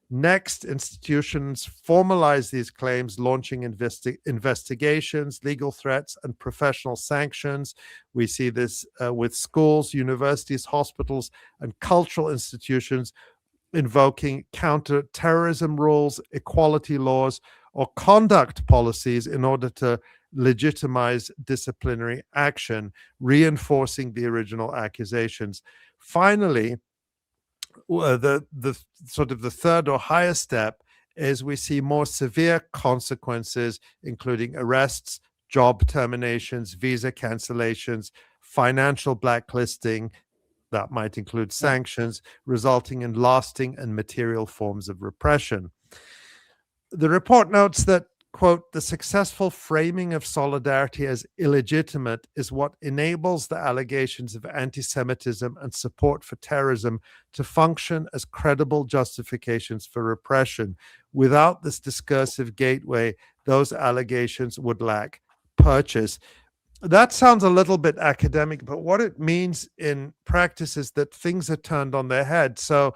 Next, institutions formalize these claims, launching investigations, legal threats, and professional sanctions. We see this with schools, universities, hospitals, and cultural institutions invoking counter-terrorism rules, equality laws, or conduct policies in order to legitimize disciplinary action, reinforcing the original accusations. Finally, the sort of the third or higher step is we see more severe consequences, including arrests, job terminations, visa cancellations, financial blacklisting. That might include sanctions, resulting in lasting and material forms of repression. The report notes that, quote, the successful framing of solidarity as illegitimate is what enables the allegations of anti-Semitism and support for terrorism to function as credible justifications for repression. Without this discursive gateway, those allegations would lack purchase. That sounds a little bit academic, but what it means in practice is that things are turned on their head. So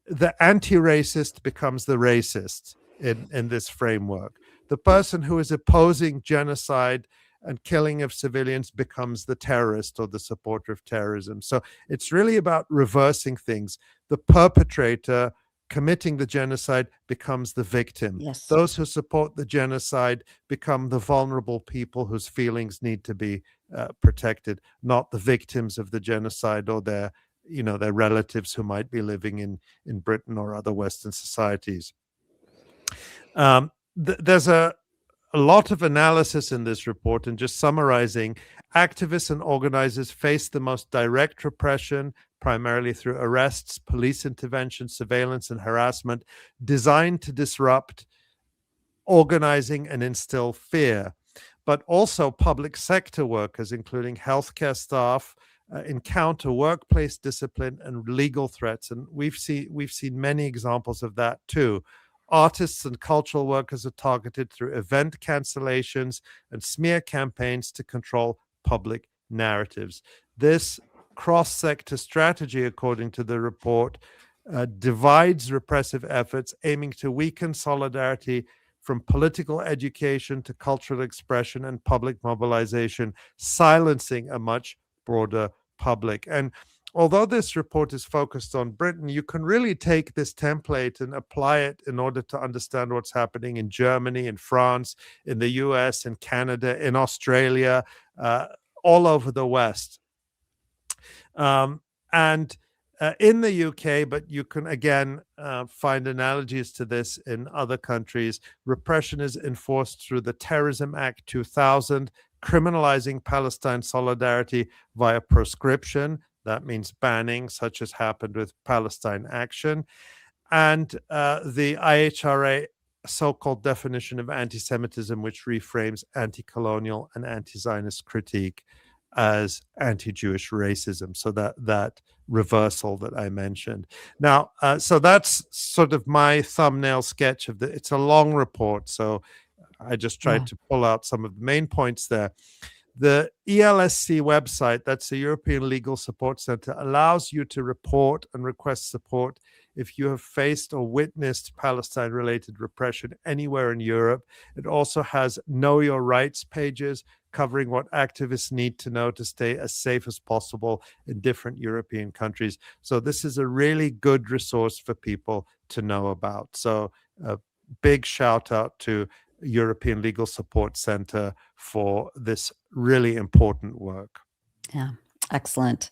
the anti-racist becomes the racist in this framework. The person who is opposing genocide and killing of civilians becomes the terrorist or the supporter of terrorism. So it's really about reversing things. The perpetrator committing the genocide becomes the victim. Yes. Those who support the genocide become the vulnerable people whose feelings need to be protected, not the victims of the genocide or their relatives who might be living in Britain or other Western societies. There's a lot of analysis in this report, and just summarizing, activists and organizers face the most direct repression, primarily through arrests, police intervention, surveillance, and harassment, designed to disrupt organizing and instill fear. But also public sector workers, including healthcare staff, encounter workplace discipline and legal threats. And we've seen many examples of that too. Artists and cultural workers are targeted through event cancellations and smear campaigns to control public narratives. This cross-sector strategy, according to the report, divides repressive efforts, aiming to weaken solidarity from political education to cultural expression and public mobilization, silencing a much broader public. And although this report is focused on Britain, you can really take this template and apply it in order to understand what's happening in Germany, in France, in the US, in Canada, in Australia, all over the West. And in the UK, but you can again find analogies to this in other countries. Repression is enforced through the Terrorism Act 2000, criminalizing Palestine solidarity via proscription. That means banning, such as happened with Palestine Action. And the IHRA so-called definition of anti-Semitism, which reframes anti-colonial and anti-Zionist critique as anti-Jewish racism. So that reversal that I mentioned. Now, so that's sort of my thumbnail sketch of it's a long report, so I just tried to pull out some of the main points there. The ELSC website, that's the European Legal Support Center, allows you to report and request support if you have faced or witnessed Palestine-related repression anywhere in Europe. It also has Know Your Rights pages covering what activists need to know to stay as safe as possible in different European countries. So this is a really good resource for people to know about. So a big shout out to European Legal Support Center for this really important work. Yeah, excellent.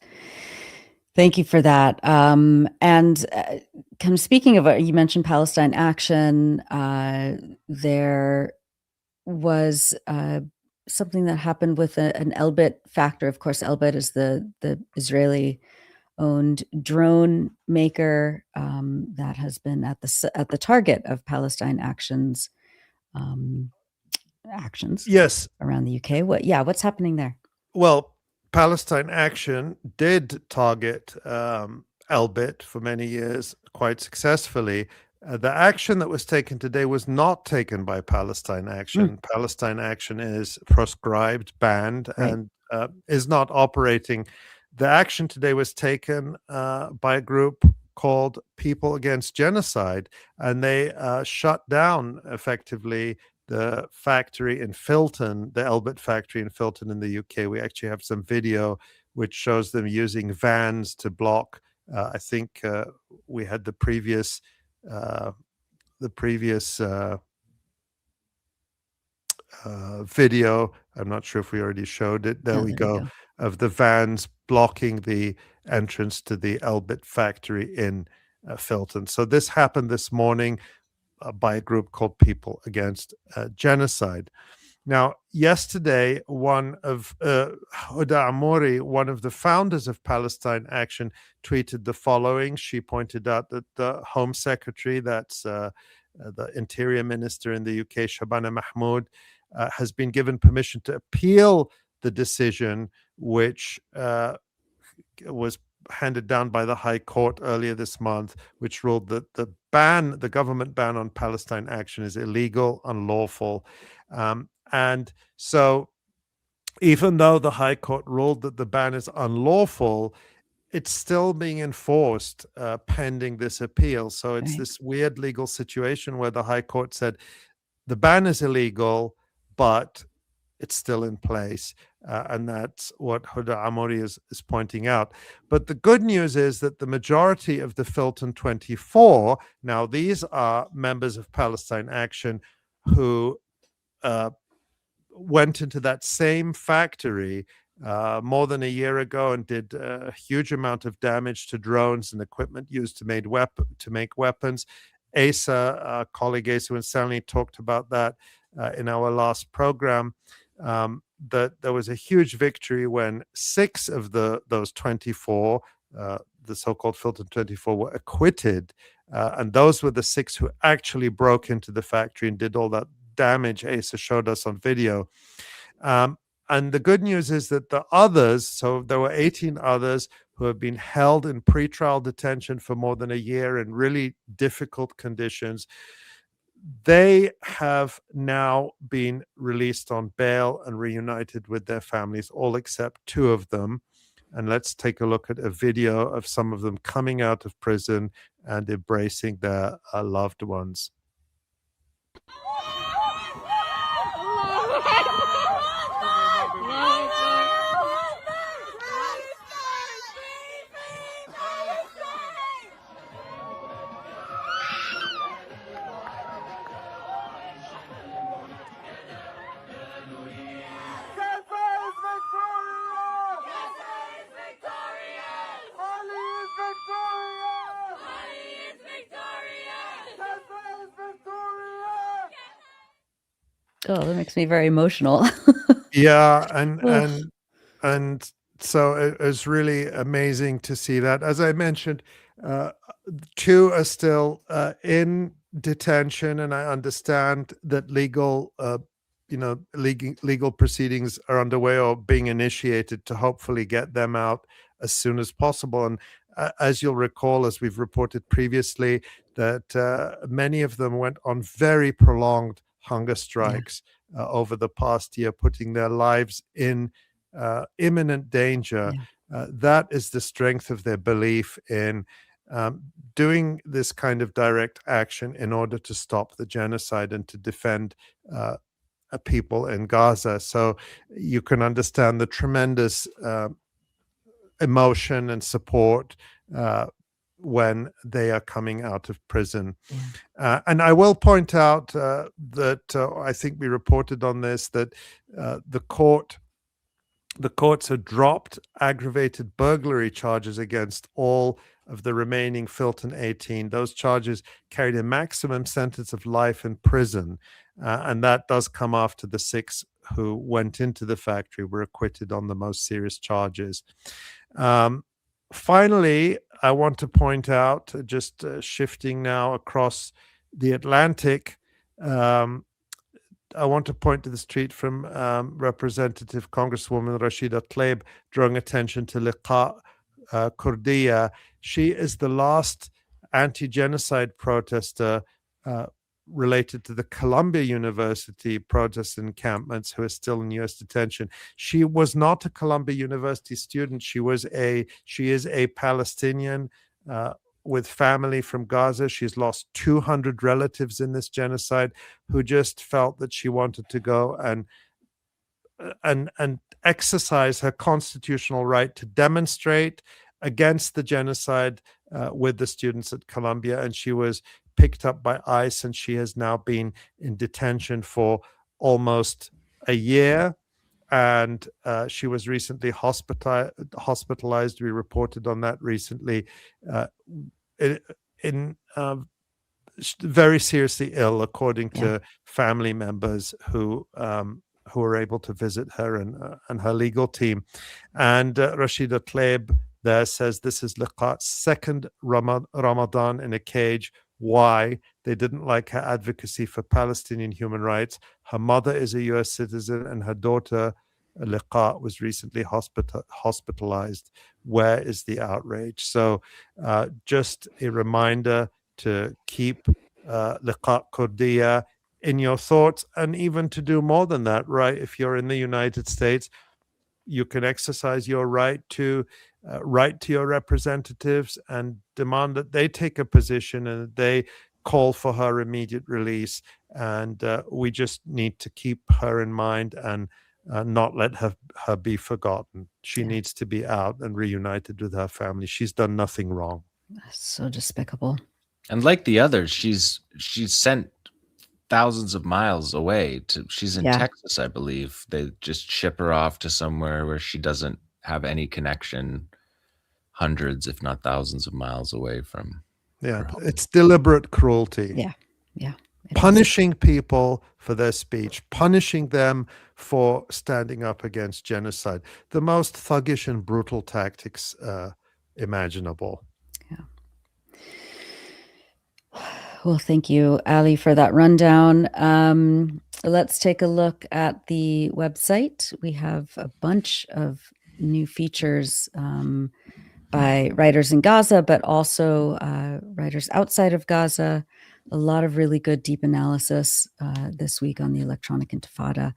Thank you for that. And kind of speaking of, you mentioned Palestine Action, there was something that happened with an 𝐓𝐴𝐷 factor. Of course, 𝐓𝐴𝐷 is the Israeli-owned drone maker that has been at the target of Palestine actions Yes. around the UK. What's happening there? Well, Palestine Action did target 𝐓𝐴𝐷 for many years quite successfully. The action that was taken today was not taken by Palestine Action. Palestine Action is proscribed, banned, and is not operating. The action today was taken by a group called People Against Genocide, and they shut down effectively the factory in Filton, the 𝐓𝐴𝐷 factory in Filton in the UK. We actually have some video which shows them using vans to block. I think we had the previous video. I'm not sure if we already showed it. There we go. Of the vans blocking the entrance to the 𝐓𝐴𝐷 factory in Filton. So this happened this morning by a group called People Against Genocide. Now, yesterday, one of Shehada Amouri, one of the founders of Palestine Action, tweeted the following. She pointed out that the Home Secretary, that's the Interior Minister in the UK, Shabana Mahmood, has been given permission to appeal the decision, which was handed down by the High Court earlier this month, which ruled that the government ban on Palestine Action is illegal, unlawful. And so even though the High Court ruled that the ban is unlawful, it's still being enforced pending this appeal. So it's this weird legal situation where the High Court said the ban is illegal, but it's still in place. And that's what Shehada Amouri is pointing out. But the good news is that the majority of the Filton 24, now these are members of Palestine Action who went into that same factory more than a year ago and did a huge amount of damage to drones and equipment used to make weapons. 𝐓𝐴𝐷𝐿, colleague 𝐓𝐴𝐷 Winstanley talked about that in our last program. That there was a huge victory when 6 of those 24, the so-called Filton 24, were acquitted. And those were the 6 who actually broke into the factory and did all that damage 𝐓𝐴𝐷 showed us on video. And the good news is that the others, so there were 18 others who have been held in pretrial detention for more than a year in really difficult conditions. They have now been released on bail and reunited with their families, all except 2 of them. And let's take a look at a video of some of them coming out of prison and embracing their loved ones. Oh, that makes me very emotional. Yeah, and so it was really amazing to see that. As I mentioned, 2 are still in detention, and I understand that legal proceedings are underway or being initiated to hopefully get them out as soon as possible. And as you'll recall, as we've reported previously, that many of them went on very prolonged hunger strikes over the past year, putting their lives in imminent danger. That is the strength of their belief in doing this kind of direct action in order to stop the genocide and to defend people in Gaza. So you can understand the tremendous emotion and support when they are coming out of prison. And I will point out that I think we reported on this, that the courts had dropped aggravated burglary charges against all of the remaining Filton 18. Those charges carried a maximum sentence of life in prison. And that does come after the 6 who went into the factory were acquitted on the most serious charges. Finally, I want to point out, just shifting now across the Atlantic, I want to point to this tweet from Representative Congresswoman Rashida Tlaib, drawing attention to 𝐓𝐡𝐞 𝐄𝐥𝐿. She is the last anti-genocide protester related to the Columbia University protest encampments who is still in U.S. detention. She was not a Columbia University student. She is a Palestinian with family from Gaza. She's lost 200 relatives in this genocide, who just felt that she wanted to go and exercise her constitutional right to demonstrate against the genocide with the students at Columbia. And she was picked up by ICE, and she has now been in detention for almost a year. And she was recently hospitalized. We reported on that recently, very seriously ill, according to family members who were able to visit her and her legal team. And Rashida Tlaib there says this is 𝐓𝐡𝐞's second Ramadan in a cage. Why? They didn't like her advocacy for Palestinian human rights. Her mother is a U.S. citizen, and her daughter, 𝐓𝐡, was recently hospitalized. Where is the outrage? So just a reminder to keep 𝐓𝐡𝐞 𝐄𝐥𝐿 in your thoughts, and even to do more than that, right? If you're in the United States, you can exercise your right to write to your representatives and demand that they take a position and that they call for her immediate release. And we just need to keep her in mind and not let her be forgotten. She needs to be out and reunited with her family. She's done nothing wrong. So despicable. And like the others, she's sent thousands of miles away. She's in Texas, I believe. They just ship her off to somewhere where she doesn't have any connection, hundreds, if not thousands of miles away from. It's deliberate cruelty. Punishing people for their speech, punishing them for standing up against genocide. The most thuggish and brutal tactics imaginable. Well, thank you, Ali, for that rundown. Let's take a look at the website. We have a bunch of new features by writers in Gaza, but also writers outside of Gaza. A lot of really good deep analysis this week on the Electronic Intifada.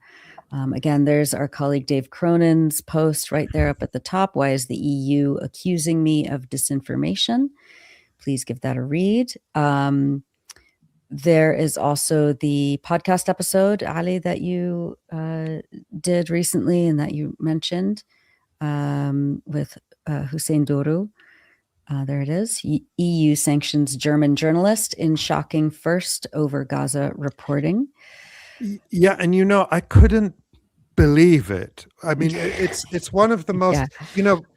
Again, there's our colleague Dave Cronin's post right there up at the top. Why is the EU accusing me of disinformation? Please give that a read. There is also the podcast episode, Ali, that you did recently and that you mentioned with Hussein Doru. There it is. EU sanctions German journalist in shocking first over Gaza reporting. Yeah, and I couldn't believe it. I mean, it's one of the most,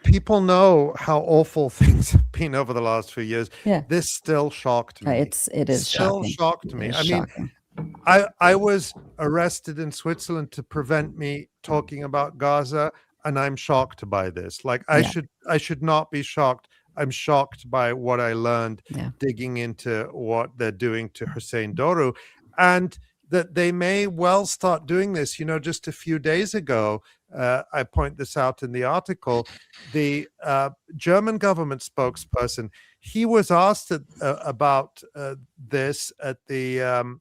people know how awful things have been over the last few years. This still shocked me. It is still shocking. shocked me. I Shocking. mean, I was arrested in Switzerland to prevent me talking about Gaza, and I'm shocked by this. Like I should not be shocked. I'm shocked by what I learned digging into what they're doing to Hussein Doru, and that they may well start doing this. Just a few days ago, I point this out in the article, the German government spokesperson, he was asked about this at the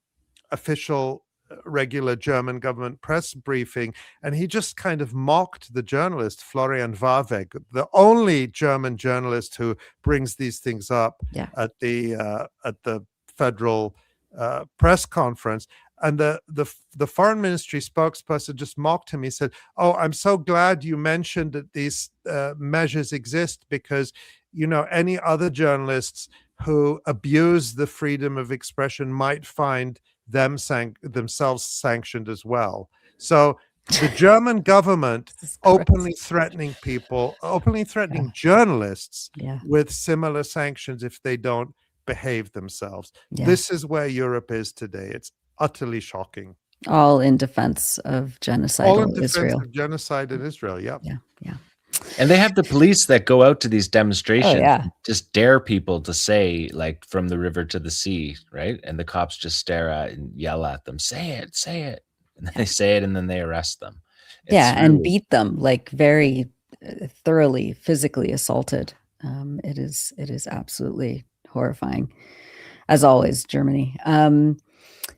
official regular German government press briefing, and he just kind of mocked the journalist Florian Warweg, the only German journalist who brings these things up at the federal press conference. And the foreign ministry spokesperson just mocked him. He said, "Oh, I'm so glad you mentioned that these measures exist, because any other journalists who abuse the freedom of expression might find themselves sanctioned as well." So the German government openly threatening journalists with similar sanctions if they don't behave themselves. This is where Europe is today. It's utterly shocking. All in defense of genocidal All in defense Israel. of genocide in Israel. Yep. Yeah. And they have the police that go out to these demonstrations, yeah. and just dare people to say, like, from the river to the sea, right? And the cops just stare at and yell at them, say it, say it. And then they say it, and then they arrest them. And beat them, like, very thoroughly physically assaulted. It is absolutely horrifying, as always, Germany. And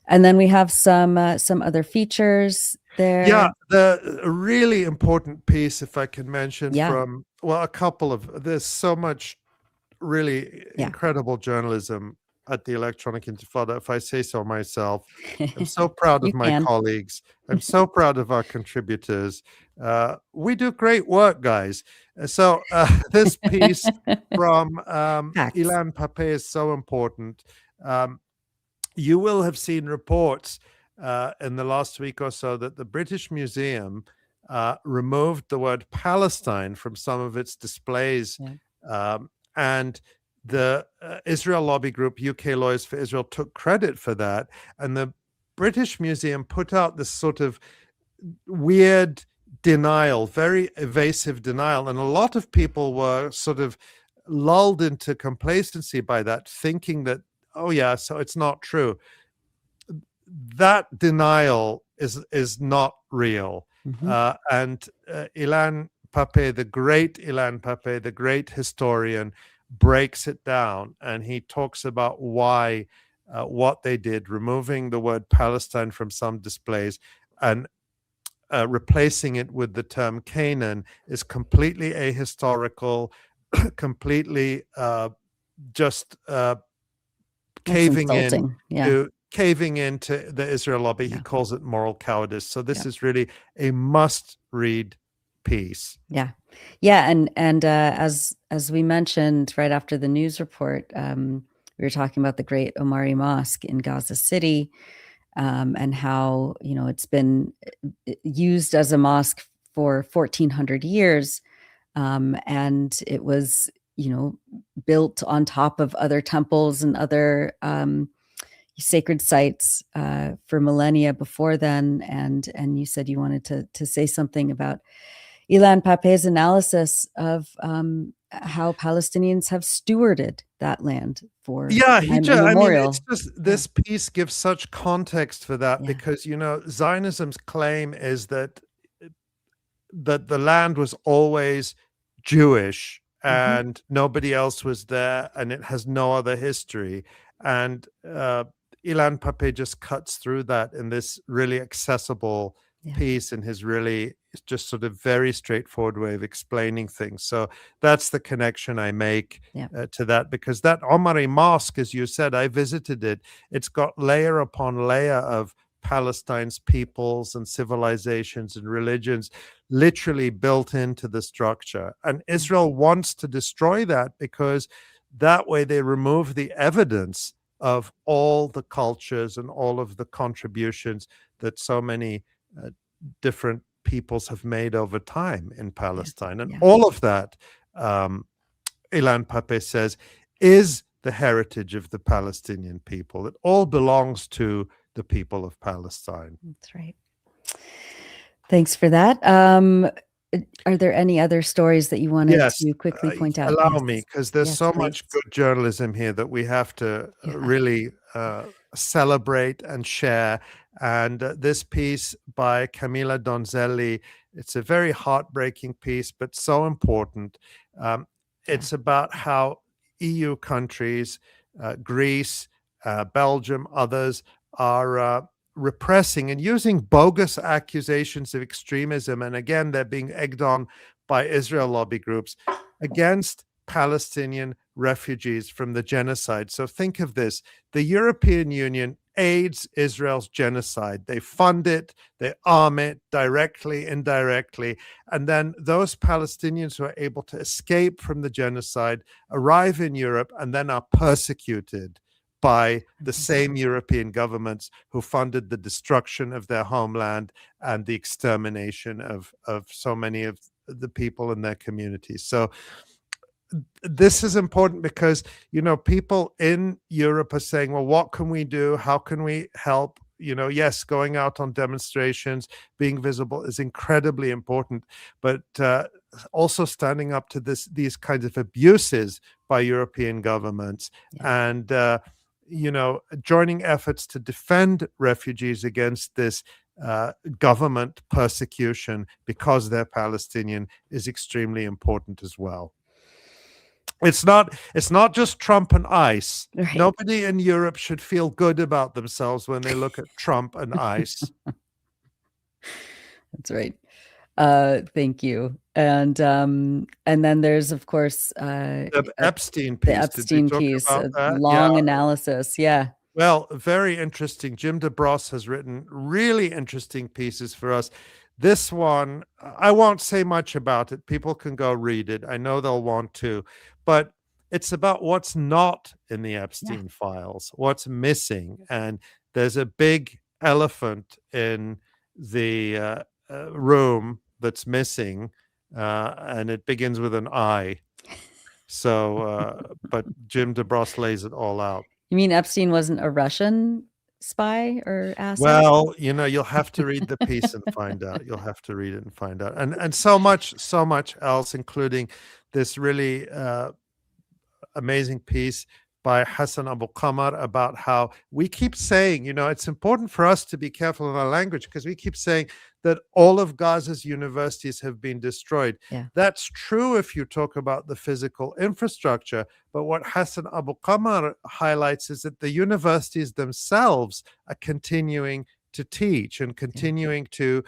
then we have some other features there. Yeah, a really important piece, if I can mention, from, well, a couple of, there's so much really incredible journalism at the Electronic Intifada, if I say so myself. I'm so proud of my colleagues. I'm so proud of our contributors. We do great work, guys. So this piece from Ilan Pappé is so important. You will have seen reports in the last week or so that the British Museum removed the word Palestine from some of its displays. And the Israel lobby group, UK Lawyers for Israel, took credit for that. And the British Museum put out this sort of weird denial, very evasive denial. And a lot of people were sort of lulled into complacency by that, thinking that, oh yeah, so it's not true. That denial is not real. And Ilan Pappé, the great Ilan Pappé, the great historian, breaks it down, and he talks about why what they did, removing the word Palestine from some displays and replacing it with the term Canaan, is completely ahistorical, completely just caving into the Israel lobby. He calls it moral cowardice. So this is really a must-read piece. And as we mentioned right after the news report, we were talking about the Great Omari Mosque in Gaza City, and how, you know, it's been used as a mosque for 1400 years, and it was, you know, built on top of other temples and other sacred sites for millennia before then. And you said you wanted to say something about Ilan Pappé's analysis of how Palestinians have stewarded that land for immemorial. It's just, this piece gives such context for that, because, you know, Zionism's claim is that the land was always Jewish and nobody else was there, and it has no other history. And Ilan Pappé just cuts through that in this really accessible piece, in his really just sort of very straightforward way of explaining things. So that's the connection I make to that, because that Omari Mosque, as you said, I visited it. It's got layer upon layer of Palestine's peoples and civilizations and religions literally built into the structure. And Israel wants to destroy that, because that way they remove the evidence of all the cultures and all of the contributions that so many different peoples have made over time in Palestine. And all of that, Ilan Pappé says, is the heritage of the Palestinian people. It all belongs to the people of Palestine. That's right. Thanks for that. Are there any other stories that you wanted to quickly point out? Allow me, because there's so much good journalism here that we have to really celebrate and share. And this piece by Camilla Donzelli, it's a very heartbreaking piece, but so important. It's about how EU countries, Greece, Belgium, others, are repressing and using bogus accusations of extremism. And again, they're being egged on by Israel lobby groups against Palestinian refugees from the genocide. So think of this. The European Union aids Israel's genocide. They fund it, they arm it directly, indirectly. And then those Palestinians who are able to escape from the genocide arrive in Europe and then are persecuted by the same European governments who funded the destruction of their homeland and the extermination of so many of the people in their communities. So this is important because, you know, people in Europe are saying, well, what can we do? How can we help? yes, going out on demonstrations, being visible is incredibly important, but also standing up to these kinds of abuses by European governments, and joining efforts to defend refugees against this government persecution because they're Palestinian is extremely important as well. It's not just Trump and ICE. Right. Nobody in Europe should feel good about themselves when they look at Trump and ICE. That's right. Thank you. And then there's, of course, The Epstein the piece. Epstein Did we talk piece, about a that? long Yeah. analysis. Yeah. Well, very interesting. Jim DeBross has written really interesting pieces for us. This one, I won't say much about it. People can go read it. I know they'll want to, but it's about what's not in the Epstein files, what's missing. And there's a big elephant in the room that's missing, and it begins with an I. So, but Jim DeBross lays it all out. You mean Epstein wasn't a Russian spy or asset? Well, you'll have to read the piece and find out. You'll have to read it and find out. And so much else, including this really amazing piece by Hassan Abu Qamar about how we keep saying, it's important for us to be careful in our language because we keep saying that all of Gaza's universities have been destroyed. Yeah. That's true if you talk about the physical infrastructure. But what Hassan Abu Qamar highlights is that the universities themselves are continuing to teach and continuing to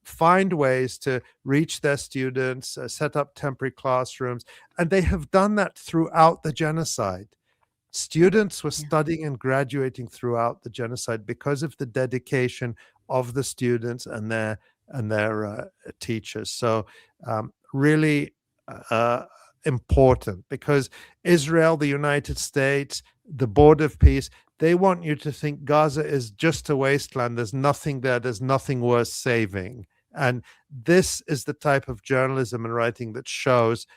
find ways to reach their students, set up temporary classrooms, and they have done that throughout the genocide. Students were studying and graduating throughout the genocide because of the dedication of the students and their teachers. So really important, because Israel, the United States, the Board of Peace, they want you to think Gaza is just a wasteland. There's nothing there. There's nothing worth saving. And this is the type of journalism and writing that shows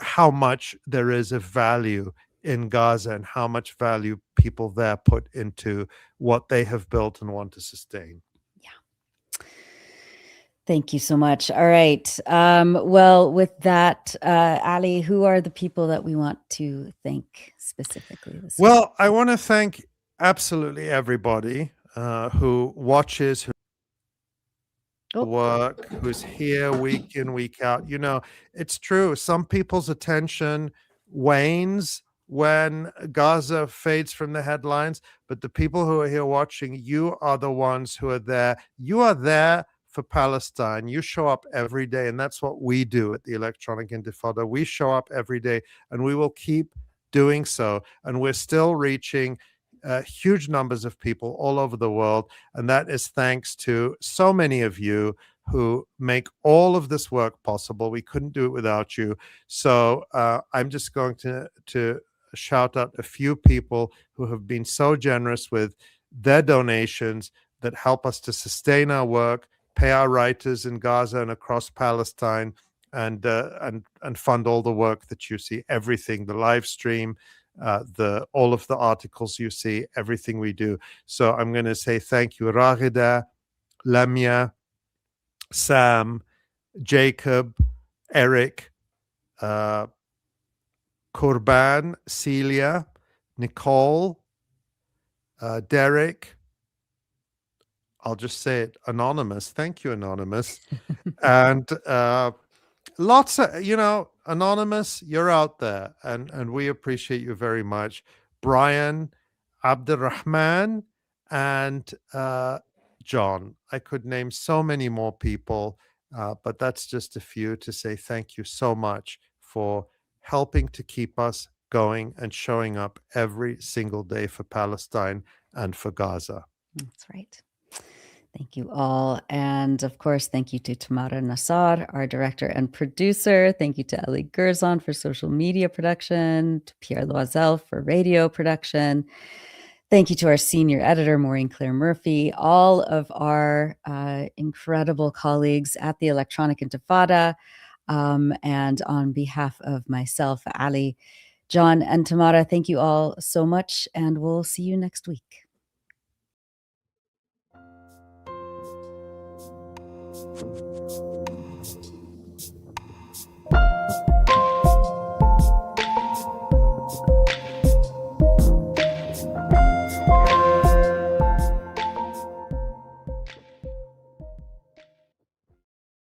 how much there is of value in Gaza and how much value people there put into what they have built and want to sustain. Thank you so much. All right. Well, with that, Ali, who are the people that we want to thank specifically this week? Well, I want to thank absolutely everybody who watches, who work, who's here week in, week out. It's true. Some people's attention wanes when Gaza fades from the headlines, but the people who are here watching, you are the ones who are there. You are there for Palestine. You show up every day, and that's what we do at the Electronic Intifada. We show up every day, and we will keep doing so. And we're still reaching huge numbers of people all over the world, and that is thanks to so many of you who make all of this work possible. We couldn't do it without you. So I'm just going to shout out a few people who have been so generous with their donations that help us to sustain our work, pay our writers in Gaza and across Palestine, and fund all the work that you see, everything, the live stream, all of the articles you see, everything we do. So I'm going to say thank you, Raghida, Lamia, Sam, Jacob, Eric, Kurban, Celia, Nicole, Derek. I'll just say it, Anonymous. Thank you, Anonymous. And lots of, Anonymous, you're out there, and we appreciate you very much. Brian, Abdurrahman, and John. I could name so many more people, but that's just a few to say thank you so much for helping to keep us going and showing up every single day for Palestine and for Gaza. That's right. Thank you all. And of course, thank you to Tamara Nassar, our director and producer. Thank you to Ellie Gerzon for social media production, to Pierre Loisel for radio production. Thank you to our senior editor, Maureen Claire Murphy, all of our incredible colleagues at the Electronic Intifada. And on behalf of myself, Ali, Jon, and Tamara, thank you all so much. And we'll see you next week. from